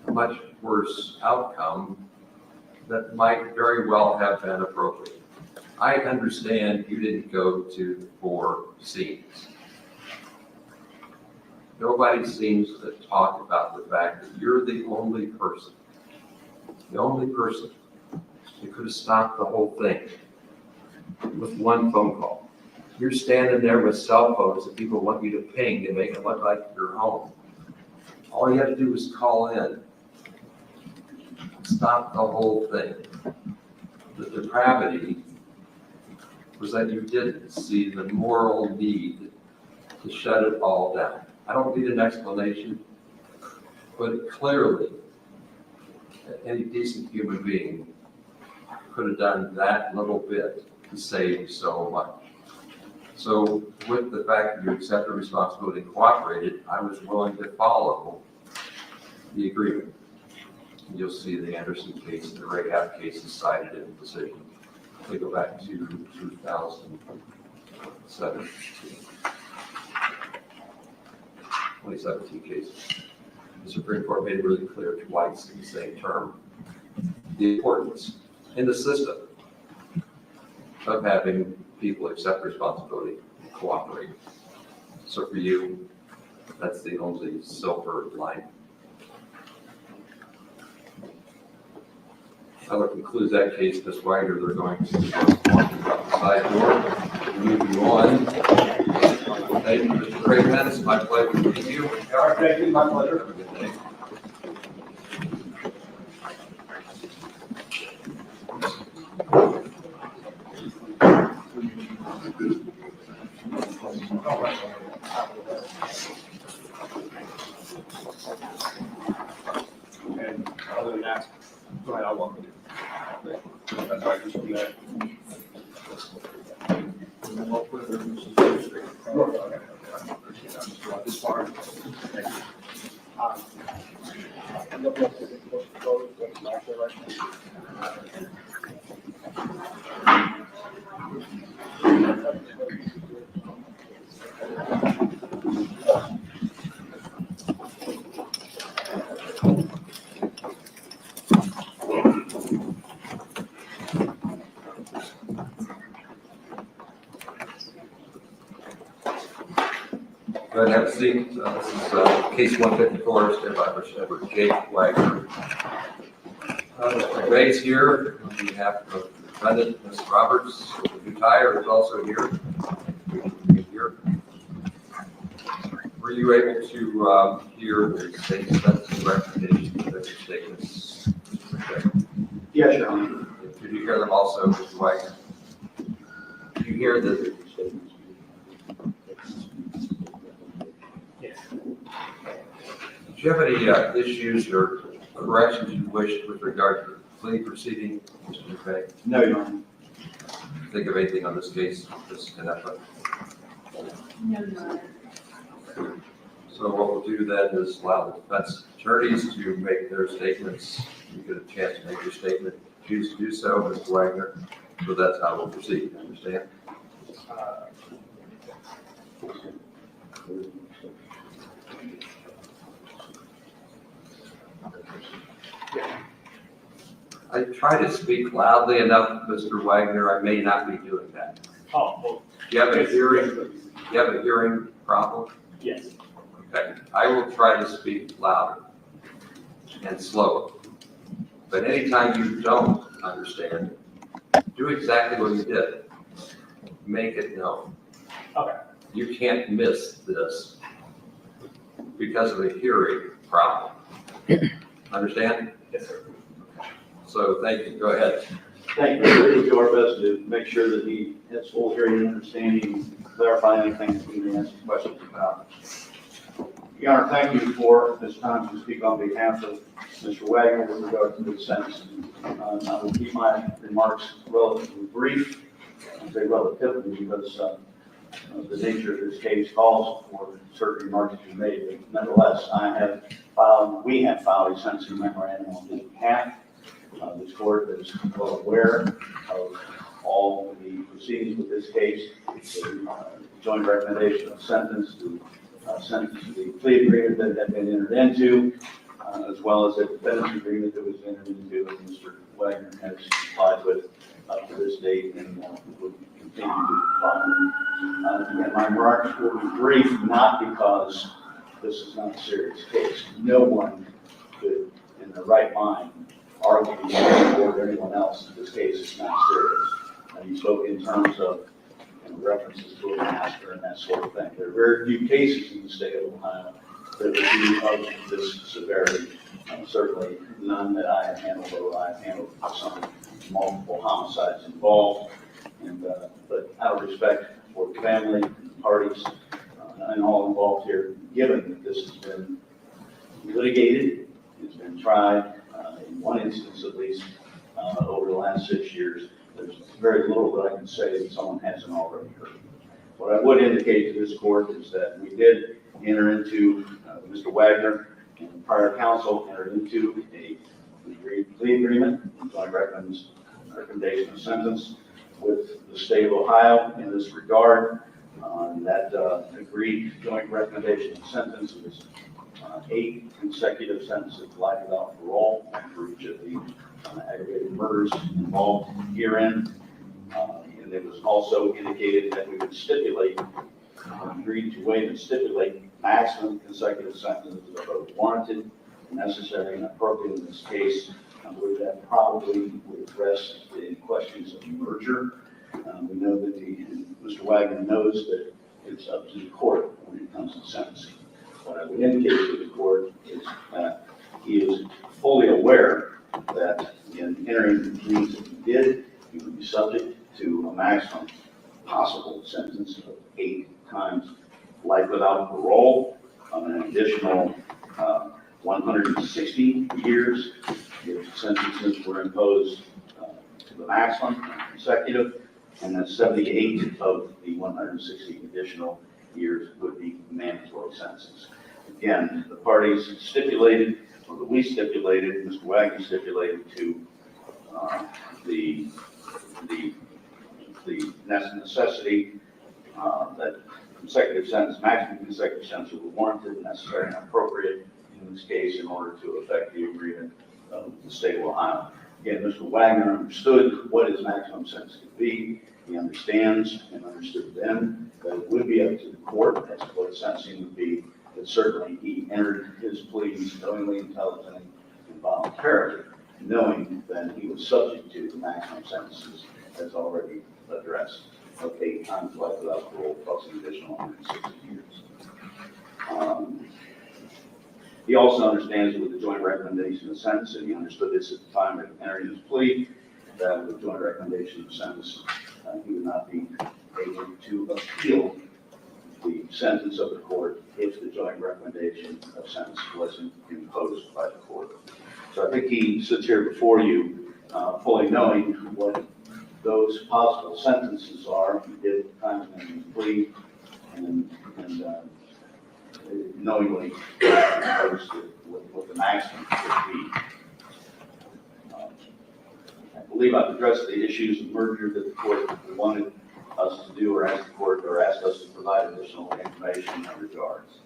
a much worse outcome that might very well have been appropriate. I understand you didn't go to 4 scenes. Nobody seems to talk about the fact that you're the only person that could have stopped the whole thing with 1 phone call. You're standing there with cell phones that people want you to ping to make it look like you're home. All you had to do was call in. Stop the whole thing. The depravity was that you didn't see the moral need to shut it all down. I don't need an explanation, but clearly, any decent human being could have done that little bit to save so much. So with the fact that you accepted responsibility and cooperated, I was willing to follow the agreement. You'll see the Anderson case and the Rahab case is cited in the decision. They go back to 2017 cases. The Supreme Court made it really clear twice in the same term the importance in the system of having people accept responsibility and cooperate. So for you, that's the only silver line. That will conclude that case. Ms. Wagner, they're going to walk out the side door and move you on. Thank you, Mr. Craigman. It's my pleasure to meet you. All right, thank you, my pleasure. Have a good day. And other than that, go ahead, I'll walk with you. That's right, just from that. This far. Thank you. Go ahead and have a seat. This is case 154, stand by for Jake Wagner. Mr. Bay's here on behalf of the defendant, Ms. Roberts. Mr. Tyre is also here. Were you able to hear the state's sentencing recommendations of their statements? Yes, Your Honor. Did you hear them also, Mr. Wagner? Did you hear the statements? Yes. Do you have any issues or corrections you wish with regard to the plea proceeding, Mr. McVeigh? No, Your Honor. Think of anything on this case, Ms. Canepa? No, Your Honor. So what we'll do then is allow the defense attorneys to make their statements. You get a chance to make your statement. Choose to do so, Mr. Wagner. So that's how we'll proceed. Understand? I try to speak loudly enough, Mr. Wagner. I may not be doing that. Oh, well, Do you have a yes, hearing? yes, Do you have a hearing problem? yes. Okay, I will try to speak louder and slower. But anytime you don't understand, do exactly what you did. Make it known. Okay. You can't miss this because of a hearing problem. Understand? Yes, sir. So thank you. Go ahead. Thank you. We'll do our best to make sure that he has full hearing and understanding, clarify anything that we may ask questions about. Your Honor, thank you for this time to speak on behalf of Mr. Wagner with regard to the sentence. I will keep my remarks relatively brief. I say relatively because the nature of this case calls for certain remarks to be made. But nevertheless, we have filed a sentencing memorandum on his behalf. This court is well aware of all the proceedings with this case, the joint recommendation of sentence, the plea agreement that had been entered into, as well as the defendant's agreement that was entered into, and Mr. Wagner has complied with up to this date and will continue to comply. Again, my remarks will be brief, not because this is not a serious case. No one could, in their right mind, argue or anyone else that this case is not serious. And you spoke in terms of references to a master and that sort of thing. There are very few cases in the state of Ohio that would be of this severity. Certainly none that I have handled, or I have handled some multiple homicides involved. And but out of respect for the family, and the parties, and all involved here, given that this has been litigated, it's been tried, in one instance at least, over the last 6 years, there's very little that I can say that someone hasn't already heard. What I would indicate to this court is that we did enter into, Mr. Wagner and prior counsel entered into a plea agreement, joint recommendation of sentence with the state of Ohio in this regard. That agreed joint recommendation of sentence was 8 consecutive sentences of life without parole for each of the aggravated murders involved herein. And it was also indicated that we would stipulate, agreed to waive and stipulate maximum consecutive sentences that are both warranted, necessary, and appropriate in this case. That probably would address the questions of merger. We know that Mr. Wagner knows that it's up to the court when it comes to sentencing. What I would indicate to the court is that he is fully aware that in entering the agreement that he did, he would be subject to a maximum possible sentence of 8 times life without parole, an additional 160 years if sentences were imposed to the maximum consecutive, and then 78 of the 160 additional years would be mandatory sentences. Again, the parties stipulated, or that we stipulated, Mr. Wagner stipulated to the necessity that consecutive sentence, maximum consecutive sentences were warranted, necessary, and appropriate in this case in order to effect the agreement of the state of Ohio. Again, Mr. Wagner understood what his maximum sentence could be. He understands and understood then that it would be up to the court as to what sentencing would be. But certainly he entered his pleas knowingly, intelligently, and voluntarily, knowing that he was subject to the maximum sentences as already addressed of 8 times life without parole plus an additional 160 years. He also understands with the joint recommendation of sentence, and he understood this at the time of entering his plea, that with the joint recommendation of sentence, he would not be able to appeal the sentence of the court if the joint recommendation of sentence wasn't imposed by the court. So I think he sits here before you fully knowing what those possible sentences are. He did at the time of entering his plea, and knowingly imposed what the maximum would be. I believe I've addressed the issues of merger that the court wanted us to do, or asked the court, or asked us to provide additional information in that regards.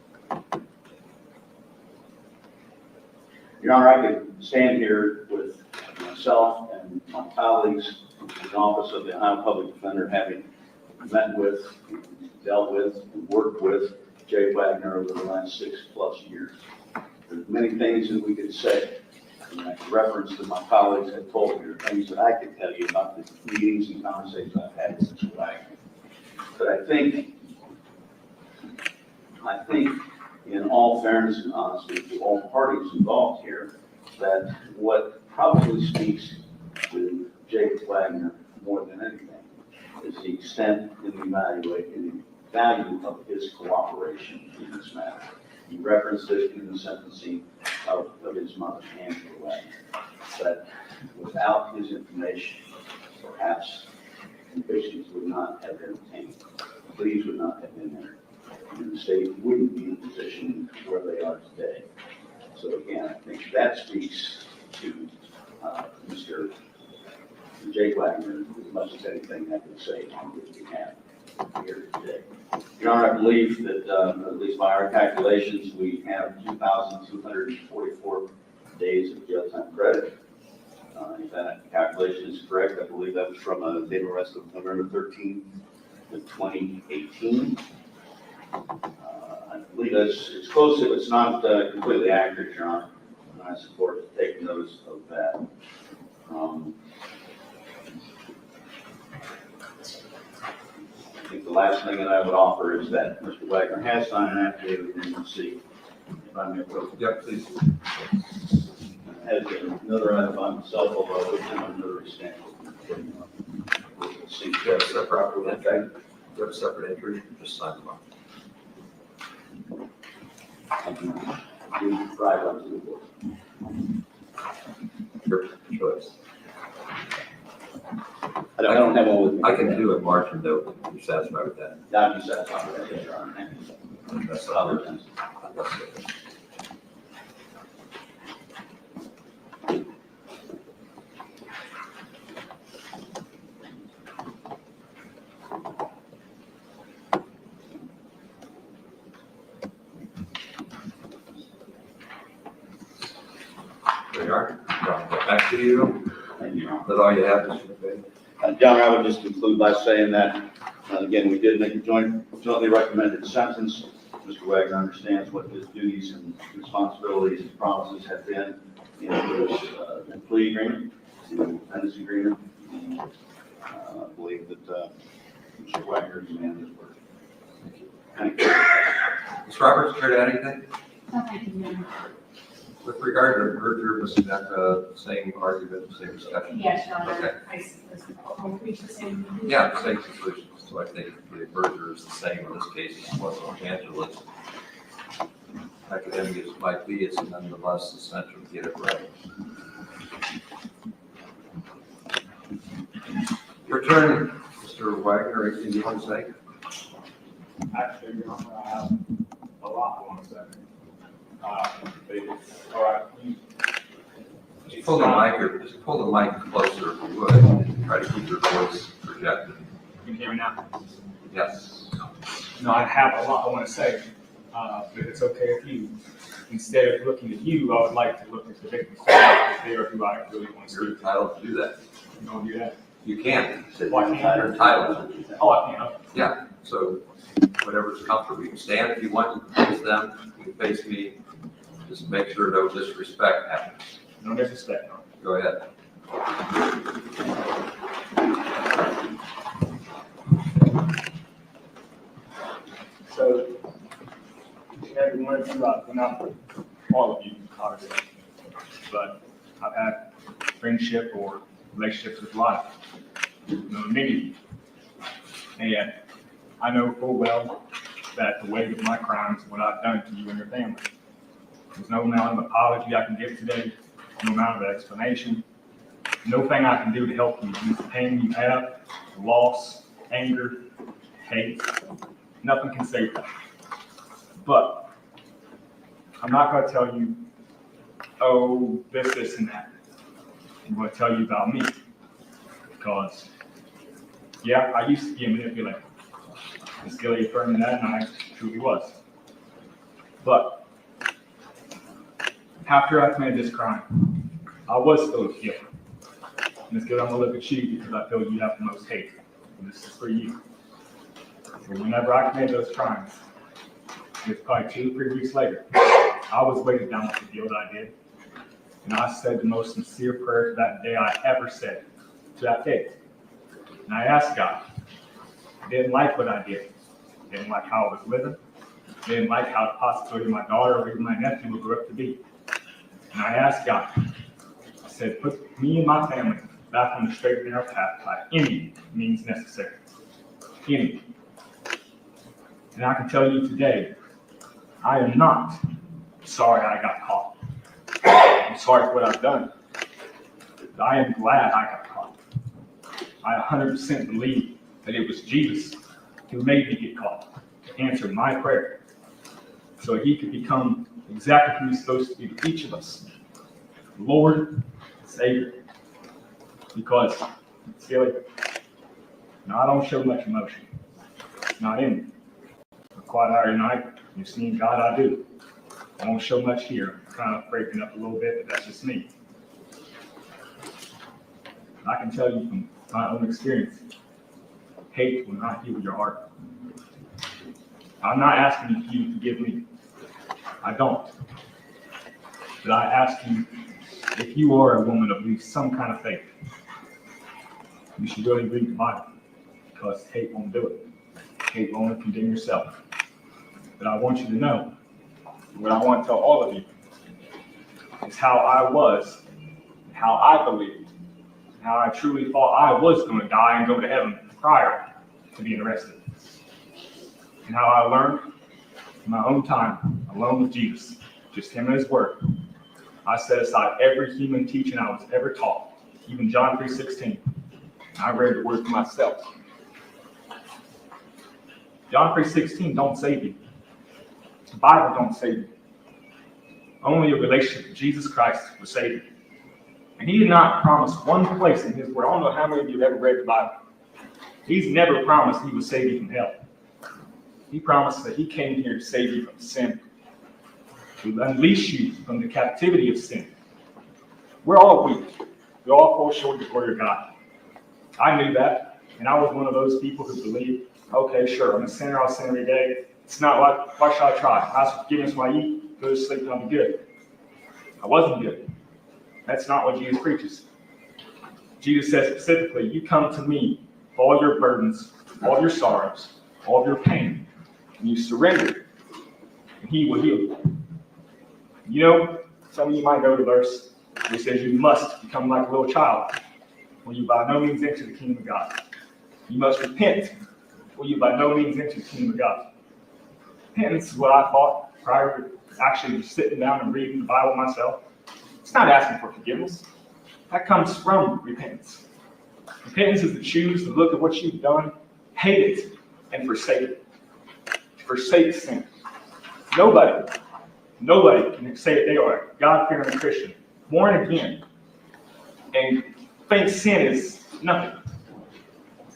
Your Honor, I could stand here with myself and my colleagues in the Office of the Ohio Public Defender, having met with, dealt with, and worked with Jay Wagner over the last 6+ years. There's many things that we could say. And I can reference that my colleagues have told me, or things that I could tell you about the meetings and conversations I've had with Mr. Wagner. But I think in all fairness and honesty to all parties involved here, that what probably speaks to Jay Jacob Wagner more than anything is the extent and the value of his cooperation in this matter. He referenced it in the sentencing of his mother, Angela Wagner, that without his information, perhaps convictions would not have been obtained, pleas would not have been there, and the state wouldn't be in the position where they are today. So again, I think that speaks to Mr. Jake Wagner as much as anything I can say on his behalf here today. Your Honor, I believe that, at least by our calculations, we have 2,244 days of jail time credit. If that calculation is correct, I believe that was from a date of arrest of November 13th of 2018. I believe it's close, if it's not completely accurate, Your Honor, and I support taking notice of that. I think the last thing that I would offer is that Mr. Wagner has signed an affidavit in the seat. If I may approach. Yeah, please. Has another item by myself, although it's not another stamp. You have separate entry. You have a separate entry. Just sign them off. We drive up to the board. Your choice. I don't have one with me. I can do a margin note if you're satisfied with that. I'd be satisfied with that, yes, Your Honor. Thank you. That's Other all. things. That's it. There you are. Back to you. Thank you, Your Honor. That's all you have, Mr. McVeigh? Your Honor, I would just conclude by saying that, again, we did make a jointly recommended sentence. Mr. Wagner understands what his duties and responsibilities and promises have been in his plea agreement, in the dependency agreement. And, I believe that Mr. Wagner is a man of his word. Thank you. Ms. Roberts, care to add anything? No, thank you, Your Honor. With regard to merger, Ms. Neff, same argument, same discussion? Yes, Your Honor. Okay. I'll reach the same. Yeah, same conclusion. So I think the merger is the same in this case as it was on Angela's. Academic as it might be, it's nonetheless essential to get it right. Your turn, Mr. Wagner, anything you want to say? Actually, Your Honor, I have a lot I want to say. All right. Just pull the mic closer if you would, and try to keep your voice projected. You can hear me now? Yes. No, I have a lot I want to say, but it's okay if you, instead of looking at you, I would like to look at the victims. They are who I really want to You're speak to. entitled to do that. You don't do that? You can. Why can't You're entitled to do that. Oh, I can't. Yeah, so whatever's comfortable. You can stand if you want, you can face them, you can face me. Just make sure no disrespect happens. No disrespect, no. Go ahead. So, each and every one of you, well, not all of you, obviously, but I've had friendship or relationships with a lot of you, many of you. And I know full well that the weight of my crimes, what I've done to you and your family. There's no amount of apology I can give today, no amount of explanation, no thing I can do to help you use the pain you have, the loss, anger, hate. Nothing can save that. But I'm not going to tell you, oh, this, and that. I'm going to tell you about me. Because, yeah, I used to be a manipulator. Ms. Gilley affirmed that, and I truly was. But after I committed this crime, I was still guilty. Ms. Gilley, I'm going to look at you because I feel you have the most hate. And this is for you. And whenever I committed those crimes, it was probably 2 or 3 weeks later, I was weighted down with the guilt I did. And I said the most sincere prayer that day I ever said to that faith. And I asked God. I didn't like what I did. I didn't like how I was living. I didn't like how the possibility my daughter or even my nephew would grow up to be. And I asked God, I said, put me and my family back on the straight and narrow path by any means necessary. Any. And I can tell you today, I am not sorry I got caught. I'm sorry for what I've done. But I am glad I got caught. I 100% believe that it was Jesus who made me get caught to answer my prayer so he could become exactly who he's supposed to be to each of us. Lord, Savior. Because, silly, now I don't show much emotion. Not in me. A quiet hour at night, you've seen God, I do. I don't show much here. I'm kind of breaking up a little bit, but that's just me. I can tell you from my own experience, hate will not heal your heart. I'm not asking you to forgive me. I don't. But I ask you, if you are a woman of at least some kind of faith, you should really read the Bible, because hate won't do it. Hate will only condemn yourself. But I want you to know, what I want to tell all of you, is how I was, how I believed, how I truly thought I was going to die and go to heaven prior to being arrested. And how I learned in my own time, alone with Jesus, just him and his word. I set aside every human teaching I was ever taught, even John 3:16. I read the word for myself. John 3:16 don't save you. The Bible don't save you. Only a relationship with Jesus Christ will save you. And he did not promise one place in his word. I don't know how many of you have ever read the Bible. He's never promised he would save you from hell. He promised that he came here to save you from sin, to unleash you from the captivity of sin. We're all weak. We all fall short of the glory of God. I knew that, and I was one of those people who believed, okay, sure, I'm a sinner, I'll sin every day. It's not like, why should I try? Ask for forgiveness when I eat, go to sleep, and I'll be good. I wasn't good. That's not what Jesus preaches. Jesus says specifically, you come to me, all your burdens, all your sorrows, all of your pain, and you surrender, and he will heal you. You know, some of you might know the verse which says you must become like a little child, or you by no means enter the kingdom of God. You must repent, or you by no means enter the kingdom of God. Repentance is what I thought prior to actually sitting down and reading the Bible myself. It's not asking for forgiveness. That comes from repentance. Repentance is to choose to look at what you've done, hate it, and forsake it. Forsake sin. Nobody can say that they are a God-fearing Christian, born again, and think sin is nothing.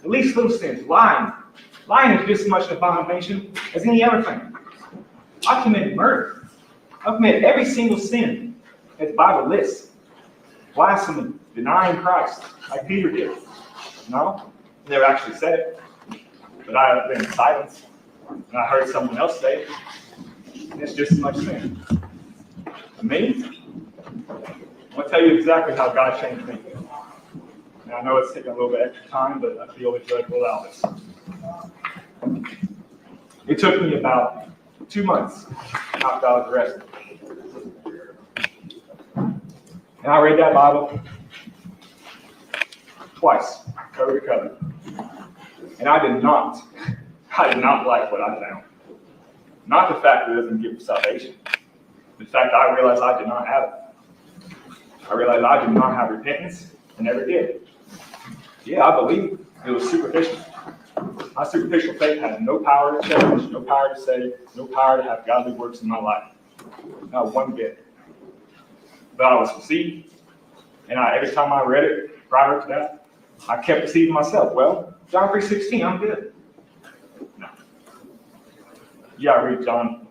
At least those sins, lying. Lying is just as much an abomination as any other thing. I've committed murder. I've committed every single sin that the Bible lists. Blasphemy, denying Christ, like Peter did. No, never actually said it. But I have been in silence, and I heard someone else say it. It's just as much sin. For me, I'm going to tell you exactly how God changed me. And I know it's taking a little bit extra time, but I feel the judge will allow this. It took me about 2 months after I was arrested. And I read that Bible twice, cover to cover. And I did not like what I found. Not the fact that it doesn't give salvation. The fact I realized I did not have it. I realized I did not have repentance and never did. Yeah, I believe it was superficial. My superficial faith had no power to change, no power to save, no power to have godly works in my life. Not one bit. But I was deceived. And every time I read it prior to that, I kept deceiving myself. Well, John 3:16, I'm good. No. You gotta read John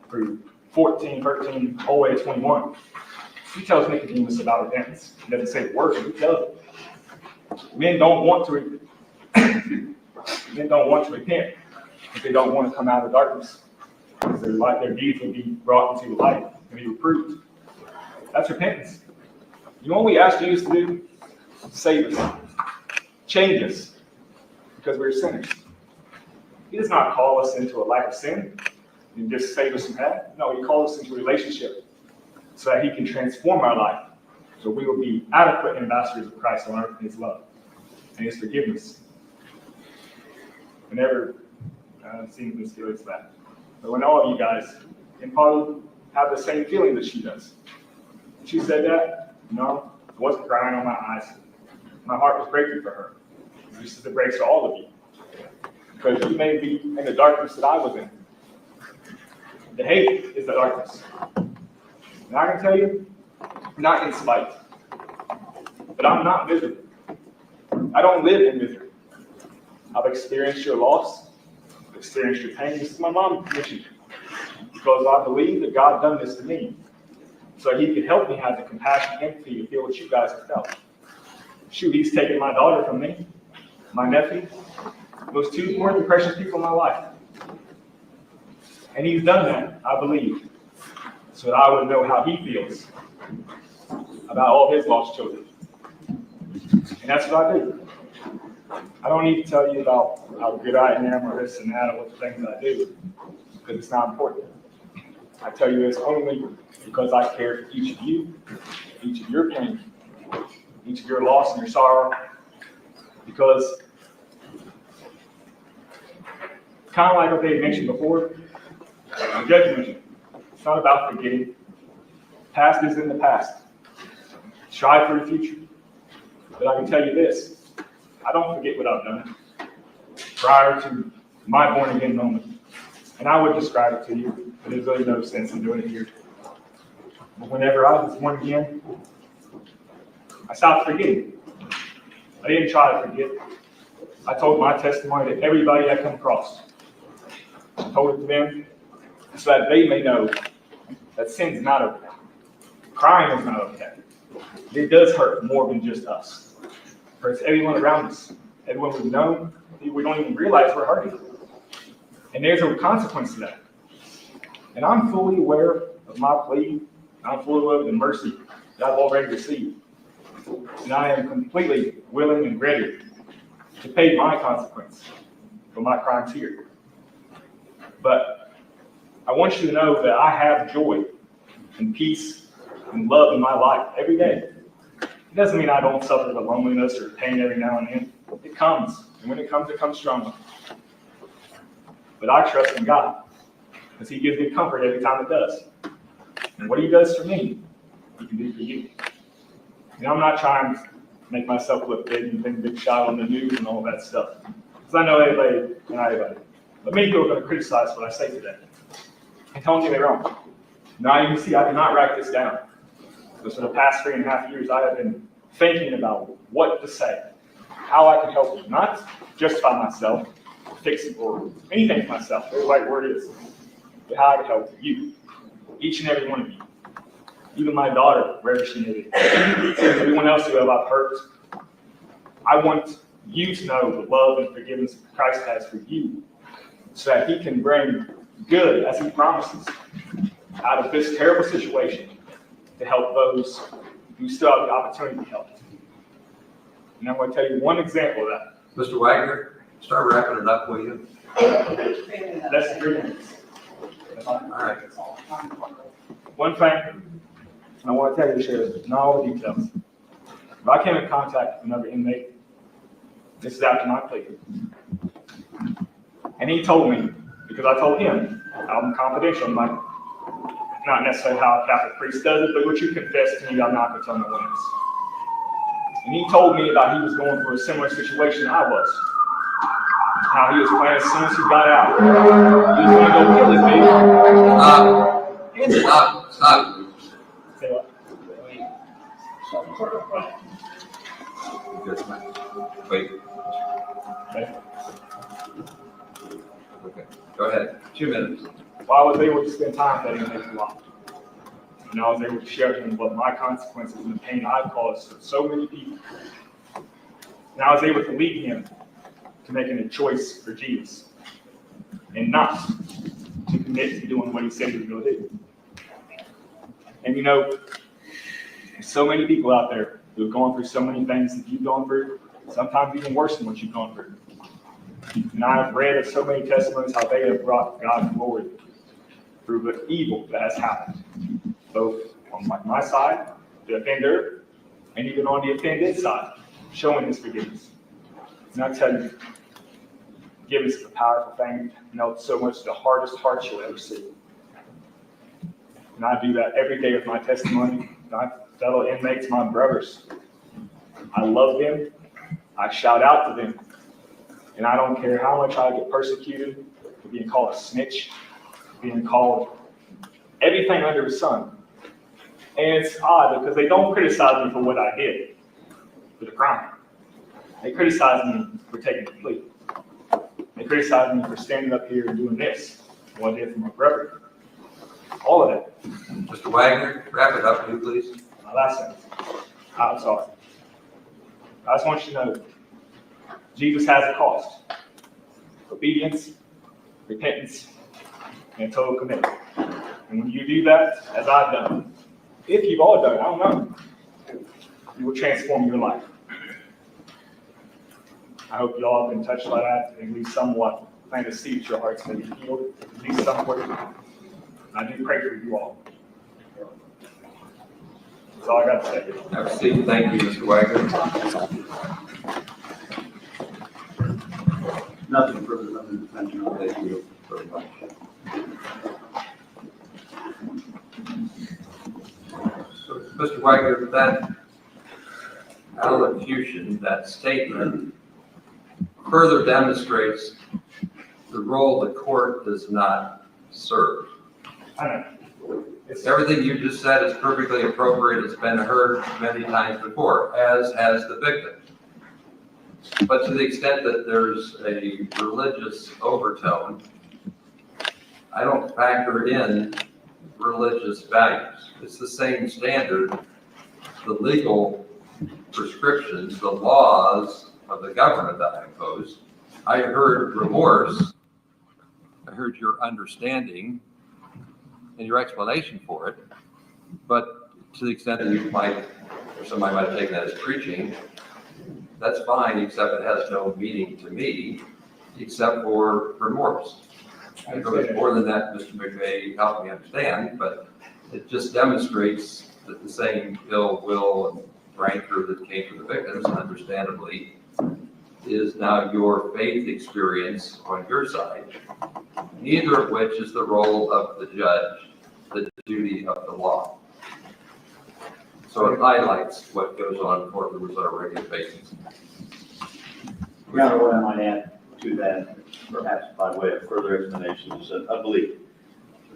14, 13, all the way to 21. He tells Nicodemus about repentance. He doesn't say the word, but he tells it. Men don't want to repent if they don't want to come out of darkness. Because their deeds will be brought into light and be reproved. That's repentance. You know what we ask Jesus to do? Save us. Change us. Because we're sinners. He does not call us into a life of sin and just save us from that. No, he calls us into a relationship so that he can transform our life. So we will be adequate ambassadors of Christ on earth in his love. and it's forgiveness. Whenever seen Ms. Gilley's that. But when all of you guys can probably have the same feeling that she does. She said that, no, I wasn't crying on my eyes. My heart was breaking for her. Just as it breaks for all of you. Because you may be in the darkness that I was in. The hate is the darkness. And I can tell you, not in spite, but I'm not miserable. I don't live in misery. I've experienced your loss, I've experienced your pain. This is my mom mentioned, because I believe that God done this to me, so He could help me have the compassion and empathy to feel what you guys have felt. Shoot, He's taken my daughter from me, my nephew, those two more precious people in my life. And He's done that, I believe, so that I would know how He feels about all His lost children. And that's what I do. I don't need to tell you about how good I am or this and that or what the things I do, because it's not important. I tell you this only because I care for each of you, each of your pain, each of your loss and your sorrow, because kind of like what they mentioned before, the judge mentioned, it's not about forgetting. Past is in the past. Strive for the future. But I can tell you this, I don't forget what I've done prior to my born again moment. And I would describe it to you, but there's really no sense in doing it here. But whenever I was born again, I stopped forgetting. I didn't try to forget. I told my testimony to everybody I come across. I told it to them so that they may know that sin's not okay. Crying is not okay. It does hurt more than just us. It hurts everyone around us. Everyone we've known, we don't even realize we're hurting. And there's a consequence to that. And I'm fully aware of my plea. I'm fully aware of the mercy that I've already received. And I am completely willing and ready to pay my consequence for my crimes here. But I want you to know that I have joy and peace and love in my life every day. It doesn't mean I don't suffer the loneliness or pain every now and then. It comes, and when it comes strongly. But I trust in God, because He gives me comfort every time it does. And what He does for me, He can do for you. And I'm not trying to make myself look big and think big shot on the news and all that stuff. Because I know everybody, not everybody, but many people are going to criticize what I say today. And don't get me wrong. Now you can see I did not write this down. Because for the past 3.5 years, I have been thinking about what to say, how I can help you, not justify myself, fix it, or anything for myself, the right word is, but how I can help you, each and every one of you, even my daughter, wherever she may be, everyone else who I've hurt. I want you to know the love and forgiveness Christ has for you, so that He can bring good, as He promises, out of this terrible situation to help those who still have the opportunity to help. And I'm going to tell you one example of that. Mr. Wagner, start wrapping it up, will you? That's 3 minutes. All right. One thing I want to tell you to share, not all the details. If I came in contact with another inmate, this is after my plea. And he told me, because I told him, I'm confidential, I'm like, not necessarily how a Catholic priest does it, but what you confess to me, I'm not going to tell no one else. And he told me that he was going through a similar situation I was. How he was planning as soon as he got out, he was going to go kill his baby. Stop. Say what? Wait. Okay. Go ahead. 2 minutes. Well, I was able to spend time with that inmate a lot. And I was able to share with him what my consequences and the pain I've caused for so many people. And I was able to lead him to making a choice for Jesus and not to commit to doing what he said he was going to do. And you know, there's so many people out there who have gone through so many things that you've gone through, sometimes even worse than what you've gone through. And I've read so many testimonies how they have brought God's glory through the evil that has happened, both on my side, the offender, and even on the offended side, showing His forgiveness. And I tell you, forgiveness is a powerful thing. It's so much the hardest heart you'll ever see. And I do that every day with my testimony, my fellow inmates, my brothers. I love them. I shout out to them. And I don't care how much I get persecuted for being called a snitch, being called everything under the sun. And it's odd because they don't criticize me for what I did, for the crime. They criticize me for taking the plea. They criticize me for standing up here and doing this, what I did for my brother. All of that. Mr. Wagner, wrap it up, please. My last sentence. I'm sorry. I just want you to know, Jesus has a cost. Obedience, repentance, and total commitment. And when you do that, as I've done, if you've all done it, I don't know, it will transform your life. I hope you all have been touched by that and at least somewhat plant a seed your hearts may be healed, at least somewhat. I do pray for you all. That's all I got to say. Have a seat. Thank you, Mr. Wagner. Nothing further than intentional. Thank you very much. So, Mr. Wagner, that allocution, that statement, further demonstrates the role the court does not serve. I know. Everything you just said is perfectly appropriate. It's been heard many times before, as has the victim. But to the extent that there's a religious overtone, I don't factor in religious values. It's the same standard. The legal prescriptions, the laws of the government that I impose. I heard remorse. I heard your understanding and your explanation for it. But to the extent that you might, or somebody might have taken that as preaching, that's fine, except it has no meaning to me, except for remorse. If it was more than that, Mr. McVeigh helped me understand, but it just demonstrates that the same ill will and rancor that came from the victims, understandably, is now your faith experience on your side, neither of which is the role of the judge, the duty of the law. So it highlights what goes on in courtrooms on a regular basis. Your Honor, what I might add to that, perhaps by way of further explanation, is a belief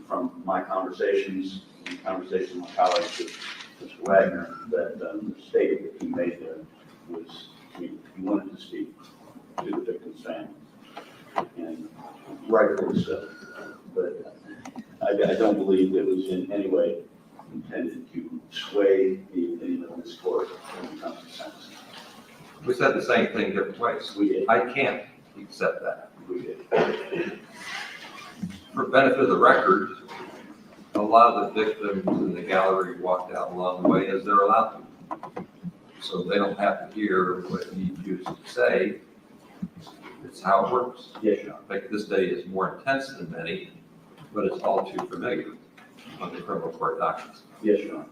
from my conversations, and conversations with my colleagues with Mr. Wagner, that the statement that he made there was he wanted to speak to the victim's family, and rightfully so. But I don't believe it was in any way intended to sway the opinion of this court when it comes to sentencing. We said the same thing different ways. We did. I can't accept that. We did. For benefit of the record, a lot of the victims in the gallery walked out along the way as they're allowed to. So they don't have to hear what he chooses to say. It's how it works. Yes, Your Honor. In fact, this day is more intense than many, but it's all too familiar on the criminal court documents. Yes, Your Honor.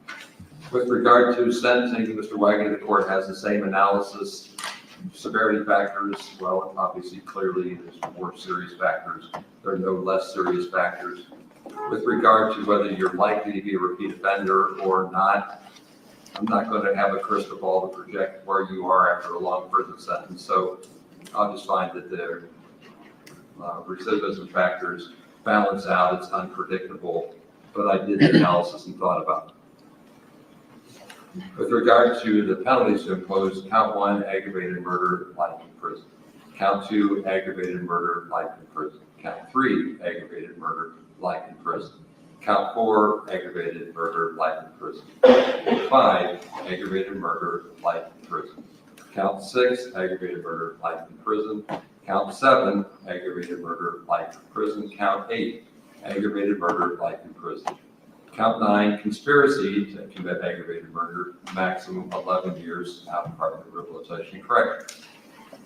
With regard to sentencing, Mr. Wagner, the court has the same analysis. Severity factors, well, obviously, clearly, there's more serious factors. There are no less serious factors. With regard to whether you're likely to be a repeat offender or not, I'm not going to have a crystal ball to project where you are after a long prison sentence. So I'll just find that the recidivism factors balance out. It's unpredictable, but I did the analysis and thought about it. With regard to the penalties to impose, count 1, aggravated murder, life in prison. Count 2, aggravated murder, life in prison. Count 3, aggravated murder, life in prison. Count 4, aggravated murder, life in prison. 5, aggravated murder, life in prison. Count 6, aggravated murder, life in prison. Count 7, aggravated murder, life in prison. Count 8, aggravated murder, life in prison. Count 9, conspiracy to commit aggravated murder, maximum 11 years out of Department of Rehabilitation Corrections.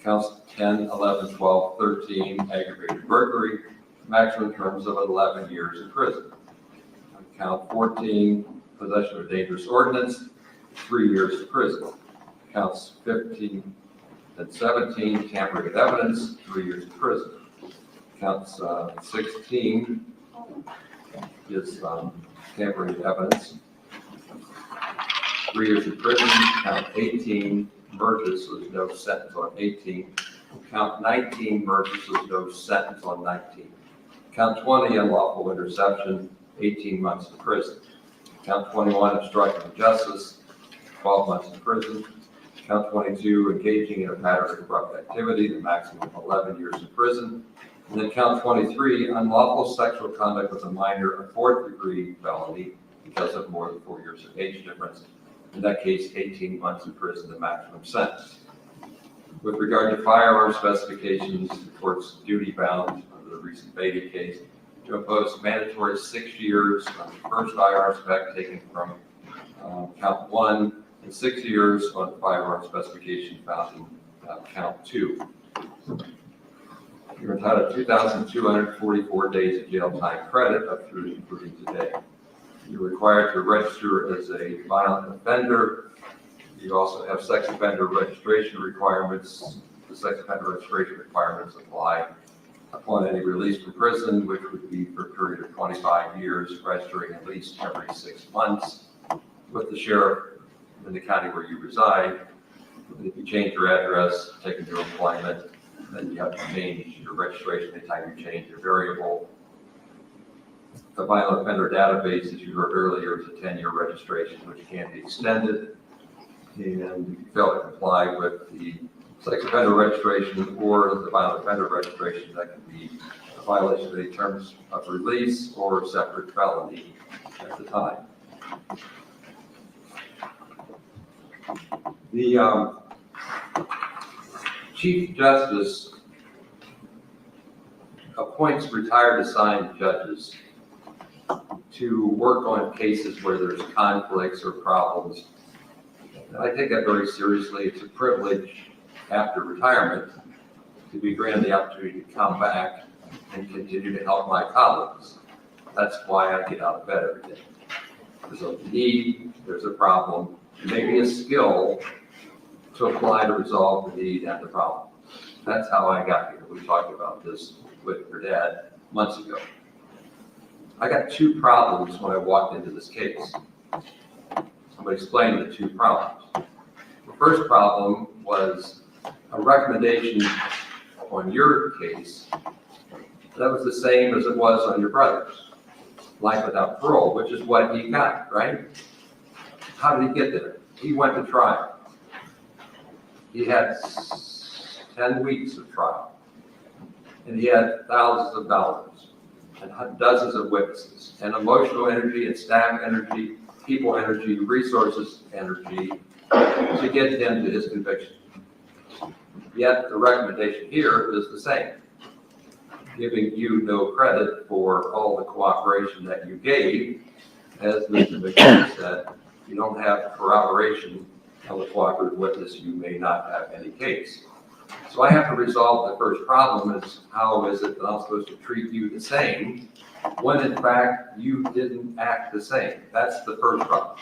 Counts 10, 11, 12, 13, aggravated burglary, maximum terms of 11 years in prison. Count 14, possession of a dangerous ordinance, 3 years in prison. Counts 15, And 17, tampering with evidence, 3 years in prison. Counts 16 is tampering with evidence, 3 years in prison. Count 18 merges, so there's no sentence on 18. Count 19 merges, so there's no sentence on 19. Count 20, unlawful interception, 18 months in prison. Count 21, obstructing justice, 12 months in prison. Count 22, engaging in a pattern of corrupt activity, the maximum of 11 years in prison. And then count 23, unlawful sexual conduct with a minor, a 4th degree felony because of more than 4 years of age difference. In that case, 18 months in prison, the maximum sentence. With regard to firearm specifications, the court's duty bound under the recent Beatty case to impose mandatory 6 years on the first firearm spec taken from count 1 and 6 years on the firearm specification found in count 2. You're entitled to 2,244 days of jail time credit up through including today. You're required to register as a violent offender. You also have sex offender registration requirements. The sex offender registration requirements apply upon any release from prison, which would be for a period of 25 years, registering at least every 6 months with the sheriff in the county where you reside. If you change your address, take into employment, then you have to change your registration anytime you change your variable. The violent offender database, as you heard earlier, is a 10-year registration, which can be extended. And if you fail to comply with the sex offender registration or the violent offender registration, that can be a violation of any terms of release or a separate felony at the time. The Chief Justice appoints retired assigned judges to work on cases where there's conflicts or problems. And I take that very seriously. It's a privilege after retirement to be granted the opportunity to come back and continue to help my colleagues. That's why I get out of bed every day. There's a need, there's a problem, maybe a skill to apply to resolve the need and the problem. That's how I got here. We talked about this with your dad months ago. I got 2 problems when I walked into this case. I'm going to explain the 2 problems. The first problem was a recommendation on your case that was the same as it was on your brother's, life without parole, which is what he got, right? How did he get there? He went to trial. He had 10 weeks of trial, and he had thousands of dollars and dozens of witnesses and emotional energy and staff energy, people energy, resources energy to get him to his conviction. Yet the recommendation here is the same, giving you no credit for all the cooperation that you gave. As Mr. McKinney said, you don't have corroboration of a cooperative witness, you may not have any case. So I have to resolve the first problem is how is it that I'm supposed to treat you the same when in fact you didn't act the same? That's the first problem.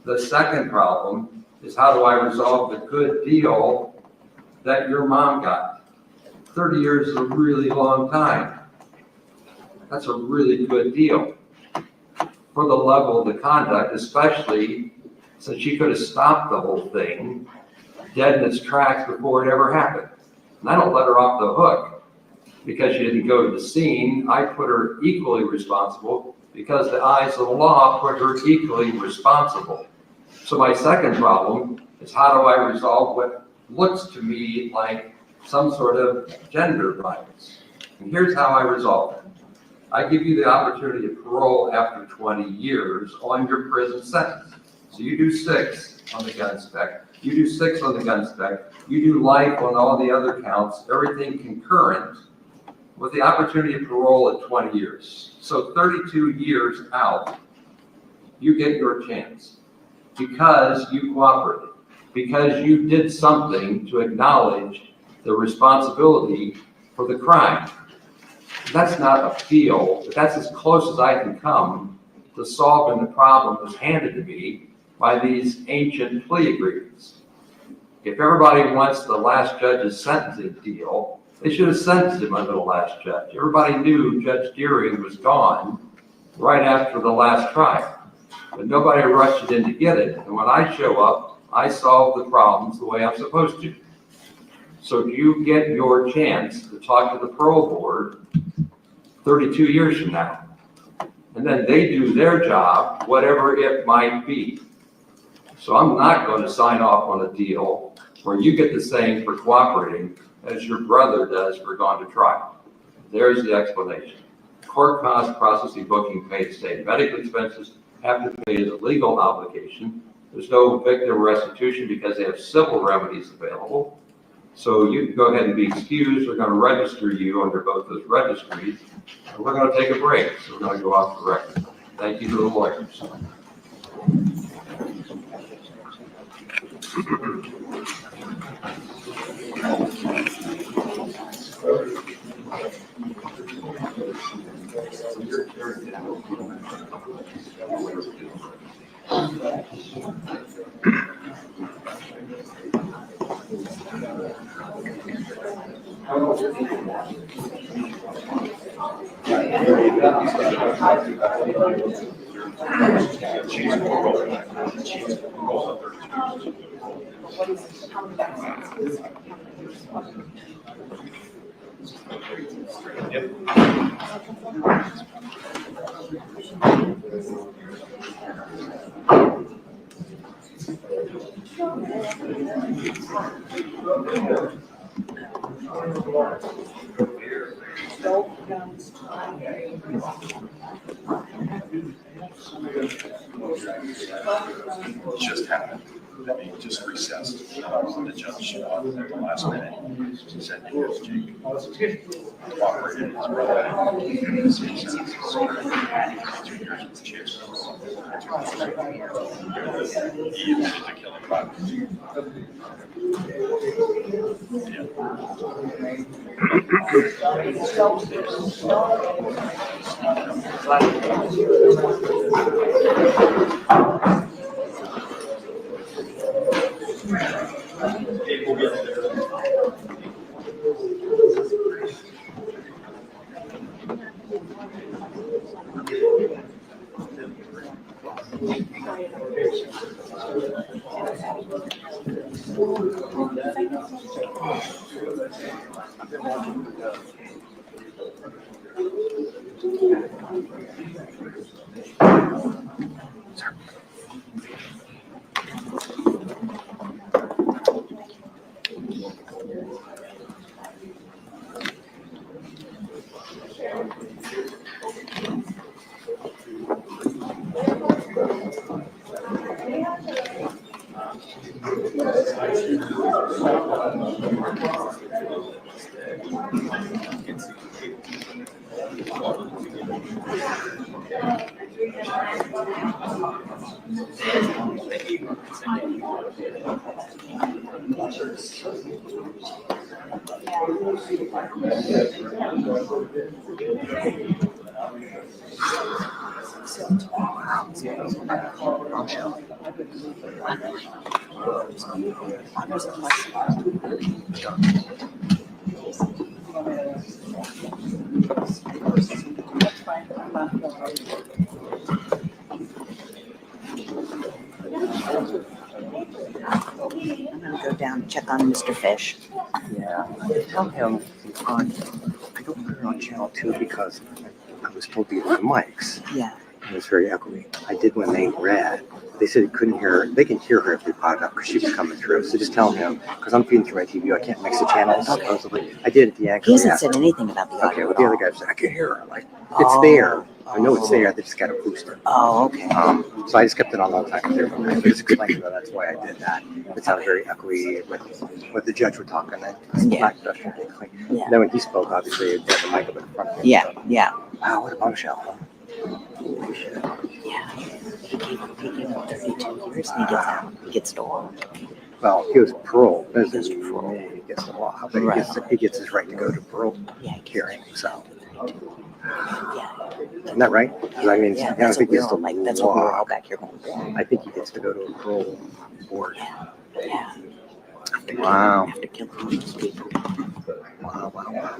The second problem is how do I resolve the good deal that your mom got? 30 years is a really long time. That's a really good deal for the level of the conduct, especially since she could have stopped the whole thing dead in its tracks before it ever happened. And I don't let her off the hook because she didn't go to the scene. I put her equally responsible because the eyes of the law put her equally responsible. So my second problem is how do I resolve what looks to me like some sort of gender violence? And here's how I resolve it. I give you the opportunity of parole after 20 years on your prison sentence. So you do 6 on the gun spec. You do 6 on the gun spec. You do life on all the other counts, everything concurrent with the opportunity of parole at 20 years. So 32 years out, you get your chance because you cooperated, because you did something to acknowledge the responsibility for the crime. That's not a feel, but that's as close as I can come to solving the problem that's handed to me by these ancient plea agreements. If everybody wants the last judge's sentencing deal, they should have sentenced him under the last judge. Everybody knew Judge Deering was gone right after the last trial, but nobody rushed it in to get it. And when I show up, I solve the problems the way I'm supposed to. So you get your chance to talk to the parole board 32 years from now. And then they do their job, whatever it might be. So I'm not going to sign off on a deal where you get the same for cooperating as your brother does for going to trial. There's the explanation. Court costs, processing, booking, paid state medical expenses, have to pay the legal obligation. There's no victim restitution because they have civil remedies available. So you can go ahead and be excused. We're going to register you under both those registries. And we're going to take a break. So we're going to go off the record. Thank you to the lawyers. Just happened. They just recessed. The judge at the last minute. She said, "Here's Jake. Cooperated with his brother. His sentences. 2 years with the chase. He admitted to killing 5 people." I'm gonna go down and check on Mr. Fish. Yeah, tell him I don't put it on channel 2 because I was told to use the mics. Yeah. It was very echoey. I did when they read. They said he couldn't hear her. They can hear her if they pot it up because she was coming through. So just tell him, because I'm feeding through my TV, I can't mix the channels. Okay. Supposedly. I did at the anchor. He hasn't said anything about the audio. Okay, well, the other guy was like, I can hear her. Like, it's there. I know it's there. They just got to boost it. Oh, okay. So I just kept it on all the time. I just explained that that's why I did that. It sounded very echoey with the judge were talking. And Yeah. Yeah. Then when he spoke, obviously, it had the mic up in front of him. Yeah, So. yeah. Wow, what a bombshell. Yeah. He gave him 32 years and he gets out. He gets to law. Well, he was paroled. He gets the law, but he gets his right to go to parole hearing. So, Yeah. isn't that right? I mean, Yeah, I that's think what he's the like. That's what we're all back here going. I think he gets to go to a parole board. Yeah. Wow. After killing all those people. Wow, wow, wow.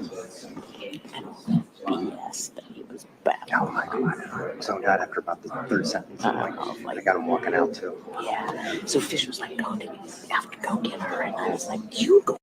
Yes, that he was bad. Oh my God. So dad, after about the third sentence, I'm like, I got him walking out too. Yeah. So Fish was like, "Go, I have to go get her," and I was like, "You go."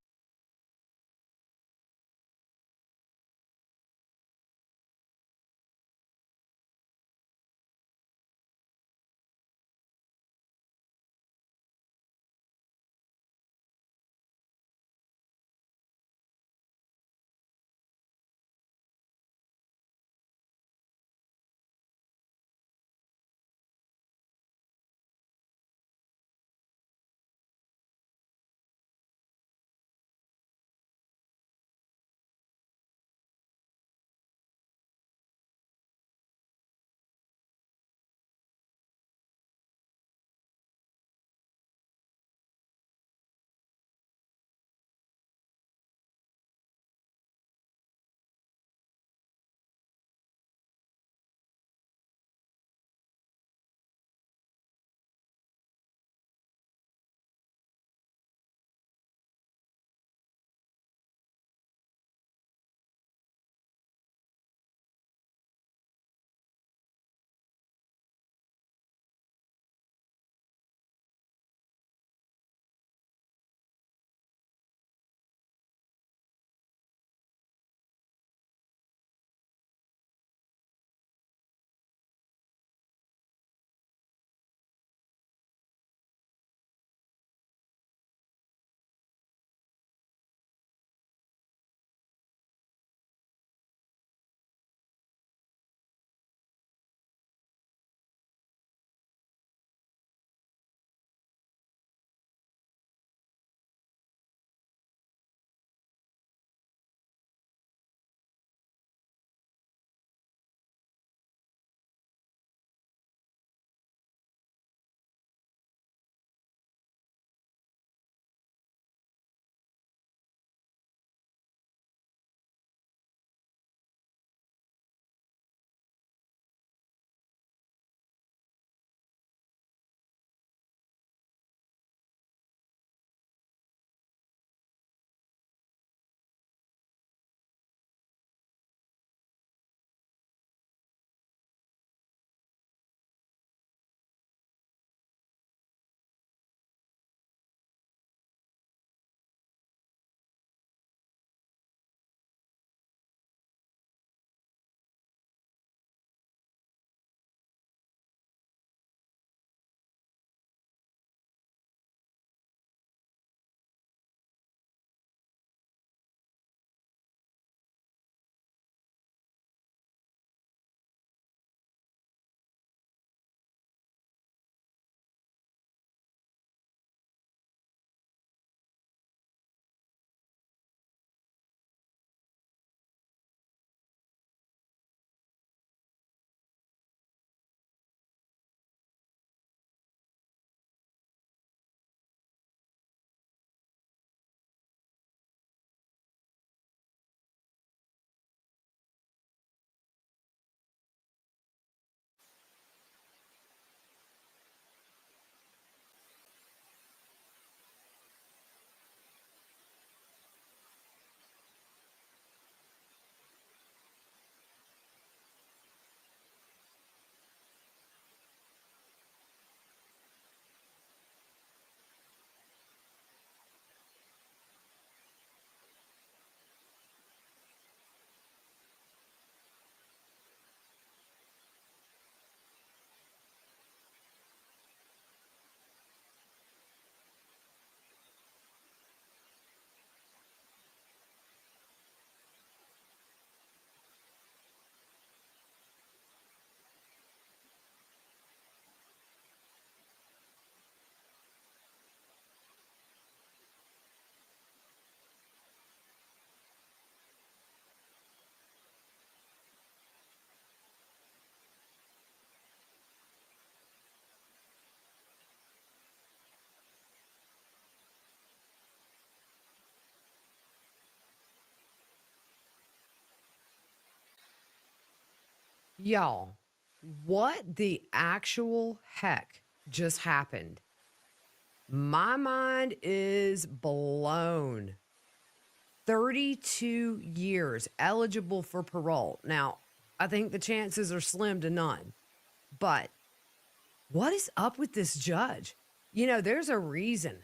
Y'all, what the actual heck just happened? My mind is blown. 32 years eligible for parole. Now, I think the chances are slim to none, but what is up with this judge? You know, there's a reason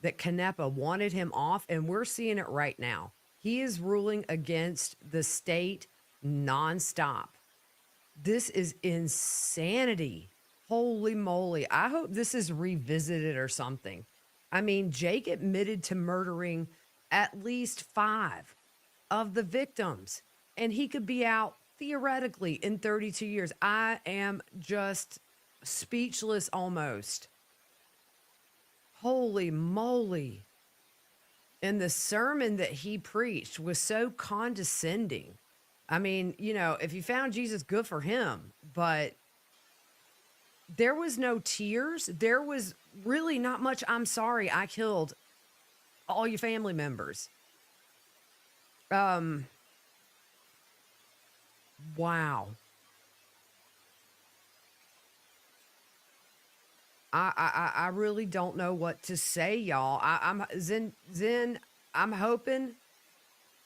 that Canepa wanted him off, and we're seeing it right now. He is ruling against the state nonstop. This is insanity. Holy moly. I hope this is revisited or something. I mean, Jake admitted to murdering at least 5 of the victims, and he could be out theoretically in 32 years. I am just speechless almost. Holy moly. And the sermon that he preached was so condescending. I mean, you know, if you found Jesus, good for him, but there was no tears. There was really not much, I'm sorry, I killed all your family members. Wow. I really don't know what to say, y'all. I'm Zen. I'm hoping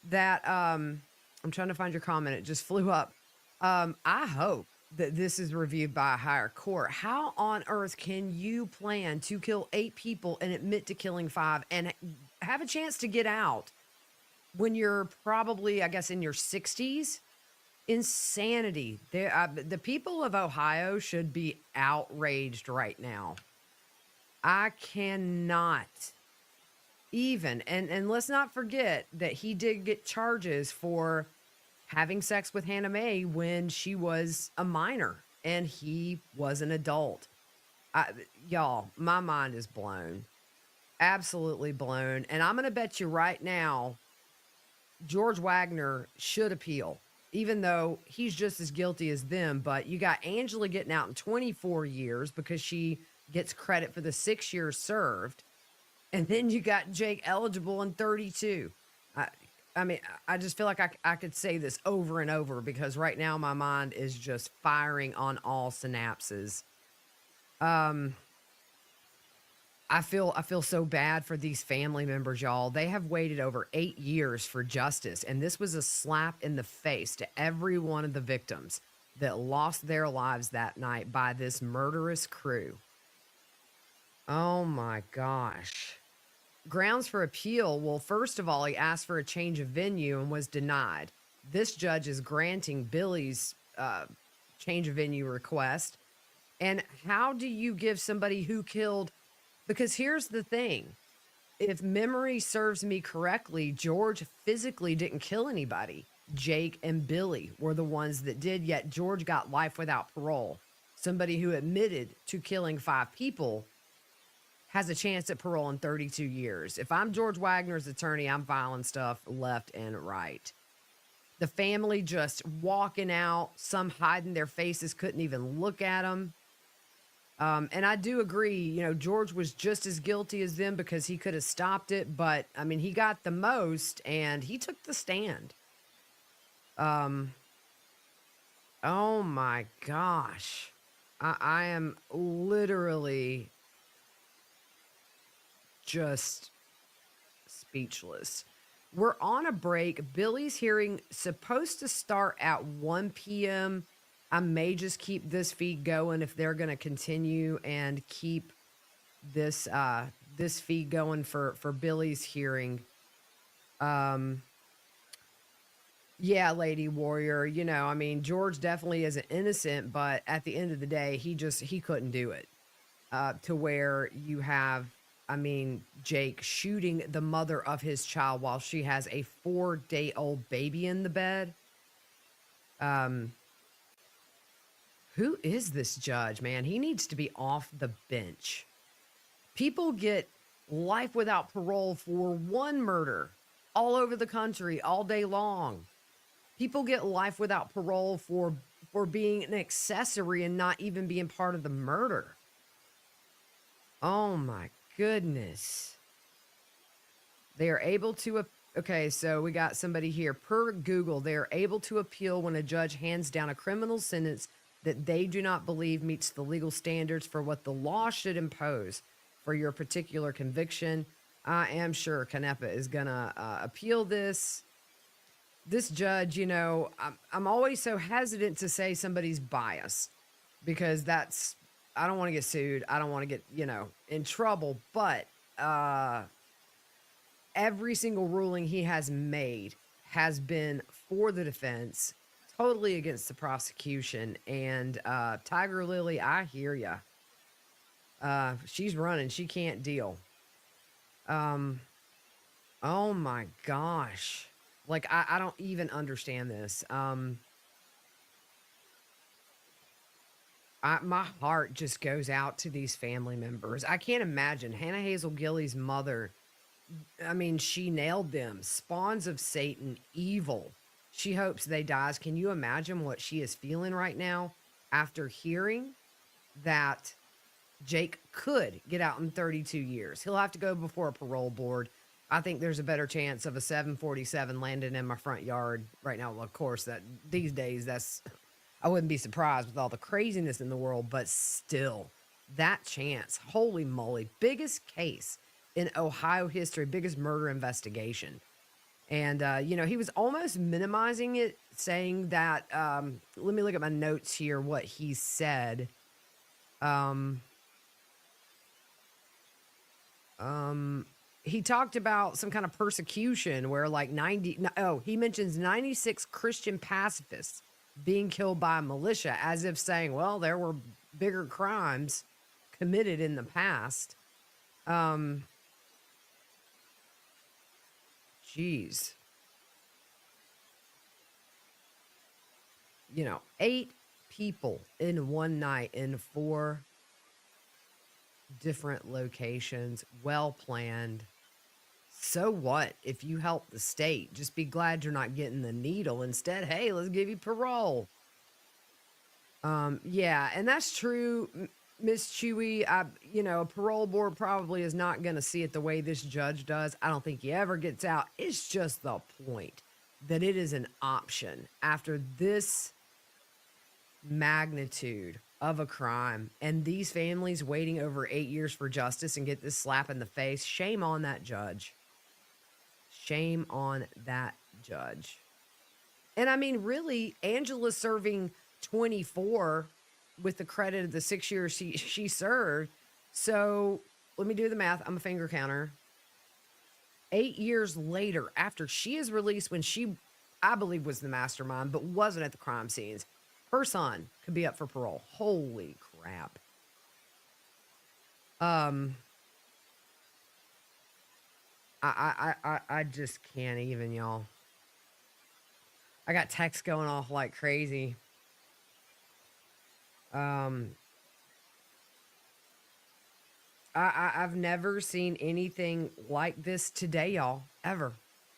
that I'm trying to find your comment. It just flew up. I hope that this is reviewed by a higher court. How on earth can you plan to kill 8 people and admit to killing 5 and have a chance to get out when you're probably, I guess, in your 60s? Insanity. The people of Ohio should be outraged right now. I cannot even, and let's not forget that he did get charges for having sex with Hannah Mae when she was a minor and he was an adult. Y'all, my mind is blown. Absolutely blown. And I'm going to bet you right now, George Wagner should appeal, even though he's just as guilty as them. But you got Angela getting out in 24 years because she gets credit for the 6 years served. And then you got Jake eligible in 32. I mean, I just feel like I could say this over and over because right now my mind is just firing on all synapses. I feel so bad for these family members, y'all. They have waited over 8 years for justice, and this was a slap in the face to every one of the victims that lost their lives that night by this murderous crew. Oh my gosh. Grounds for appeal. Well, first of all, he asked for a change of venue and was denied. This judge is granting Billy's change of venue request. And how do you give somebody who killed? Because here's the thing. If memory serves me correctly, George physically didn't kill anybody. Jake and Billy were the ones that did, yet George got life without parole. Somebody who admitted to killing 5 people has a chance at parole in 32 years. If I'm George Wagner's attorney, I'm filing stuff left and right. The family just walking out, some hiding their faces, couldn't even look at them. And I do agree, you know, George was just as guilty as them because he could have stopped it. But, I mean, he got the most and he took the stand. Oh, my gosh. I am literally just speechless. We're on a break. Billy's hearing supposed to start at 1 p.m. I may just keep this feed going if they're going to continue and keep this this feed going for Billy's hearing. Yeah, Lady Warrior, you know, I mean, George definitely isn't innocent, but at the end of the day, he couldn't do it. To where you have, I mean, Jake shooting the mother of his child while she has a 4-day-old baby in the bed. Who is this judge, man? He needs to be off the bench. People get life without parole for one murder all over the country all day long. People get life without parole for being an accessory and not even being part of the murder. Oh my goodness. They are able to, okay, so we got somebody here. Per Google, they are able to appeal when a judge hands down a criminal sentence that they do not believe meets the legal standards for what the law should impose for your particular conviction. I am sure Canepa is gonna appeal this. This judge, I'm always so hesitant to say somebody's biased because I don't want to get sued. I don't want to get, in trouble. But every single ruling he has made has been for the defense, totally against the prosecution. And Tiger Lily, I hear ya. She's running. She can't deal. Oh my gosh. Like, I don't even understand this. My heart just goes out to these family members. I can't imagine Hannah Hazel Gilley's mother. I mean, she nailed them. Spawns of Satan, evil. She hopes they dies. Can you imagine what she is feeling right now after hearing that Jake could get out in 32 years? He'll have to go before a parole board. I think there's a better chance of a 747 landing in my front yard right now. Well, of course, that these days, I wouldn't be surprised with all the craziness in the world, but still, that chance, holy moly, biggest case in Ohio history, biggest murder investigation. And, he was almost minimizing it, saying that, let me look at my notes here, what he said. He talked about some kind of persecution where like he mentions 96 Christian pacifists being killed by militia, as if saying, well, there were bigger crimes committed in the past. Geez. 8 people in one night in 4 different locations, well planned. So what if you help the state? Just be glad you're not getting the needle. Instead, hey, let's give you parole. Yeah, and that's true, Miss Chewy. A parole board probably is not going to see it the way this judge does. I don't think he ever gets out. It's just the point that it is an option after this magnitude of a crime and these families waiting over 8 years for justice and get this slap in the face. Shame on that judge. Shame on that judge. And I mean, really, Angela's serving 24 with the credit of the 6 years she served. So let me do the math. I'm a finger counter. 8 years later, after she is released, when she, I believe, was the mastermind, but wasn't at the crime scenes, her son could be up for parole. Holy crap. I just can't even, y'all. I got texts going off like crazy. I've never seen anything like this today, y'all. Ever.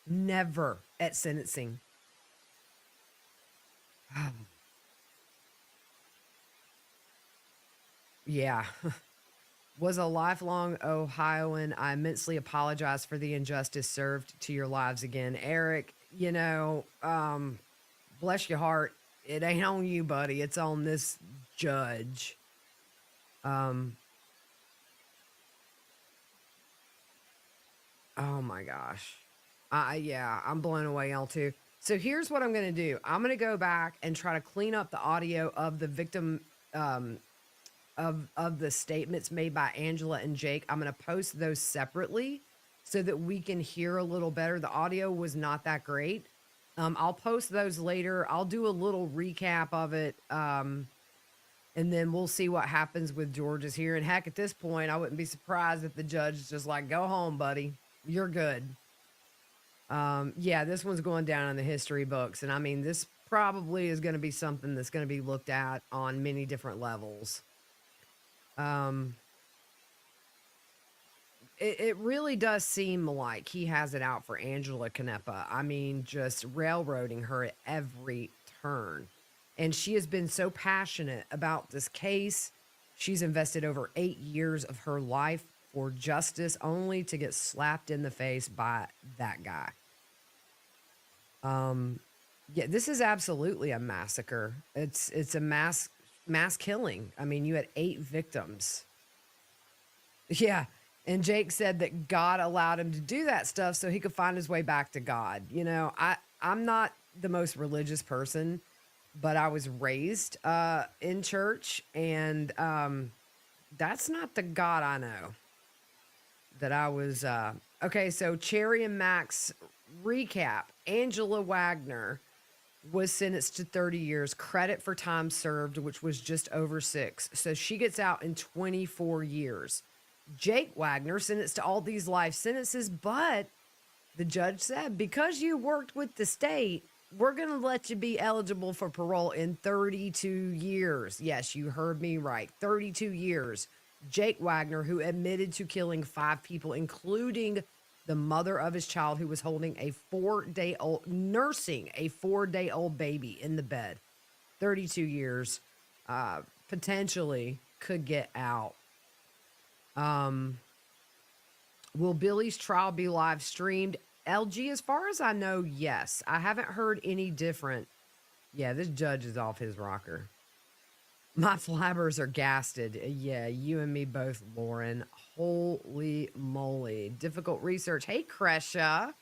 Never at sentencing. Yeah. Was a lifelong Ohioan. I immensely apologize for the injustice served to your lives again. Eric, bless your heart. It ain't on you, buddy. It's on this judge. Oh my gosh. Yeah, I'm blown away, y'all, too. So here's what I'm going to do. I'm going to go back and try to clean up the audio of the victim, of the statements made by Angela and Jake. I'm going to post those separately so that we can hear a little better. The audio was not that great. I'll post those later. I'll do a little recap of it. And then we'll see what happens with George's here. And heck, at this point, I wouldn't be surprised if the judge is just like, go home, buddy. You're good. Yeah, this one's going down in the history books. And I mean, this probably is going to be something that's going to be looked at on many different levels. It really does seem like he has it out for Angela Canepa. I mean, just railroading her at every turn. And she has been so passionate about this case. She's invested over 8 years of her life for justice, only to get slapped in the face by that guy. Yeah, this is absolutely a massacre. It's a mass killing. I mean, you had 8 victims. Yeah, And Jake said that God allowed him to do that stuff so he could find his way back to God. You know, I'm not the most religious person, but I was raised in church, and that's not the God I know that I was. Okay, so Cherry and Max recap. Angela Wagner was sentenced to 30 years, credit for time served, which was just over 6. So she gets out in 24 years. Jake Wagner sentenced to all these life sentences, but the judge said, because you worked with the state, we're going to let you be eligible for parole in 32 years. Yes, you heard me right. 32 years. Jake Wagner, who admitted to killing 5 people, including the mother of his child, who was holding a 4-day-old, nursing a 4-day-old baby in the bed. 32 years, potentially could get out. Will Billy's trial be live streamed? LG, as far as I know, yes. I haven't heard any different. Yeah, this judge is off his rocker. My flabbers are gasted. Yeah, you and me both, Lauren. Holy moly. Difficult research. Hey, Kresha.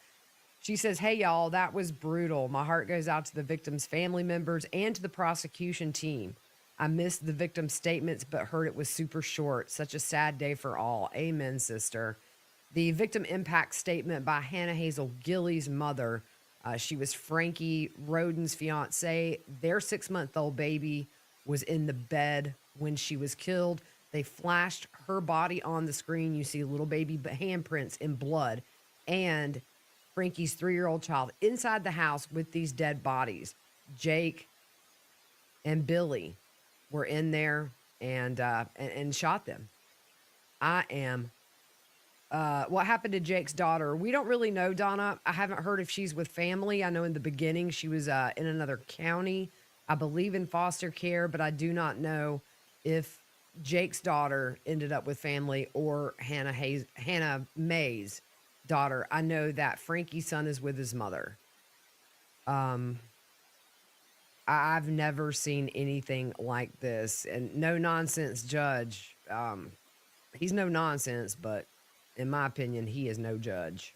She says, hey, y'all, that was brutal. My heart goes out to the victim's family members and to the prosecution team. I missed the victim's statements, but heard it was super short. Such a sad day for all. Amen, sister. The victim impact statement by Hannah Hazel Gilley's mother. She was Frankie Rhoden's fiance. Their 6-month-old baby was in the bed when she was killed. They flashed her body on the screen. You see little baby handprints in blood. And Frankie's 3-year-old child inside the house with these dead bodies. Jake and Billy were in there and shot them. What happened to Jake's daughter? We don't really know, Donna. I haven't heard if she's with family. I know in the beginning she was in another county, I believe in foster care, but I do not know if Jake's daughter ended up with family or Hannah May's daughter. I know that Frankie's son is with his mother. I've never seen anything like this, and no nonsense judge. He's no nonsense, but in my opinion, he is no judge.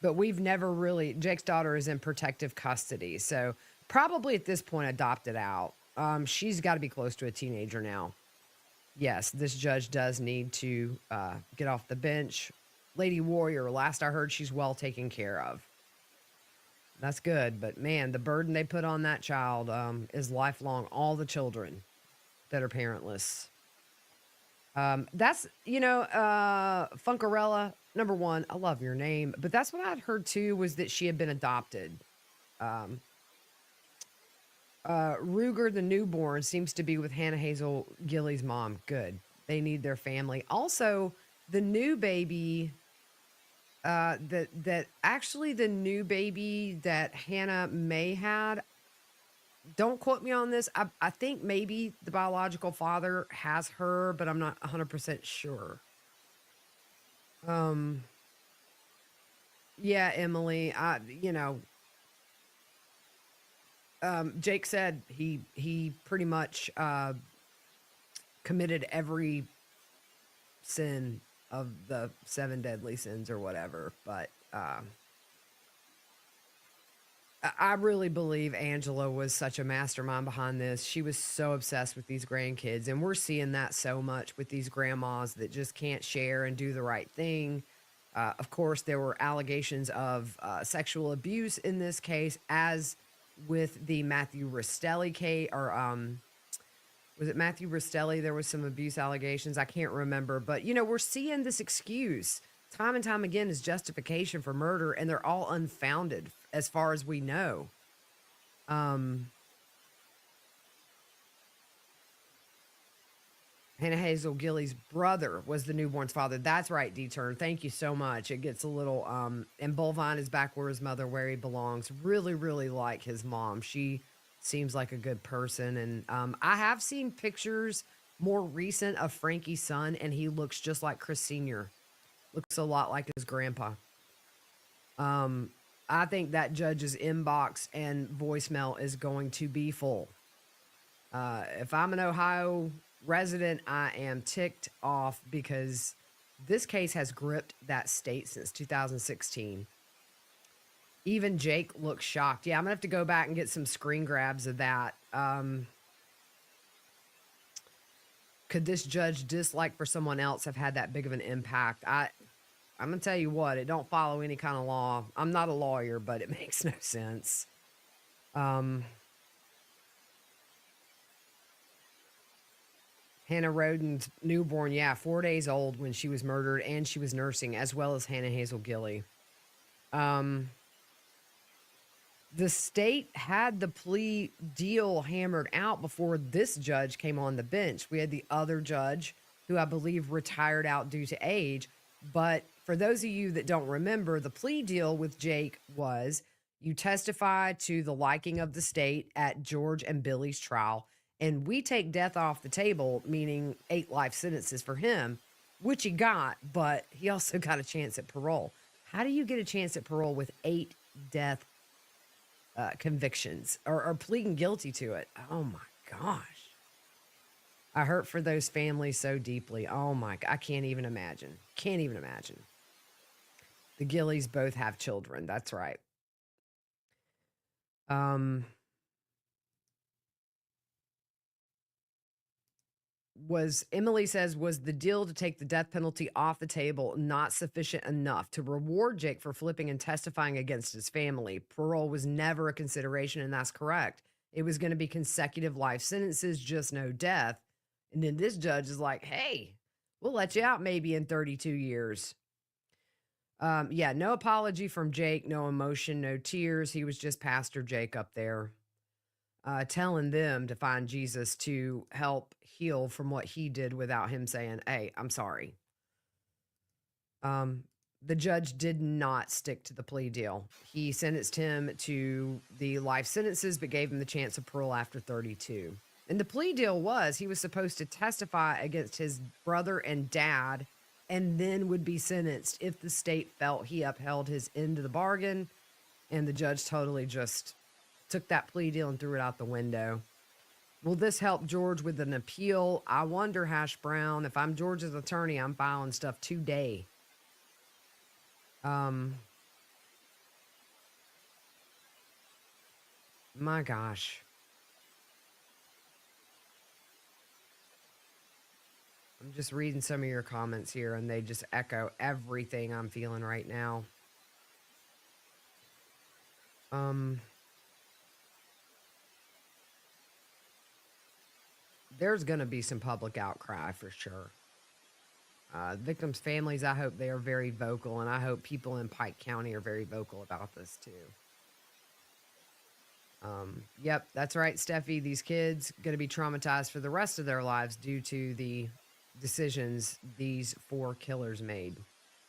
But we've never really, Jake's daughter is in protective custody. So probably at this point adopted out. She's got to be close to a teenager now. Yes, this judge does need to get off the bench. Lady Warrior, last I heard, she's well taken care of. That's good. But man, the burden they put on that child is lifelong. All the children that are parentless. That's, Funkarella, number one, I love your name, but that's what I'd heard too, was that she had been adopted. Ruger, the newborn, seems to be with Hannah Hazel Gilley's mom. Good. They need their family. Also, the new baby, the new baby that Hannah May had, don't quote me on this. I think maybe the biological father has her, but I'm not 100% sure. Yeah, Emily, Jake said he pretty much committed every sin of the 7 deadly sins or whatever, but I really believe Angela was such a mastermind behind this. She was so obsessed with these grandkids, and we're seeing that so much with these grandmas that just can't share and do the right thing. Of course, there were allegations of sexual abuse in this case, as with the Matthew Rastelli case, or was it Matthew Rastelli? There was some abuse allegations. I can't remember, but we're seeing this excuse time and time again as justification for murder, and they're all unfounded as far as we know. Hannah Hazel Gilley's brother was the newborn's father. That's right, D-Turn. Thank you so much. It gets a little, and Bullvine is back where his mother, where he belongs. Really, really like his mom. She seems like a good person. And I have seen pictures more recent of Frankie's son, and he looks just like Chris Sr. Looks a lot like his grandpa. I think that judge's inbox and voicemail is going to be full. If I'm an Ohio resident, I am ticked off because this case has gripped that state since 2016. Even Jake looks shocked. Yeah, I'm gonna have to go back and get some screen grabs of that. Could this judge dislike for someone else have had that big of an impact? I'm gonna tell you what, it don't follow any kind of law. I'm not a lawyer, but it makes no sense. Hannah Rhoden's newborn, 4 days old when she was murdered, and she was nursing, as well as Hannah Hazel Gilley. The state had the plea deal hammered out before this judge came on the bench. We had the other judge who I believe retired out due to age. But for those of you that don't remember, the plea deal with Jake was you testify to the liking of the state at George and Billy's trial, and we take death off the table, meaning 8 life sentences for him, which he got, but he also got a chance at parole. How do you get a chance at parole with 8 death convictions or pleading guilty to it? Oh my gosh. I hurt for those families so deeply. Oh my, I can't even imagine. Can't even imagine. The Gilleys both have children. That's right. Emily says, was the deal to take the death penalty off the table not sufficient enough to reward Jake for flipping and testifying against his family? Parole was never a consideration, and that's correct. It was going to be consecutive life sentences, just no death. And then this judge is like, hey, we'll let you out maybe in 32 years. No apology from Jake, no emotion, no tears. He was just Pastor Jake up there. Telling them to find Jesus to help heal from what he did without him saying, hey, I'm sorry. The judge did not stick to the plea deal. He sentenced him to the life sentences, but gave him the chance of parole after 32. And the plea deal was he was supposed to testify against his brother and dad and then would be sentenced if the state felt he upheld his end of the bargain. And the judge totally just took that plea deal and threw it out the window. Will this help George with an appeal? I wonder, Hash Brown. If I'm George's attorney, I'm filing stuff today. My gosh. I'm just reading some of your comments here, and they just echo everything I'm feeling right now. There's going to be some public outcry for sure. Victims' families, I hope they are very vocal, and I hope people in Pike County are very vocal about this too. Yep, that's right, Steffi. These kids going to be traumatized for the rest of their lives due to the decisions these 4 killers made.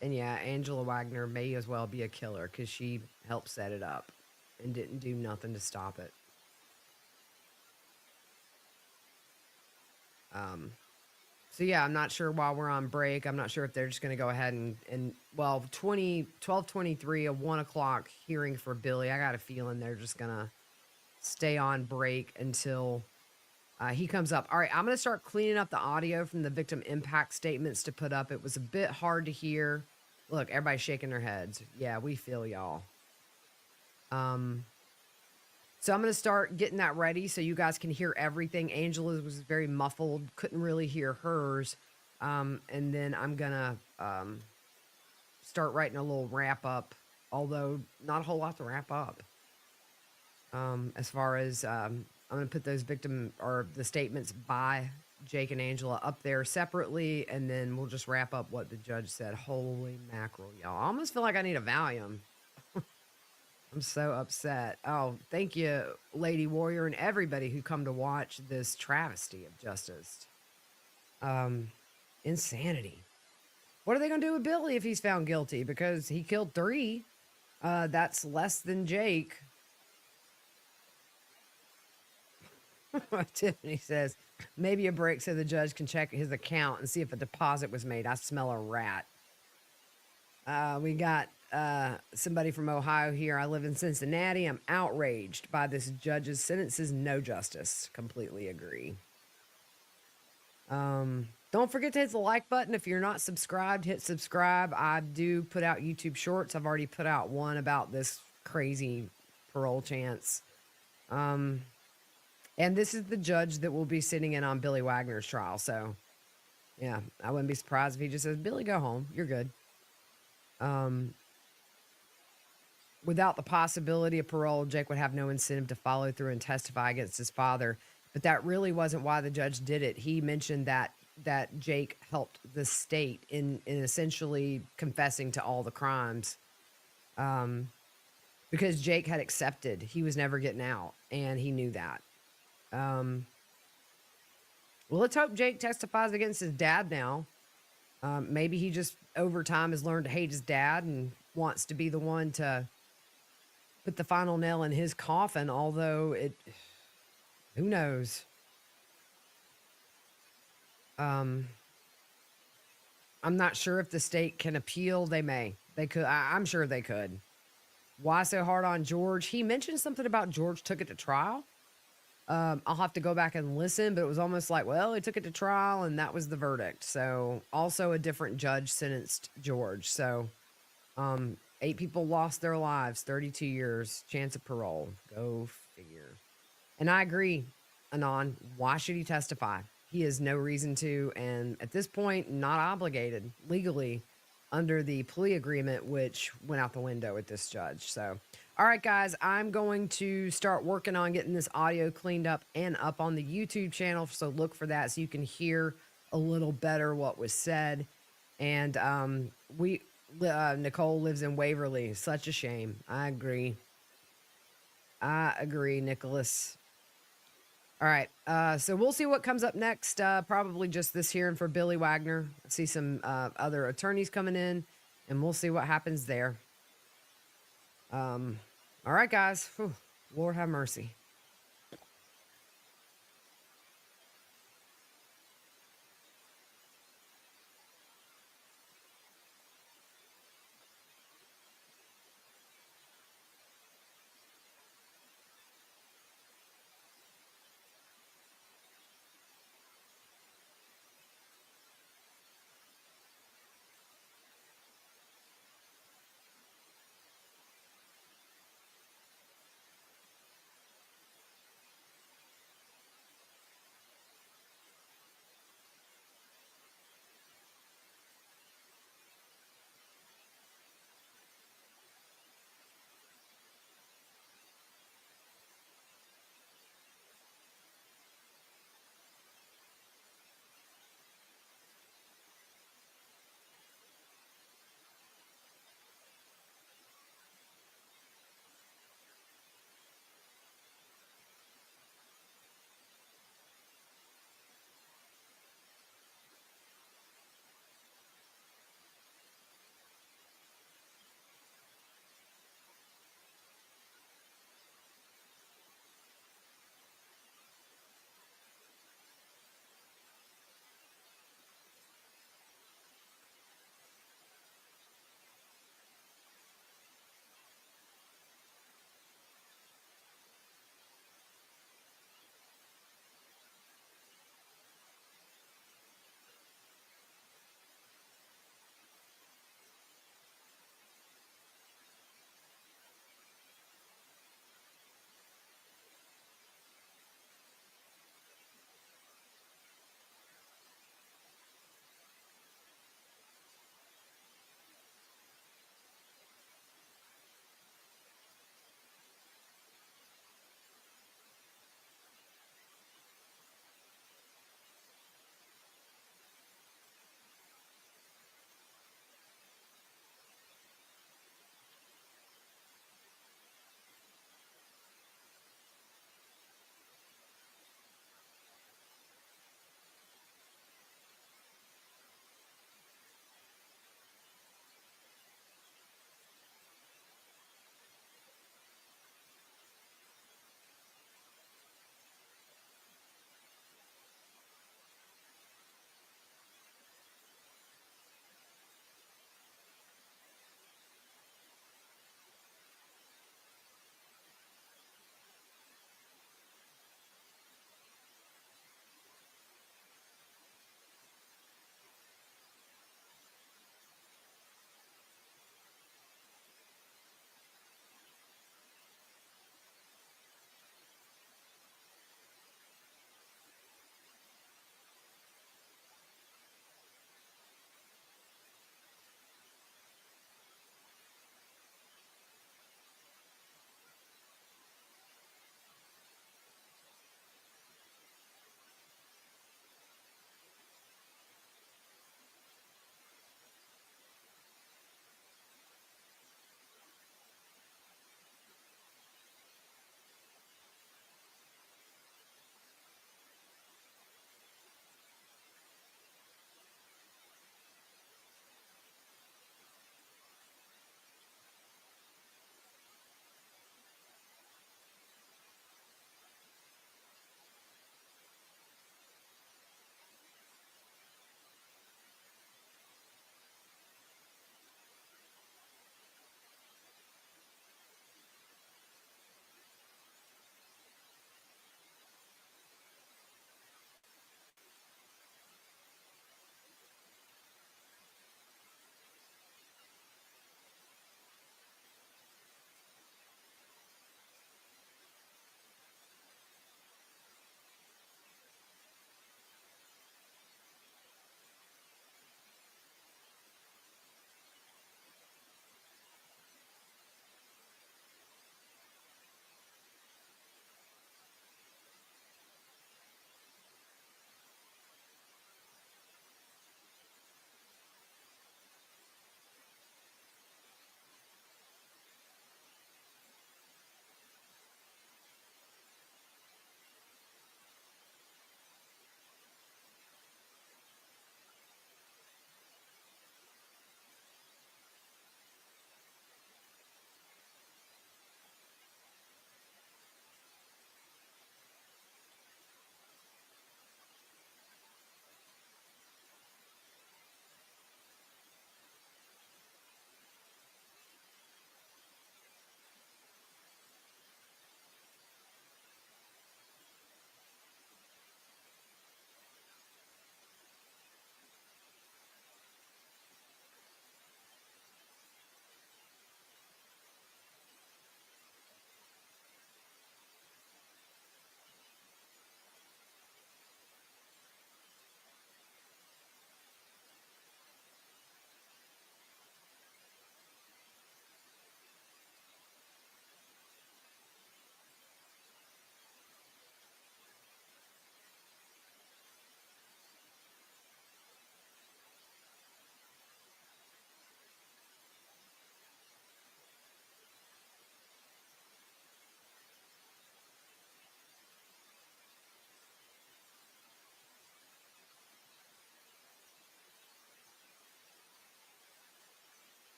And yeah, Angela Wagner may as well be a killer because she helped set it up and didn't do nothing to stop it. So yeah, I'm not sure while we're on break. I'm not sure if they're just going to go ahead and 12:23, a 1 o'clock hearing for Billy. I got a feeling they're just going to stay on break until he comes up. All right, I'm going to start cleaning up the audio from the victim impact statements to put up. It was a bit hard to hear. Look, everybody's shaking their heads. Yeah, we feel y'all. So I'm going to start getting that ready so you guys can hear everything. Angela's was very muffled, couldn't really hear hers. And then I'm going to start writing a little wrap up, although not a whole lot to wrap up. As far as I'm going to put those victim or the statements by Jake and Angela up there separately, and then we'll just wrap up what the judge said. Holy mackerel, y'all. I almost feel like I need a Valium. I'm so upset. Oh, thank you, Lady Warrior, and everybody who come to watch this travesty of justice. Insanity. What are they going to do with Billy if he's found guilty? Because he killed 3. That's less than Jake. Tiffany says, maybe a break so the judge can check his account and see if a deposit was made. I smell a rat. We got somebody from Ohio here. I live in Cincinnati. I'm outraged by this judge's sentences. No justice. Completely agree. Don't forget to hit the like button. If you're not subscribed, hit subscribe. I do put out YouTube shorts. I've already put out one about this crazy parole chance. And this is the judge that will be sitting in on Billy Wagner's trial. So, yeah, I wouldn't be surprised if he just says, Billy, go home. You're good. Without the possibility of parole, Jake would have no incentive to follow through and testify against his father. But that really wasn't why the judge did it. He mentioned that Jake helped the state in essentially confessing to all the crimes. Because Jake had accepted he was never getting out, and he knew that. Well, let's hope Jake testifies against his dad now. Maybe he just over time has learned to hate his dad and wants to be the one to put the final nail in his coffin, although who knows? I'm not sure if the state can appeal. They may. They could. I'm sure they could. Why so hard on George? He mentioned something about George took it to trial. I'll have to go back and listen, but it was almost like, well, he took it to trial and that was the verdict. So also a different judge sentenced George. So 8 people lost their lives, 32 years, chance of parole. Go figure. And I agree, Anon. Why should he testify? He has no reason to, and at this point, not obligated legally under the plea agreement, which went out the window with this judge. So, all right, guys, I'm going to start working on getting this audio cleaned up and up on the YouTube channel. So look for that so you can hear a little better what was said. And Nicole lives in Waverly. Such a shame. I agree. Nicholas. All right. So we'll see what comes up next. Probably just this hearing for Billy Wagner. I see some other attorneys coming in, and we'll see what happens there. All right, guys. Whew. Lord have mercy.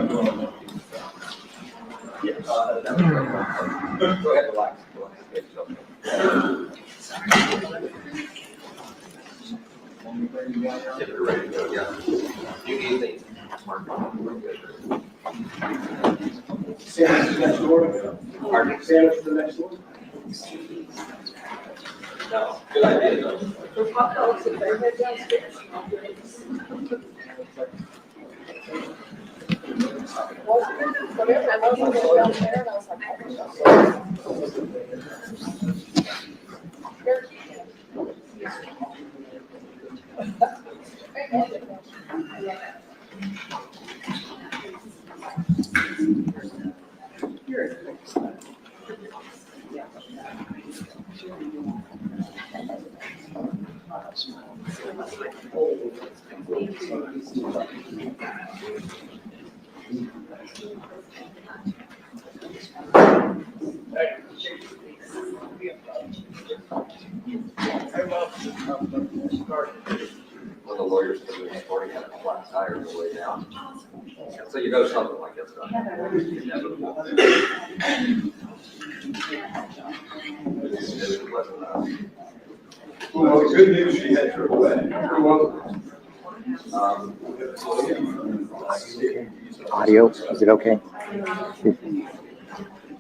Go ahead, relax. If you're ready to go, yeah. You need the Santa's the next door. Pardon? Santa's the next door. No, good idea, though. When the lawyers come in this morning, had a flat tire on the way down. So you know something like that's going to happen. Inevitable. Well, good news, she had her way. Audio, is it okay?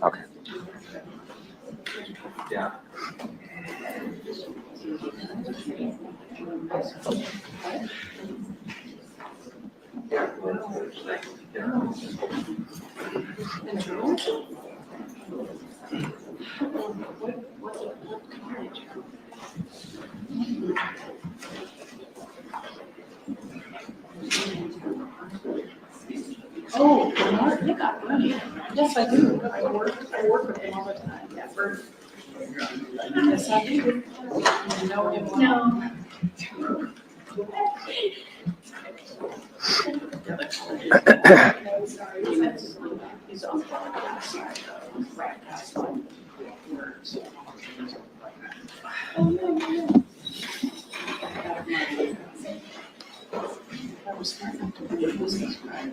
Okay. Yeah. Oh, Mark, you got money. Yes, I do. I work with him all the time. Yes, I do. You know him well. No. He's on the side. Oh, no. That was smart enough to be a business guy.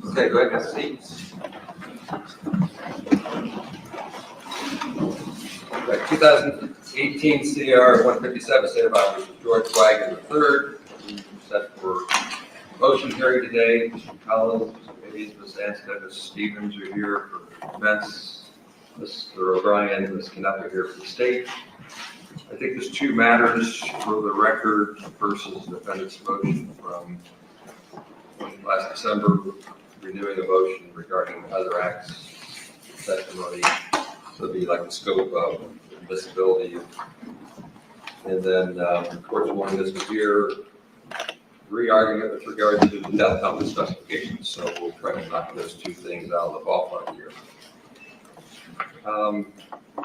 Okay, go ahead and have seats. Right, 2018 CR 157, stated by Mr. George Wagner III. Set for motion hearing today. Mr. Collins, Ms. Anstead, Ms. Stevens are here for defense. Mr. O'Brien, Ms. Knapp are here for the state. I think there's two matters for the record versus defendant's motion from last December, renewing a motion regarding other acts testimony. So it'd be like the scope of admissibility. And then the court's willingness to hear re-argument with regard to the death penalty specifications. So we'll try to knock those two things out of the ballpark here. I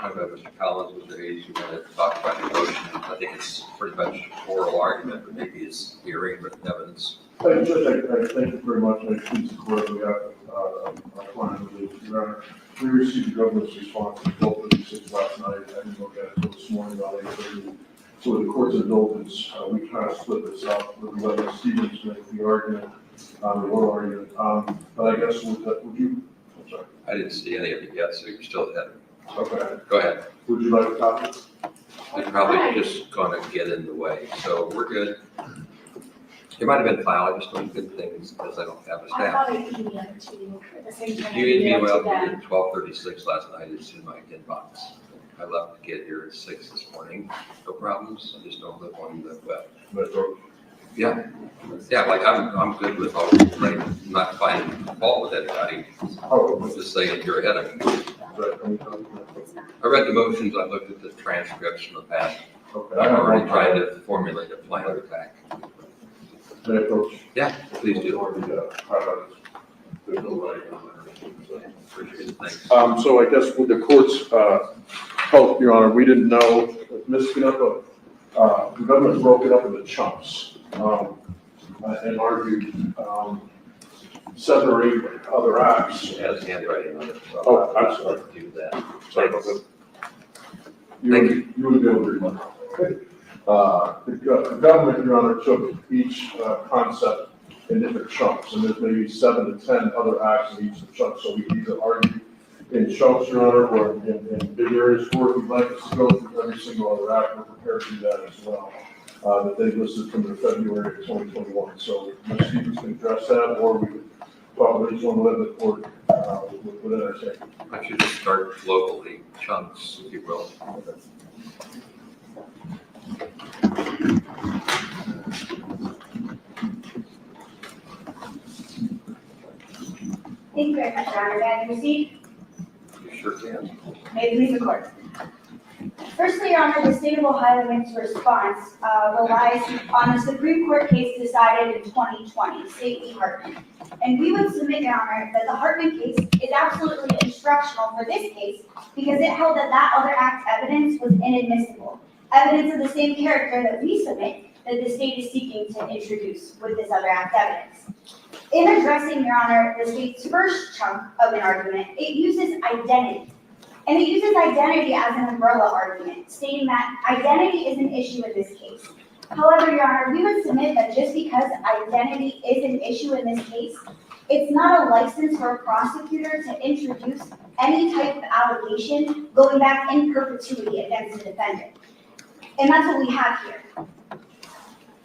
don't know, Mr. Collins, Mr. Hayes, you want to talk about the motion? I think it's pretty much oral argument, but maybe it's hearing written evidence. Judge, I thank you very much. I please the court on behalf of our client, Your Honor. We received the government's response to 12:36 last night. I didn't look at it until this morning about 8:30. So with the court's indulgence, we kind of split this up with letting Stevens make the argument, the oral argument. But I guess would you? I'm sorry. I didn't see any of it yet, so you're still ahead. Okay. Go ahead. Would you like a copy? It's probably just going to get in the way, so we're good. It might have been filed, I just don't good things because I don't have a I stamp. thought I emailed to you at the same time. You I emailed emailed to me them. at 12:36 last night, it's in my inbox. I left to get here at 6 this morning, no problems, I just don't live on the web. Yeah, yeah, like I'm good with all, like, not finding fault with anybody. I'm just saying you're ahead of me. I read the motions, I looked at the transcripts from the past. I'm already trying to formulate a plan of attack. Yeah, please do. Appreciate it, thanks. So I guess with the court's help, Your Honor, we didn't know, Ms. Canepa, the government broke it up into chunks and argued 7 or 8 other acts. It has handwriting on it. So Oh, I'll I'm sorry. do that. Sorry about that. Thank You would be able to read my the government, Your Honor, took each concept in different chunks, and there's maybe 7 to 10 other acts in each of the chunks, so we can either argue in chunks, Your Honor, or in big areas, or if you'd like us to go through every single other act, we're prepared to do that as well. That they listed from the February of 2021, so Ms. Stevens can address that, or we could probably just want to let the court with entertain. I should just start locally, chunks, if you will. Thank you very much, Your Honor. May I proceed? You sure can. May it please the court. Firstly, Your Honor, the state of Ohio's response relies on a Supreme Court case decided in 2020, State v. Hartman. And we would submit, Your Honor, that the Hartman case is absolutely instructional for this case because it held that that other act's evidence was inadmissible. Evidence of the same character that we submit that the state is seeking to introduce with this other act's evidence. In addressing, Your Honor, the state's first chunk of an argument, it uses identity. And it uses identity as an umbrella argument, stating that identity is an issue in this case. However, Your Honor, we would submit that just because identity is an issue in this case, it's not a license for a prosecutor to introduce any type of allegation going back in perpetuity against the defendant. And that's what we have here.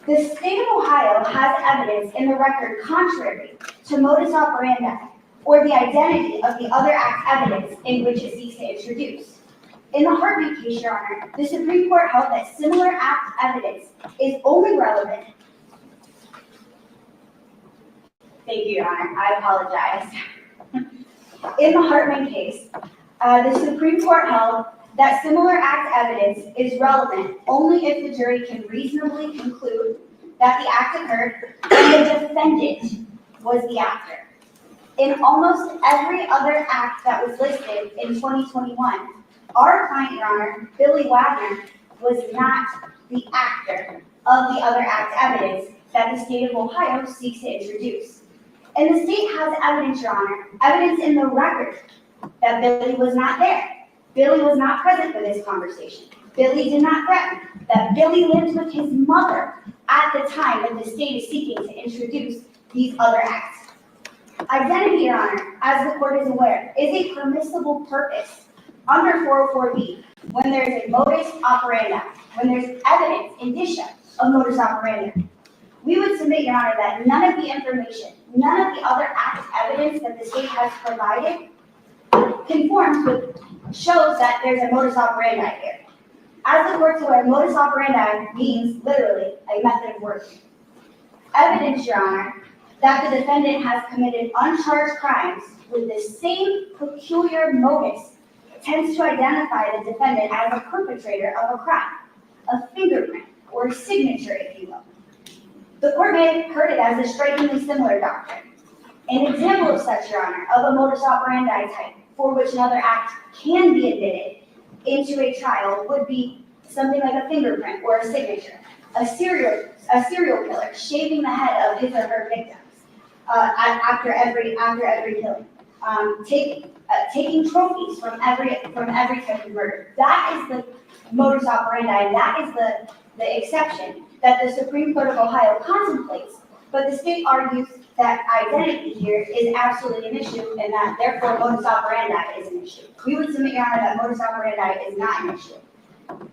The state of Ohio has evidence in the record contrary to modus operandi or the identity of the other act's evidence in which it seeks to introduce. In the Hartman case, Your Honor, the Supreme Court held that similar act evidence is only relevant. Thank you, Your Honor. I apologize. In the Hartman case, the Supreme Court held that similar act evidence is relevant only if the jury can reasonably conclude that the act occurred and the defendant was the actor. In almost every other act that was listed in 2021, our client, Your Honor, Billy Wagner, was not the actor of the other act evidence that the state of Ohio seeks to introduce. And the state has evidence, Your Honor, evidence in the record that Billy was not there. Billy was not present for this conversation. Billy did not threaten. That Billy lived with his mother at the time that the state is seeking to introduce these other acts. Identity, Your Honor, as the court is aware, is a permissible purpose under 404B when there is a modus operandi, when there's evidence, indicia of modus operandi. We would submit, Your Honor, that none of the information, none of the other act evidence that the state has provided conforms with, shows that there's a modus operandi here. As the court's aware, modus operandi means literally a method of working. Evidence, Your Honor, that the defendant has committed uncharged crimes with the same peculiar modus tends to identify the defendant as a perpetrator of a crime, a fingerprint, or a signature, if you will. The court may have heard it as a strikingly similar doctrine. An example of such, Your Honor, of a modus operandi type for which another act can be admitted into a trial would be something like a fingerprint or a signature. A serial killer shaving the head of his or her victims after every killing. Taking trophies from every type of murder. That is the modus operandi, and that is the exception that the Supreme Court of Ohio contemplates. But the state argues that identity here is absolutely an issue, and that therefore modus operandi is an issue. We would submit, Your Honor, that modus operandi is not an issue.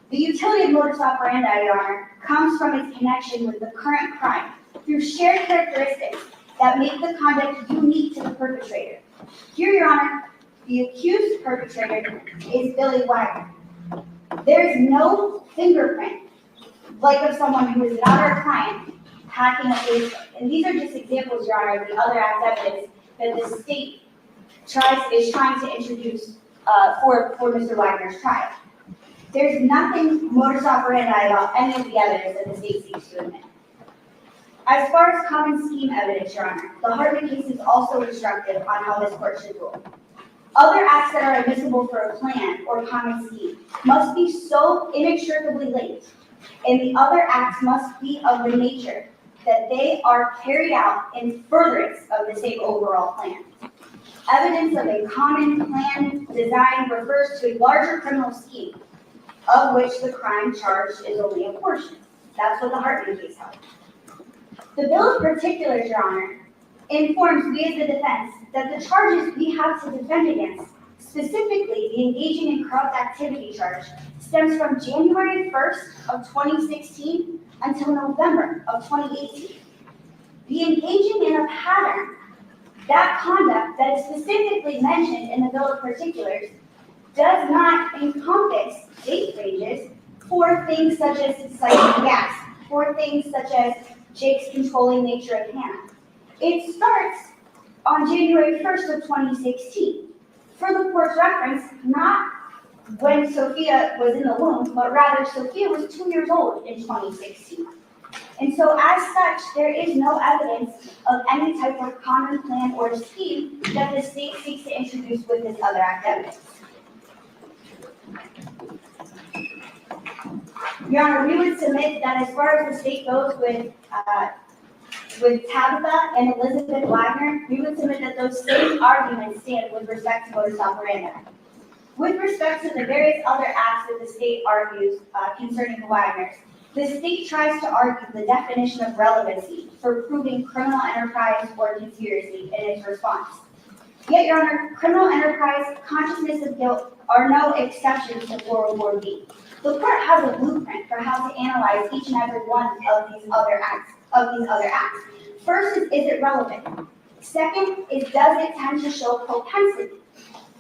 The utility of modus operandi, Your Honor, comes from its connection with the current crime through shared characteristics that make the conduct unique to the perpetrator. Here, Your Honor, the accused perpetrator is Billy Wagner. There is no fingerprint like of someone who is not our client hacking a Facebook. And these are just examples, Your Honor, of the other act evidence that the state is trying to introduce for Mr. Wagner's trial. There's nothing modus operandi about any of the evidence that the state seeks to admit. As far as common scheme evidence, Your Honor, the Hartman case is also instructive on how this court should rule. Other acts that are admissible for a plan or common scheme must be so inextricably linked, and the other acts must be of the nature that they are carried out in furtherance of the same overall plan. Evidence of a common plan design refers to a larger criminal scheme, of which the crime charged is only a portion. That's what the Hartman case held. The bill of particulars, Your Honor, informs we as the defense that the charges we have to defend against, specifically the engaging in corrupt activity charge, stems from January 1st of 2016 until November of 2018. The engaging in a pattern, that conduct that is specifically mentioned in the bill of particulars, does not encompass date ranges for things such as citing gas, for things such as Jake's controlling nature of Hannah. It starts on January 1st of 2016. For the court's reference, not when Sophia was in the womb, but rather Sophia was 2 years old in 2016. And so as such, there is no evidence of any type of common plan or scheme that the state seeks to introduce with this other act evidence. Your Honor, we would submit that as far as the state goes with Tabitha and Elizabeth Wagner, we would submit that those same arguments stand with respect to modus operandi. With respect to the various other acts that the state argues concerning the Wagners, the state tries to argue the definition of relevancy for proving criminal enterprise or conspiracy in its response. Yet, Your Honor, criminal enterprise, consciousness of guilt are no exceptions to 404B. The court has a blueprint for how to analyze each and every one of these other acts. First is it relevant? Second is, does it tend to show propensity?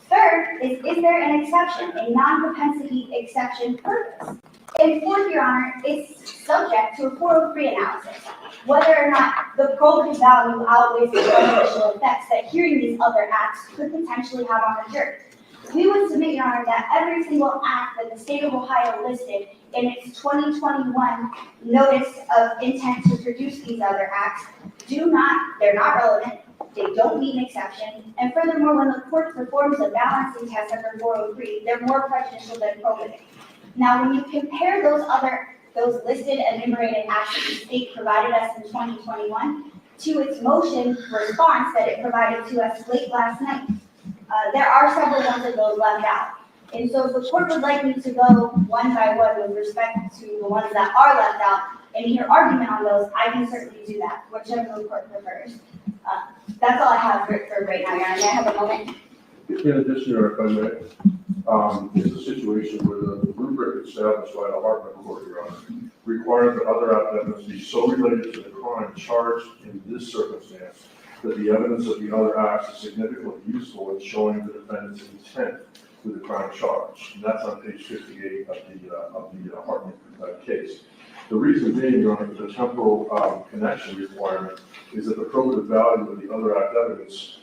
Third is there an exception, a non-propensity exception purpose? And fourth, Your Honor, it's subject to a 403 analysis, whether or not the probative value outweighs the beneficial effects that hearing these other acts could potentially have on a jury. We would submit, Your Honor, that every single act that the state of Ohio listed in its 2021 notice of intent to produce these other acts they're not relevant, they don't meet an exception, and furthermore, when the court performs a balancing test under 403, they're more prejudicial than probative. Now, when you compare those listed enumerated acts that the state provided us in 2021 to its motion response that it provided to us late last night, there are several ones of those left out. And so if the court would like me to go one by one with respect to the ones that are left out and hear argument on those, I can certainly do that, whichever the court prefers. That's all I have for right now, Your Honor. May I have a moment? In addition, Your Honor, if I may, it's a situation where the rubric established by the Hartman Court, Your Honor, requires that other evidence be so related to the crime charged in this circumstance that the evidence of the other acts is significantly useful in showing the defendant's intent with the crime charge. And that's on page 58 of the Hartman case. The reason being, Your Honor, the temporal connection requirement is that the probative value of the other act evidence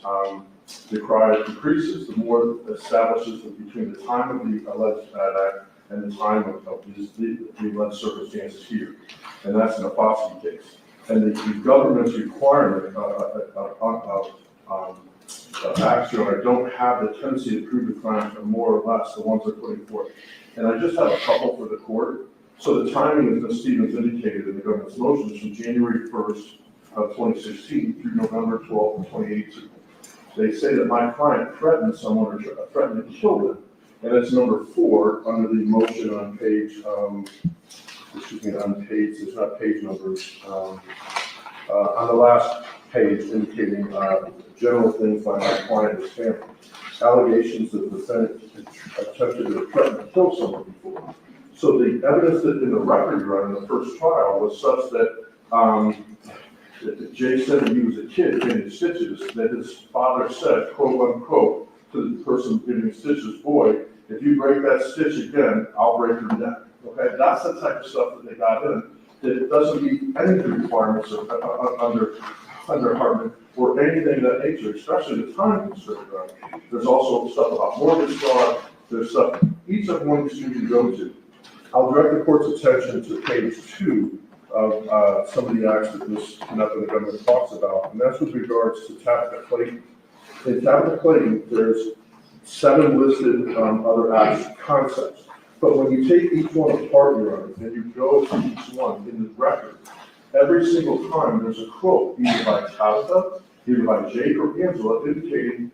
decreases the more it establishes that between the time of the alleged bad act and the time of the alleged circumstances here. And that's an apostasy case. And the government's requirement of acts, Your Honor, don't have the tendency to prove the crime are more or less the ones they're putting forth. And I just have a couple for the court. So the timing, as Ms. Stevens indicated in the government's motion, is from January 1st of 2016 through November 12th of 2018. They say that my client threatened someone or threatened to kill them. And it's number 4 under the motion on page, there's not page numbers. On the last page indicating general things by my client and his family. Allegations that the defendant attempted to threaten to kill someone before. So the evidence that in the record run in the first trial was such that Jay said when he was a kid getting stitches, that his father said, quote unquote, to the person giving stitches, boy, if you break that stitch again, I'll break your neck. Okay, that's the type of stuff that they got in. That it doesn't meet any of the requirements of, under Hartman or anything of that nature, especially the time constraint. There's also stuff about mortgage fraud. There's stuff each of one you can go to. I'll direct the court's attention to page 2 of some of the acts that this method of government talks about, and that's with regards to Tabitha Clayton. In Tabitha Clayton, there's 7 listed other acts, concepts. But when you take each one apart, Your Honor, and you go to each one in the record, every single time there's a quote, either by Tabitha, either by Jake or Angela, indicating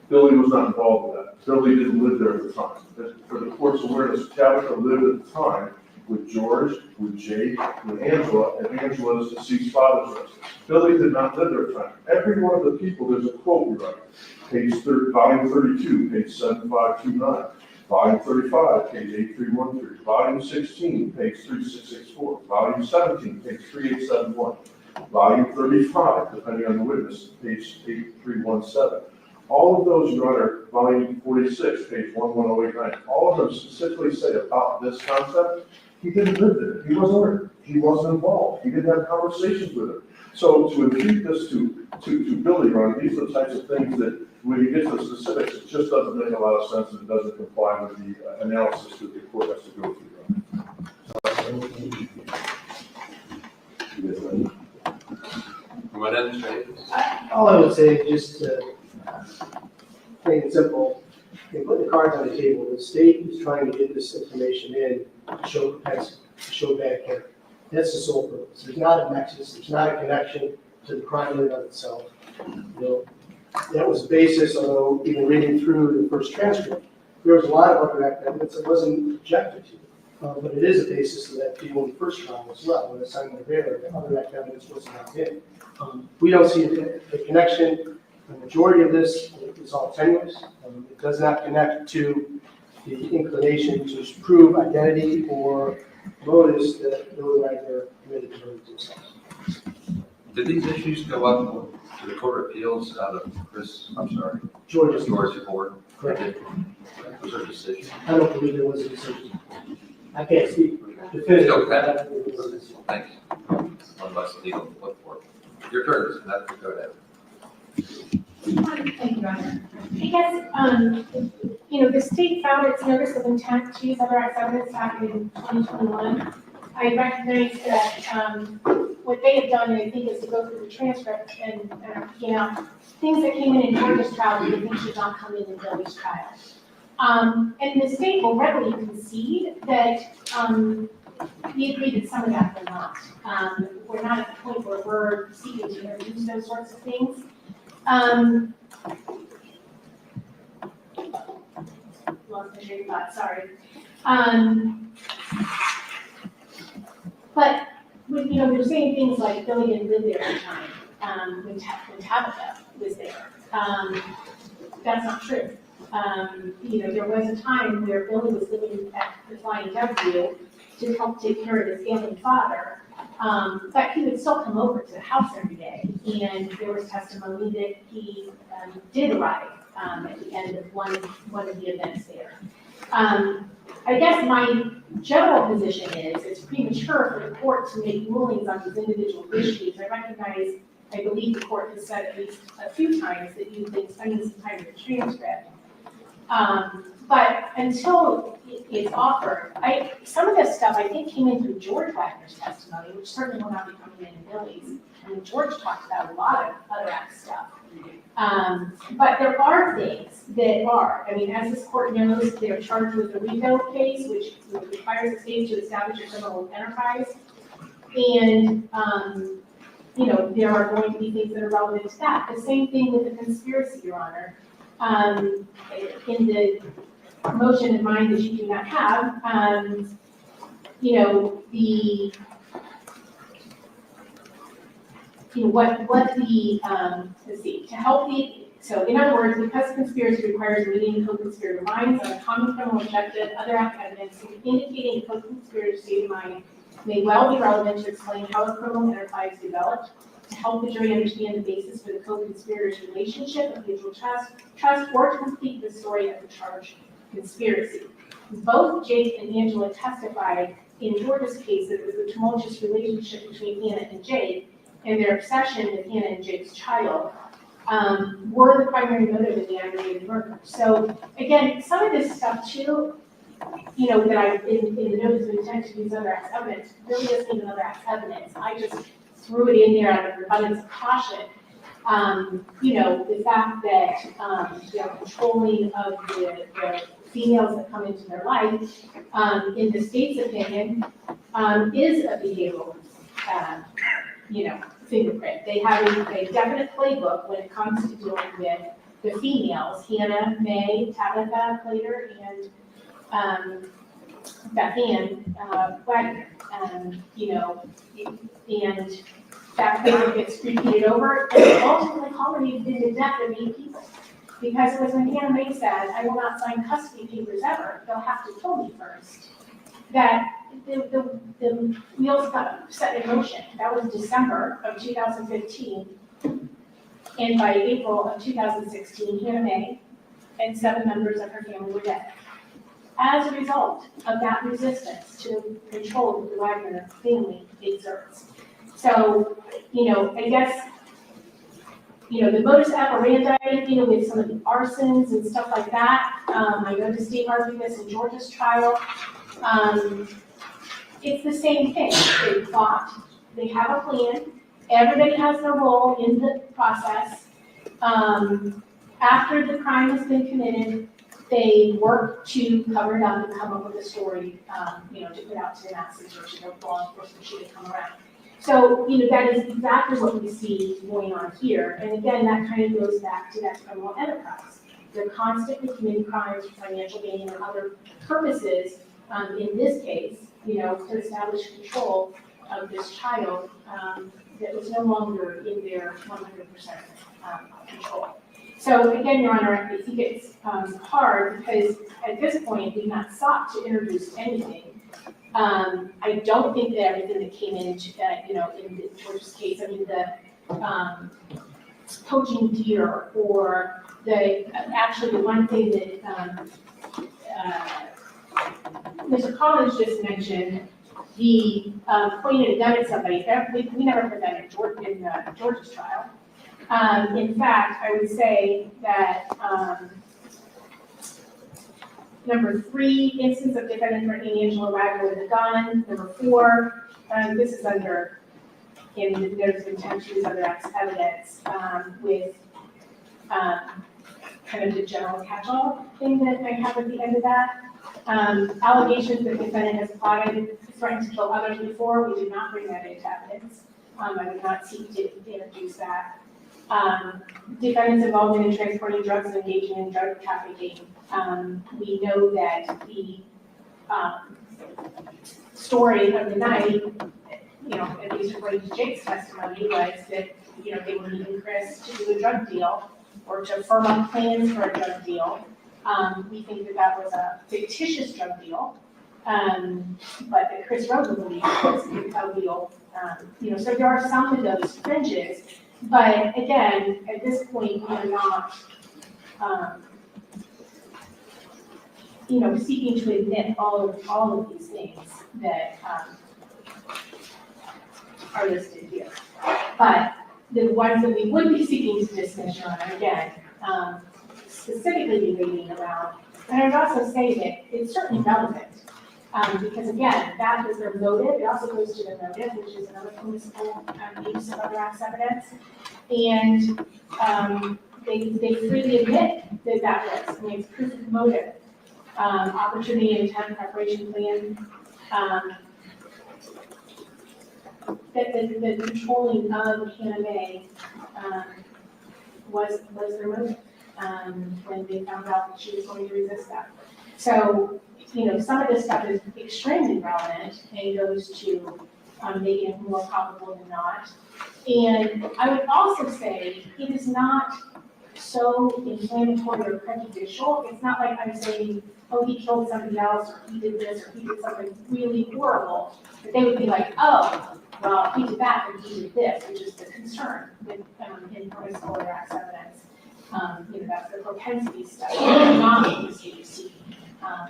Billy was not involved in that. Billy didn't live there at the time. For the court's awareness, Tabitha lived at the time with George, with Jake, with Angela, and Angela's deceased father's residence. Billy did not live there at the time. Every one of the people, there's a quote, Your Honor. Volume 32, page 7529. Volume 35, page 8313. Volume 16, page 3664. Volume 17, page 3871. Volume 35, depending on the witness, page 8317. All of those, Your Honor, volume 46, page 11089, all of them specifically say about this concept, he didn't live there. He wasn't there. He wasn't involved. He didn't have conversations with her. So to impute this to Billy, Your Honor, these are the types of things that when you get to the specifics, it just doesn't make a lot of sense and it doesn't comply with the analysis that the court has to go through. All I would say, just plain and simple, they put the cards on the table. The state is trying to get this information in to show propensity, to show bad character. That's the sole purpose. There's not a nexus. There's not a connection to the crime in and of itself. That was the basis, although even reading through the first transcript, there was a lot of other evidence that wasn't objected to. But it is a basis of that view in the first trial as well, when the assignment of error, the other evidence wasn't out in. We don't see the connection. The majority of this is all tenuous. It does not connect to the inclination to prove identity or motives that Billy Wagner committed to murder themselves. Did these issues go up to the Court of Appeals out of George's board? Correct. Was there a decision? I don't believe there was a decision. I can't speak definitively. Okay. Thanks. Unless legal, look for it. Your turn, go ahead. Thank you, Your Honor. I guess, the state found its notice of intent to use other acts of evidence back in 2021. I recognize that what they have done, I think, is to go through the transcript and, things that came in George's trial that they think should not come in Billy's trial. And the state will readily concede that we agree that some of that will not. We're not at the point where we're seeking to introduce those sorts of things. Lost my train of thought, sorry. But when we're saying things like Billy didn't live there at the time, when Tabitha was there, that's not true. There was a time where Billy was living at the Flying W to help take care of his ailing father. But he would still come over to the house every day, and there was testimony that he did arrive at the end of one of the events there. I guess my general position is it's premature for the court to make rulings on these individual issues. I believe the court has said at least a few times that you've been spending some time in the transcript. But until it's offered, some of this stuff I think came in through George Wagner's testimony, which certainly will not be coming in Billy's. I mean, George talked about a lot of other act stuff. But there are things that are, as this court knows, they're charged with a RICO case, which requires the state to establish a criminal enterprise. And, there are going to be things that are relevant to that. The same thing with the conspiracy, Your Honor. In the motion in mind that you do not have, so in other words, because conspiracy requires meeting co-conspirator minds on a common criminal objective, other act evidence indicating a co-conspirator state of mind may well be relevant to explain how a criminal enterprise developed, to help the jury understand the basis for the co-conspirator's relationship of mutual trust, or to complete the story of the charged conspiracy. Both Jake and Angela testified in George's case that it was a tumultuous relationship between Hannah and Jake, and their obsession with Hannah and Jake's child were the primary motive in the aggravated murder. So again, some of this stuff too, that I, in the notice of intent to use other acts of evidence, really doesn't need another act of evidence. I just threw it in there out of abundance of caution. The fact that, they're controlling of the females that come into their life, in the state's opinion, is a behavioral, fingerprint. They have a definite playbook when it comes to dealing with the females, Hannah, May, Tabitha, Plater, and Beth Ann Wagner. And that playbook gets repeated over, and ultimately culminated in the death of 8 people. Because it was when Hannah May said, I will not sign custody papers ever, they'll have to kill me first, that the wheels got set in motion. That was December of 2015. And by April of 2016, Hannah May and 7 members of her family were dead. As a result of that resistance to control that the Wagner family exerts. So, I guess, the modus operandi, with some of the arsons and stuff like that. I know the state argued this in Georgia's trial. It's the same thing. They plot, they have a plan, everybody has their role in the process. After the crime has been committed, they work to cover it up and come up with a story, to put out to the masses or to the law enforcement should it come around. So, that is exactly what we see going on here. And again, that kind of goes back to that criminal enterprise. They're constantly committing crimes for financial gain or other purposes, in this case, to establish control of this child that was no longer in their 100% control. So again, Your Honor, I think it's hard because at this point, we've not sought to introduce anything. I don't think that everything that came into that, in George's case, the poaching deer or actually the one thing that Mr. Collins just mentioned, he pointed a gun at somebody. We never heard that in George's trial. In fact, I would say that number 3, instance of defendant threatening Angela Wagner with a gun. Number 4, this is under, there's intent to use other evidence with kind of the general catch-all thing that I have at the end of that. Allegations that the defendant has plotted, threatened to kill others before. We did not bring that into evidence. I would not seek to introduce that. Defendants involved in transporting drugs and engaging in drug trafficking. We know that the story of the night, at least according to Jake's testimony, was that, they were meeting Chris to do a drug deal or to firm up plans for a drug deal. We think that was a fictitious drug deal, but that Chris Rhoden believed was a drug deal. So there are some of those fringes, but again, at this point, we are not, seeking to admit all of these things that are listed here. But the ones that we would be seeking to dismiss, Your Honor, again, specifically relating around, and I would also say that it's certainly relevant, because again, that is their motive. It also goes to their motive, which is another permissible use of other acts evidence. And they freely admit that was, it's proof of motive, opportunity, intent, preparation plan, that the controlling of Hannah May was their motive when they found out that she was going to resist that. So, some of this stuff is extremely relevant and goes to making it more probable than not. And I would also say it is not so inflammatory or prejudicial. It's not like I'm saying, oh, he killed somebody else, or he did this, or he did something really horrible, that they would be like, oh, well, he did that and he did this, which is the concern with in permissible or acts evidence. That's the propensity stuff. Not what the state is seeking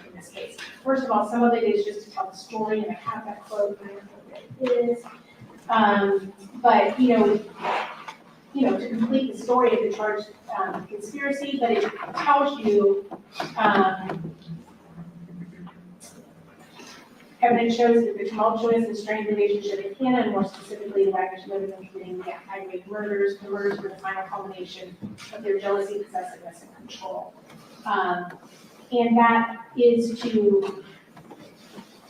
in this case. First of all, some of it is just to tell the story, and I have that quote, and I don't know what it is. But to complete the story of the charged conspiracy, but it tells you Evidence shows that the tumultuous and strained relationship with Hannah, and more specifically the Wagner's motive in committing the aggravated murders, the murders were the final culmination of their jealousy, possessiveness, and control. And that is to,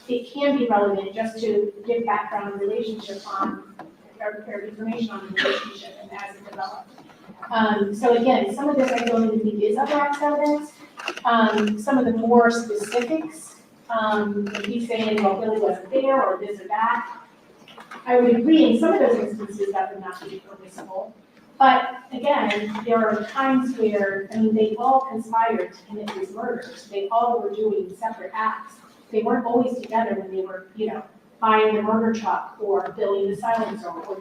it can be relevant just to give background on the relationship or information on the relationship and as it developed. So again, some of this I don't even think is other acts evidence. Some of the more specifics, if he's saying, well, Billy wasn't there or this or that, I would agree in some of those instances that would not be permissible. But again, there are times where, I mean, they all conspired to commit these murders. They all were doing separate acts. They weren't always together when they were, buying the murder truck or building the silencer or,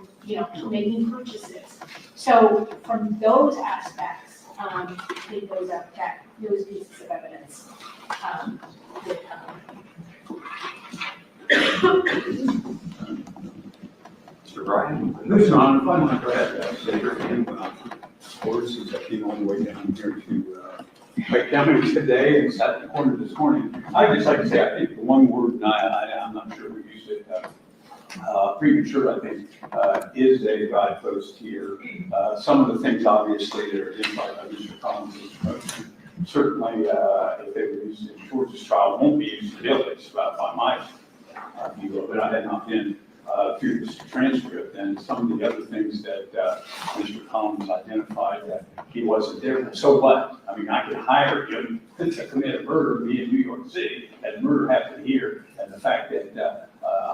making purchases. So from those aspects, I think those pieces of evidence would Mr. Brian? Mr. Honor, if I might go ahead, say your name, since I came all the way down here to Pike County today and sat in the corner this morning. I'd just like to say, I think the one word, and I'm not sure we used it, premature, I think, is a guidepost here. Some of the things obviously that are identified by Mr. Collins' certainly, if they were used in George's trial, won't be used for Billy's, by my view of it. I had not been through this transcript, and some of the other things that Mr. Collins identified that he wasn't there. So what? I mean, I could hire him to commit a murder, be in New York City, and the murder happened here, and the fact that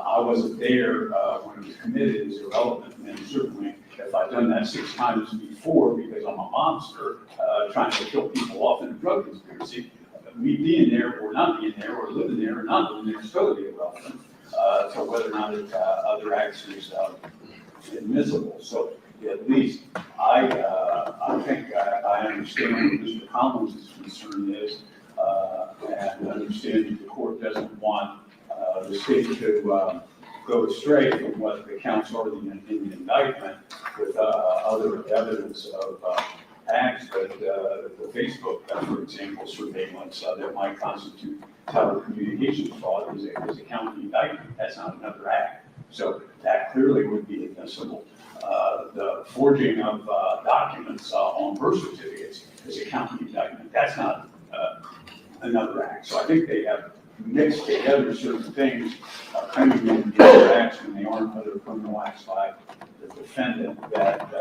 I wasn't there when it was committed is irrelevant. And certainly, if I'd done that 6 times before because I'm a monster trying to kill people off in a drug conspiracy, me being there or not being there, or living there or not living there, is totally irrelevant. So whether or not other acts is admissible. So at least I think I understand what Mr. Collins' concern is, and understand that the court doesn't want the state to go astray from what the counts are in the indictment with other evidence of acts, but the Facebook, for example, surveillance that might constitute telecommunications fraud is a county indictment. That's not another act. So that clearly would be admissible. The forging of documents on birth certificates is a county indictment. That's not another act. So I think they have mixed together certain things, claiming them to be other acts when they aren't other criminal acts by the defendant that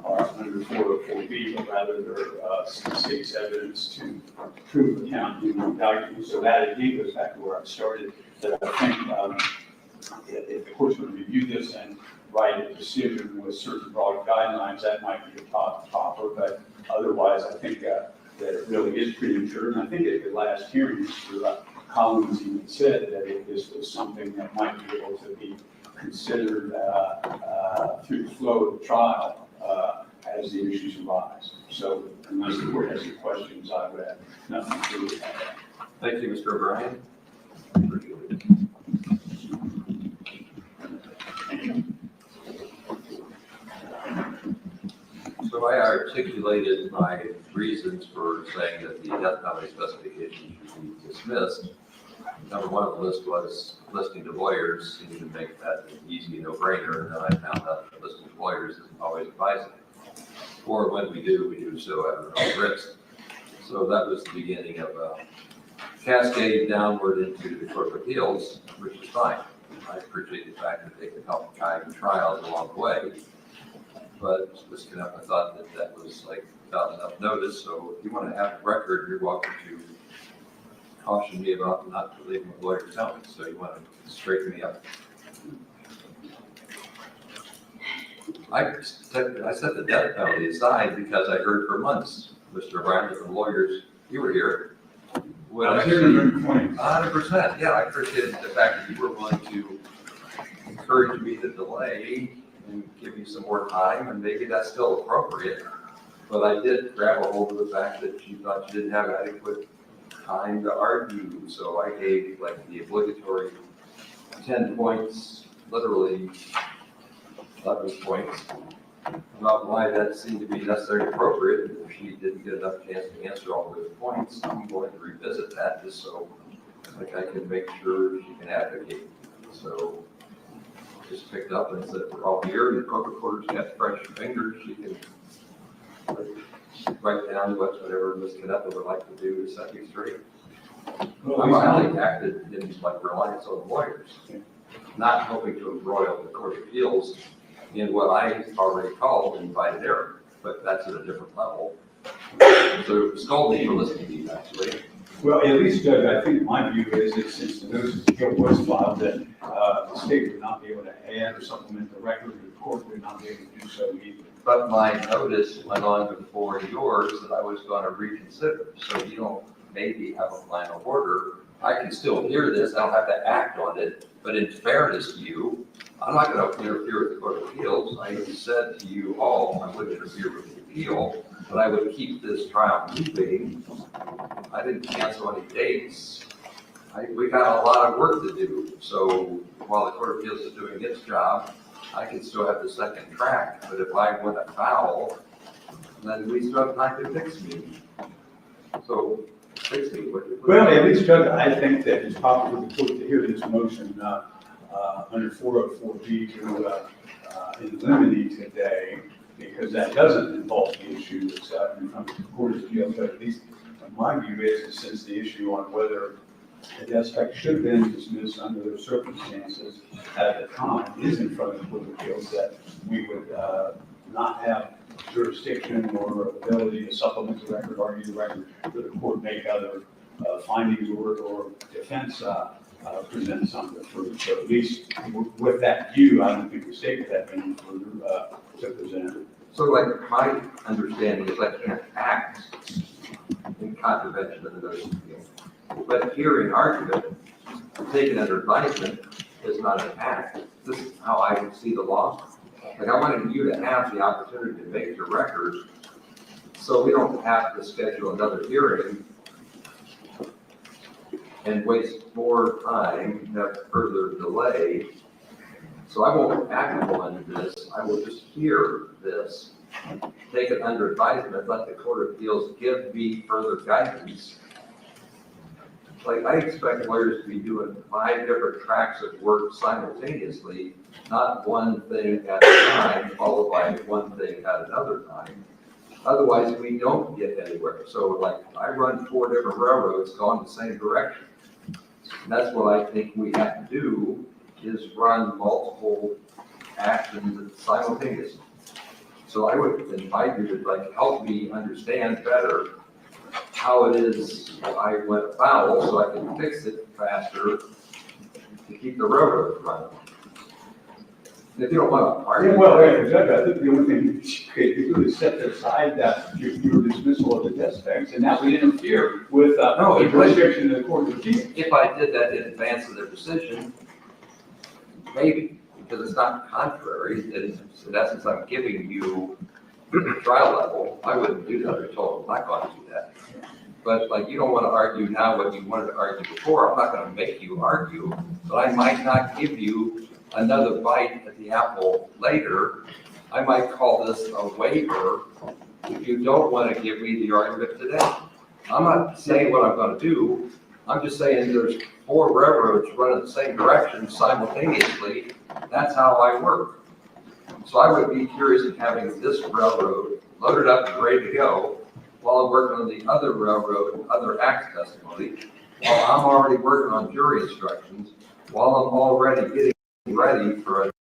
are under 404B, but rather they're state's evidence to prove the count in the indictment. So that again goes back to where I started, that I think if the court's going to review this and write a decision with certain broad guidelines, that might be a proper, but otherwise I think that it really is premature. And I think at the last hearing, Mr. Collins even said that if this was something that might be able to be considered through the flow of the trial as the issues arise. So unless the court has any questions, I would have nothing to do with that. Thank you, Mr. O'Brien. So I articulated my reasons for saying that the death penalty specification should be dismissed. Number one on the list was listing of lawyers, seemed to make that an easy no-brainer, and then I found out that listing of lawyers isn't always advisable. Or when we do so at our own risk. So that was the beginning of a cascade downward into the Court of Appeals, which is fine. I appreciate the fact that they can help guide the trials along the way. But Ms. Knapp, I thought that that was like without enough notice. So if you want to have a record, you're welcome to caution me about not believing what lawyers tell me. So you want to straighten me up. I set the death penalty aside because I heard for months, Mr. O'Brien, that the lawyers, you were here, would I was here during the point. 100%. Yeah, I appreciated the fact that you were willing to encourage me to delay and give me some more time, and maybe that's still appropriate. But I did grab a hold of the fact that you thought you didn't have adequate time to argue, so I gave like the obligatory 10 points, literally 11 points, about why that seemed to be necessary and appropriate. If she didn't get enough chance to answer all those points, I'm going to revisit that just so like I can make sure she can advocate. So just picked up and said, we're all here, the court reporter's got fresh fingers, she can write down whatever Ms. Canepa would like to do to set you straight. I acted in like reliance on lawyers, not hoping to embroil the Court of Appeals in what I already called invited error, but that's at a different level. So scolding for listening to you, actually. Well, at least, Judge, I think my view is that since the notice of appeal was filed, that the state would not be able to add or supplement the record, or the court would not be able to do so either. But my notice went on before yours that I was going to reconsider, so you don't maybe have a final order. I can still hear this, I don't have to act on it, but in fairness to you, I'm not going to interfere with the Court of Appeals. I said to you all, I wouldn't interfere with the appeal, but I would keep this trial moving. I didn't cancel any dates. We got a lot of work to do. So while the Court of Appeals is doing its job, I can still have the second track. But if I went afoul, then we still have time to fix me. So fix me. Well, at least, Judge, I think that it's proper for the court to hear this motion under 404B to in limine today, because that doesn't involve the issue that's in front of the Court of Appeals. But at least my view is, since the issue on whether the death spec should have been dismissed under those circumstances at the time is in front of the Court of Appeals, that we would not have jurisdiction or ability to supplement the record, argue the record, for the court make other findings or defense present something further. So at least with that view, I don't think the state would have any further to present. So like my understanding is I can't act in contravention of the notice of appeal. But hearing argument, taken under advisement, is not an act. This is how I see the law. Like I wanted you to have the opportunity to make your record, so we don't have to schedule another hearing and waste more time, have further delay. So I won't act on this. I will just hear this, take it under advisement, let the Court of Appeals give me further guidance. Like I expect lawyers to be doing 5 different tracks of work simultaneously, not one thing at a time, followed by one thing at another time. Otherwise, we don't get anywhere. So like I run 4 different railroads going the same direction. And that's what I think we have to do, is run multiple actions simultaneously. So I would invite you to like help me understand better how it is I went foul, so I can fix it faster to keep the railroad running. And if you don't want to argue. Yeah, well, Judge, I think the only thing you could do is set aside that your dismissal of the death specs, and that would interfere with the jurisdiction of the Court of Appeals. If I did that in advance of their decision, maybe, because it's not contrary. In essence, I'm giving you the trial level. I wouldn't do that. I told them I'm not going to do that. But like, you don't want to argue now what you wanted to argue before. I'm not going to make you argue, but I might not give you another bite at the apple later. I might call this a waiver if you don't want to give me the argument today. I'm not saying what I'm going to do. I'm just saying there's 4 railroads running the same direction simultaneously. That's how I work. So I would be curious in having this railroad loaded up and ready to go while I'm working on the other railroad, other act testimony, while I'm already working on jury instructions, while I'm already getting ready for a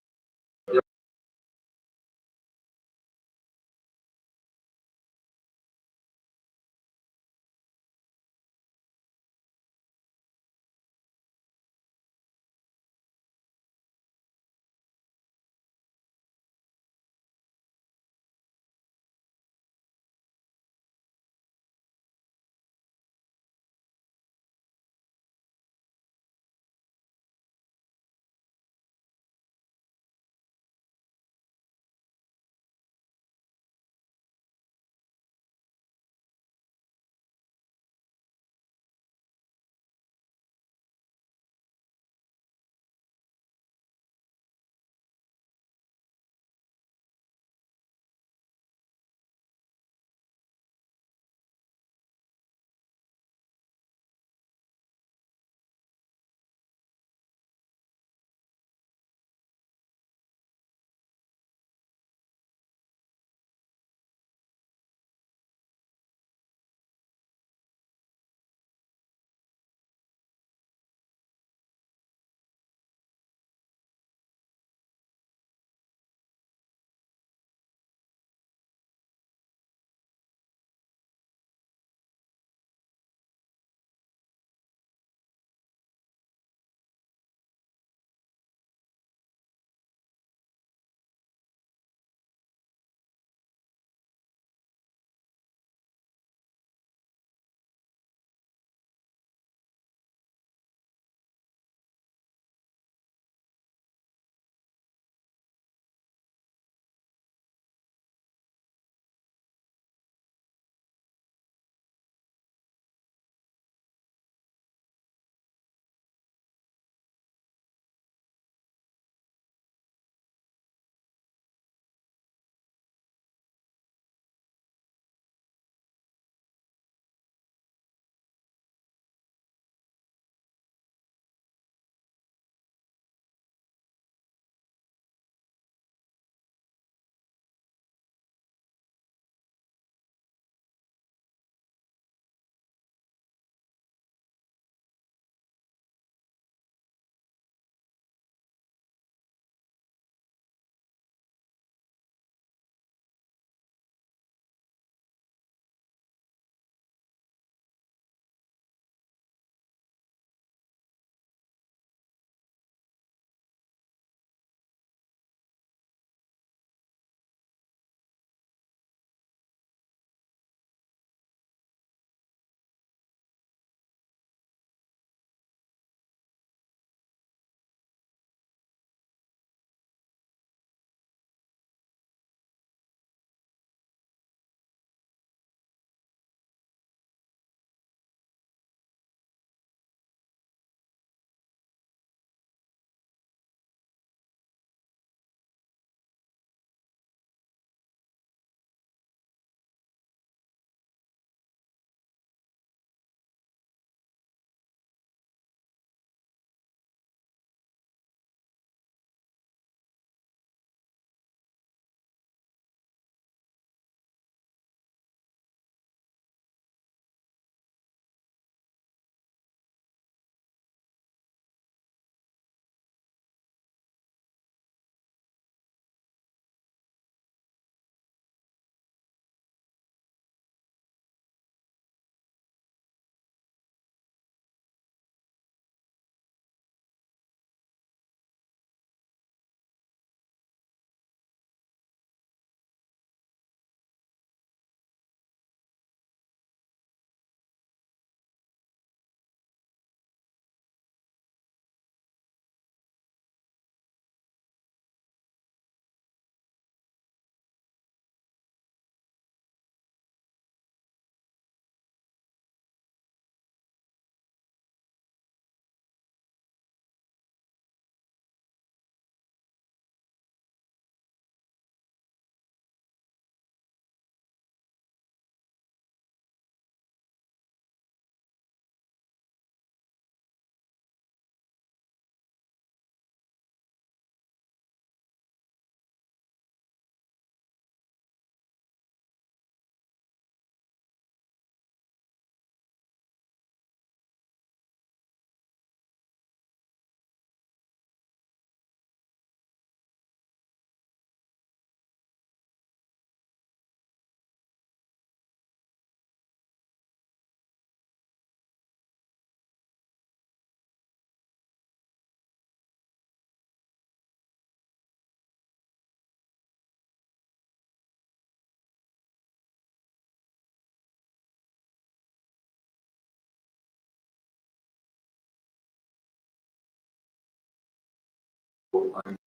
so I'm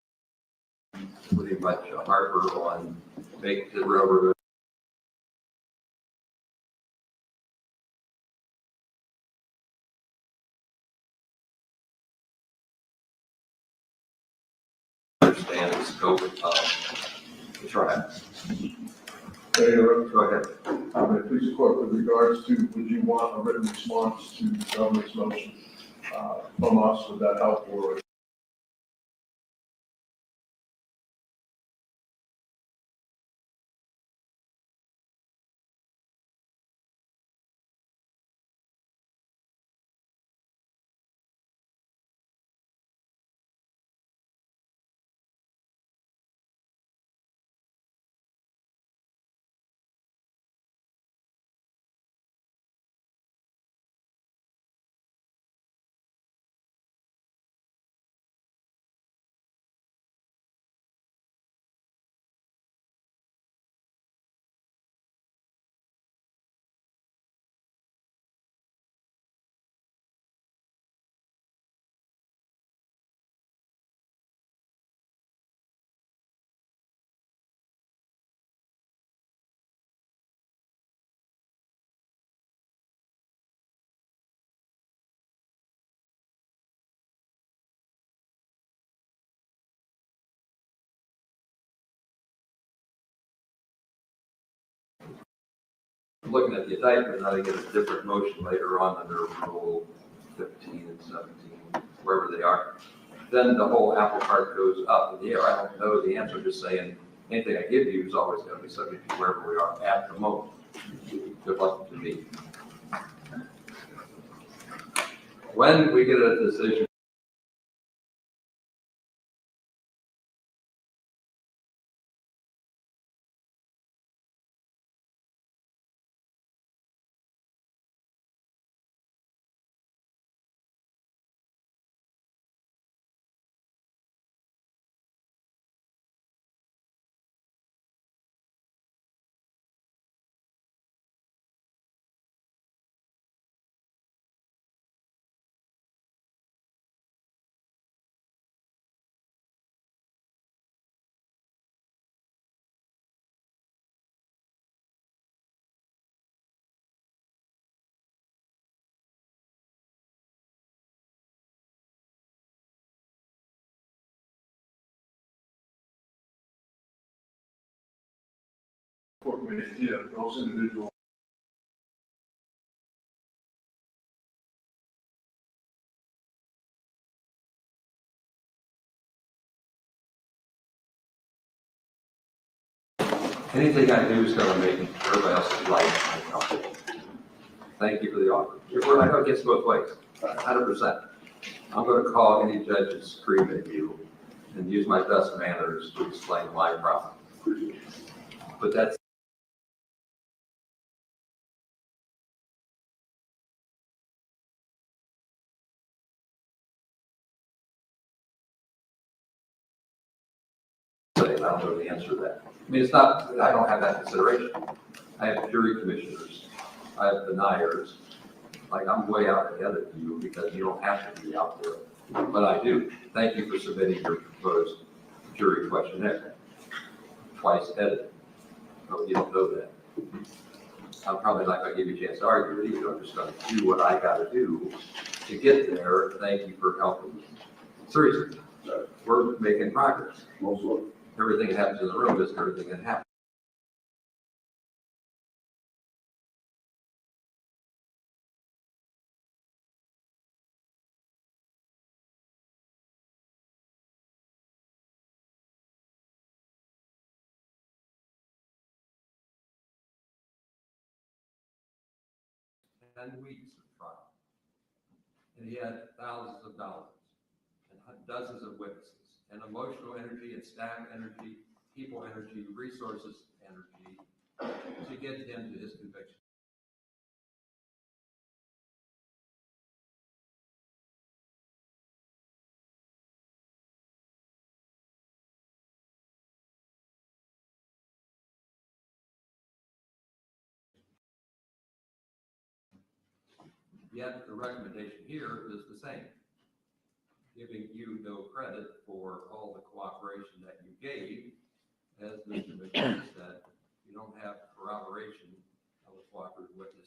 pretty much a harper on make the railroad understand the scope of the trial. Mayor, Go ahead. please, the court, with regards to, would you want a written response to the governor's motion from us? Would that help, or? Looking at the indictment, how to get a different motion later on under Rule 15 and 17, wherever they are. Then the whole apple cart goes up in the air. I don't know the answer, just saying anything I give you is always going to be subject to wherever we are at the moment. Good luck to me. When we get a decision, Court may hear those individuals. anything I do is going to make everybody else's life uncomfortable. Thank you for the offer. I know it gets both ways, 100%. I'm going to call any judge and scream at you and use my best manners to explain my problem. But that's I don't know the answer to that. I mean, it's not, I don't have that consideration. I have jury commissioners. I have deniers. Like, I'm way out ahead of you because you don't have to be out there. But I do. Thank you for submitting your proposed jury questionnaire. Twice edited. Oh, you don't know that. I'm probably not going to give you a chance to argue with you. I'm just going to do what I got to do to get there. Thank you for helping me. Seriously, we're making progress. Everything that happens in the room isn't everything that happens. Weeks of trial. And he had thousands of dollars and dozens of witnesses and emotional energy and staff energy, people energy, resources energy to get him to his conviction. Yet the recommendation here is the same. giving you no credit for all the cooperation that you gave. As Mr. McGee said, you don't have corroboration of a cooperative witness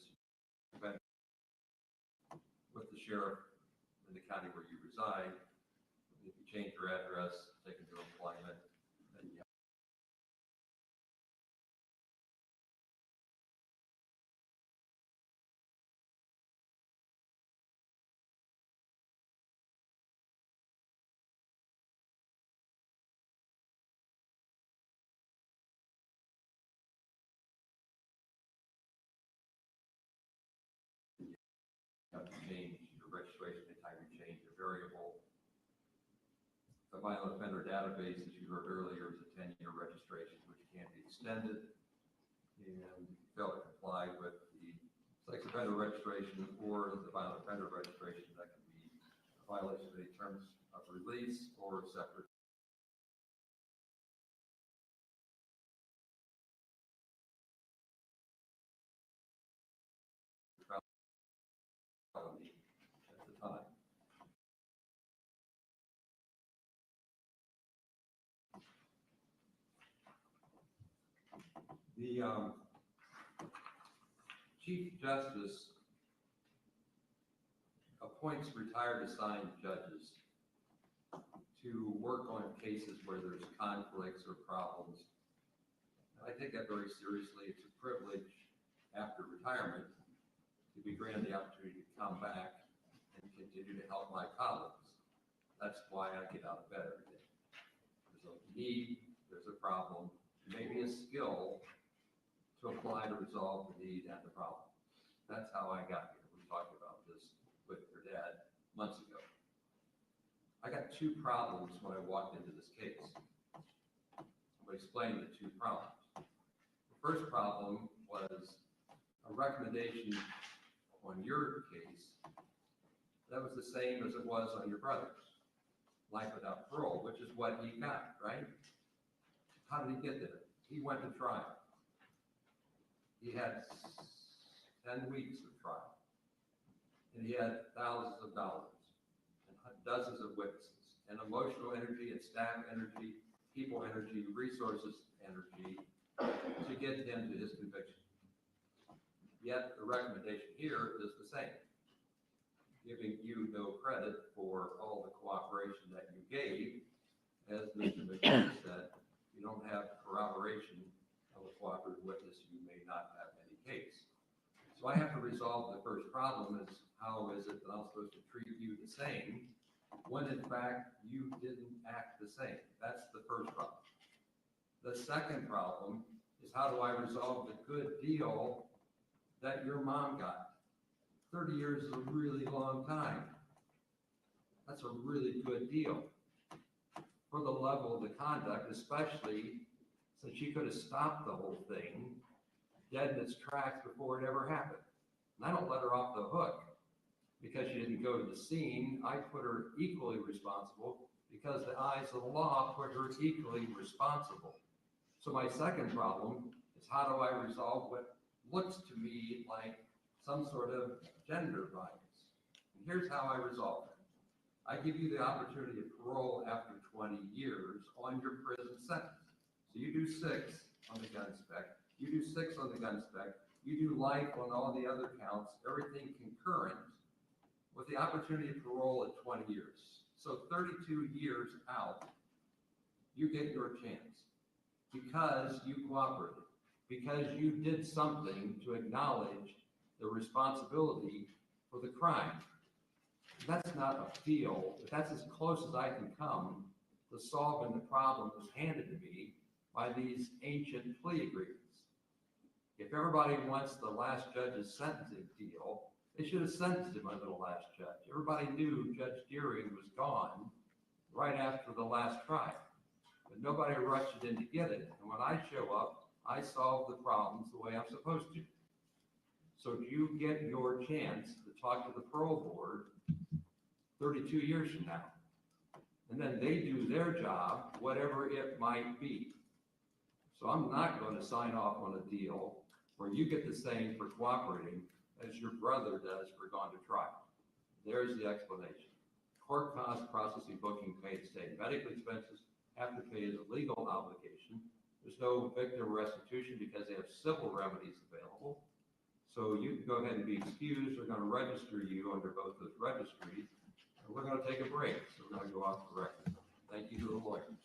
with the sheriff in the county where you reside. If you change your address, take into employment, then you have to change your registration anytime you change a variable. The violent offender database, as you heard earlier, is a 10-year registration, which can be extended. And if you fail to comply with the sex offender registration or the violent offender registration, that can be a violation of any terms of release or separate. Felony at the time. The Chief Justice appoints retired assigned judges to work on cases where there's conflicts or problems. I take that very seriously. It's a privilege after retirement to be granted the opportunity to come back and continue to help my colleagues. That's why I get out of bed every day. There's a need, there's a problem, maybe a skill to apply to resolve the need and the problem. That's how I got here. We talked about this with your dad months ago. I got two problems when I walked into this case. I'll explain the two problems. The first problem was a recommendation on your case that was the same as it was on your brother's, life without parole, which is what he got, right? How did he get there? He went to trial. He had 10 weeks of trial, and he had thousands of dollars and dozens of witnesses and emotional energy and staff energy, people energy, resources energy to get him to his conviction. Yet the recommendation here is the same, giving you no credit for all the cooperation that you gave. As Mr. McGee said, you don't have corroboration of a cooperative witness, you may not have any case. So I have to resolve the first problem is how is it that I'm supposed to treat you the same when in fact you didn't act the same? That's the first problem. The second problem is how do I resolve the good deal that your mom got? 30 years is a really long time. That's a really good deal for the level of the conduct, especially since she could have stopped the whole thing dead in its tracks before it ever happened. And I don't let her off the hook because she didn't go to the scene. I put her equally responsible because the eyes of the law put her equally responsible. So my second problem is how do I resolve what looks to me like some sort of gender bias? And here's how I resolve it. I give you the opportunity of parole after 20 years on your prison sentence. So you do 6 on the gun spec, you do 6 on the gun spec, you do life on all the other counts, everything concurrent, with the opportunity of parole at 20 years. So 32 years out, you get your chance because you cooperated, because you did something to acknowledge the responsibility for the crime. That's not a feel, but that's as close as I can come to solving the problem that's handed to me by these ancient plea agreements. If everybody wants the last judge's sentencing deal, they should have sentenced him under the last judge. Everybody knew Judge Deering was gone right after the last trial, but nobody rushed it in to get it. And when I show up, I solve the problems the way I'm supposed to. So you get your chance to talk to the parole board 32 years from now. And then they do their job, whatever it might be. So I'm not going to sign off on a deal where you get the same for cooperating as your brother does for going to trial. There's the explanation. Court costs, processing, booking, paid state medical expenses, have to pay as a legal obligation. There's no victim restitution because they have civil remedies available. So you can go ahead and be excused. We're going to register you under both those registries. And we're going to take a break. So we're going to go off the record. Thank you to the lawyers.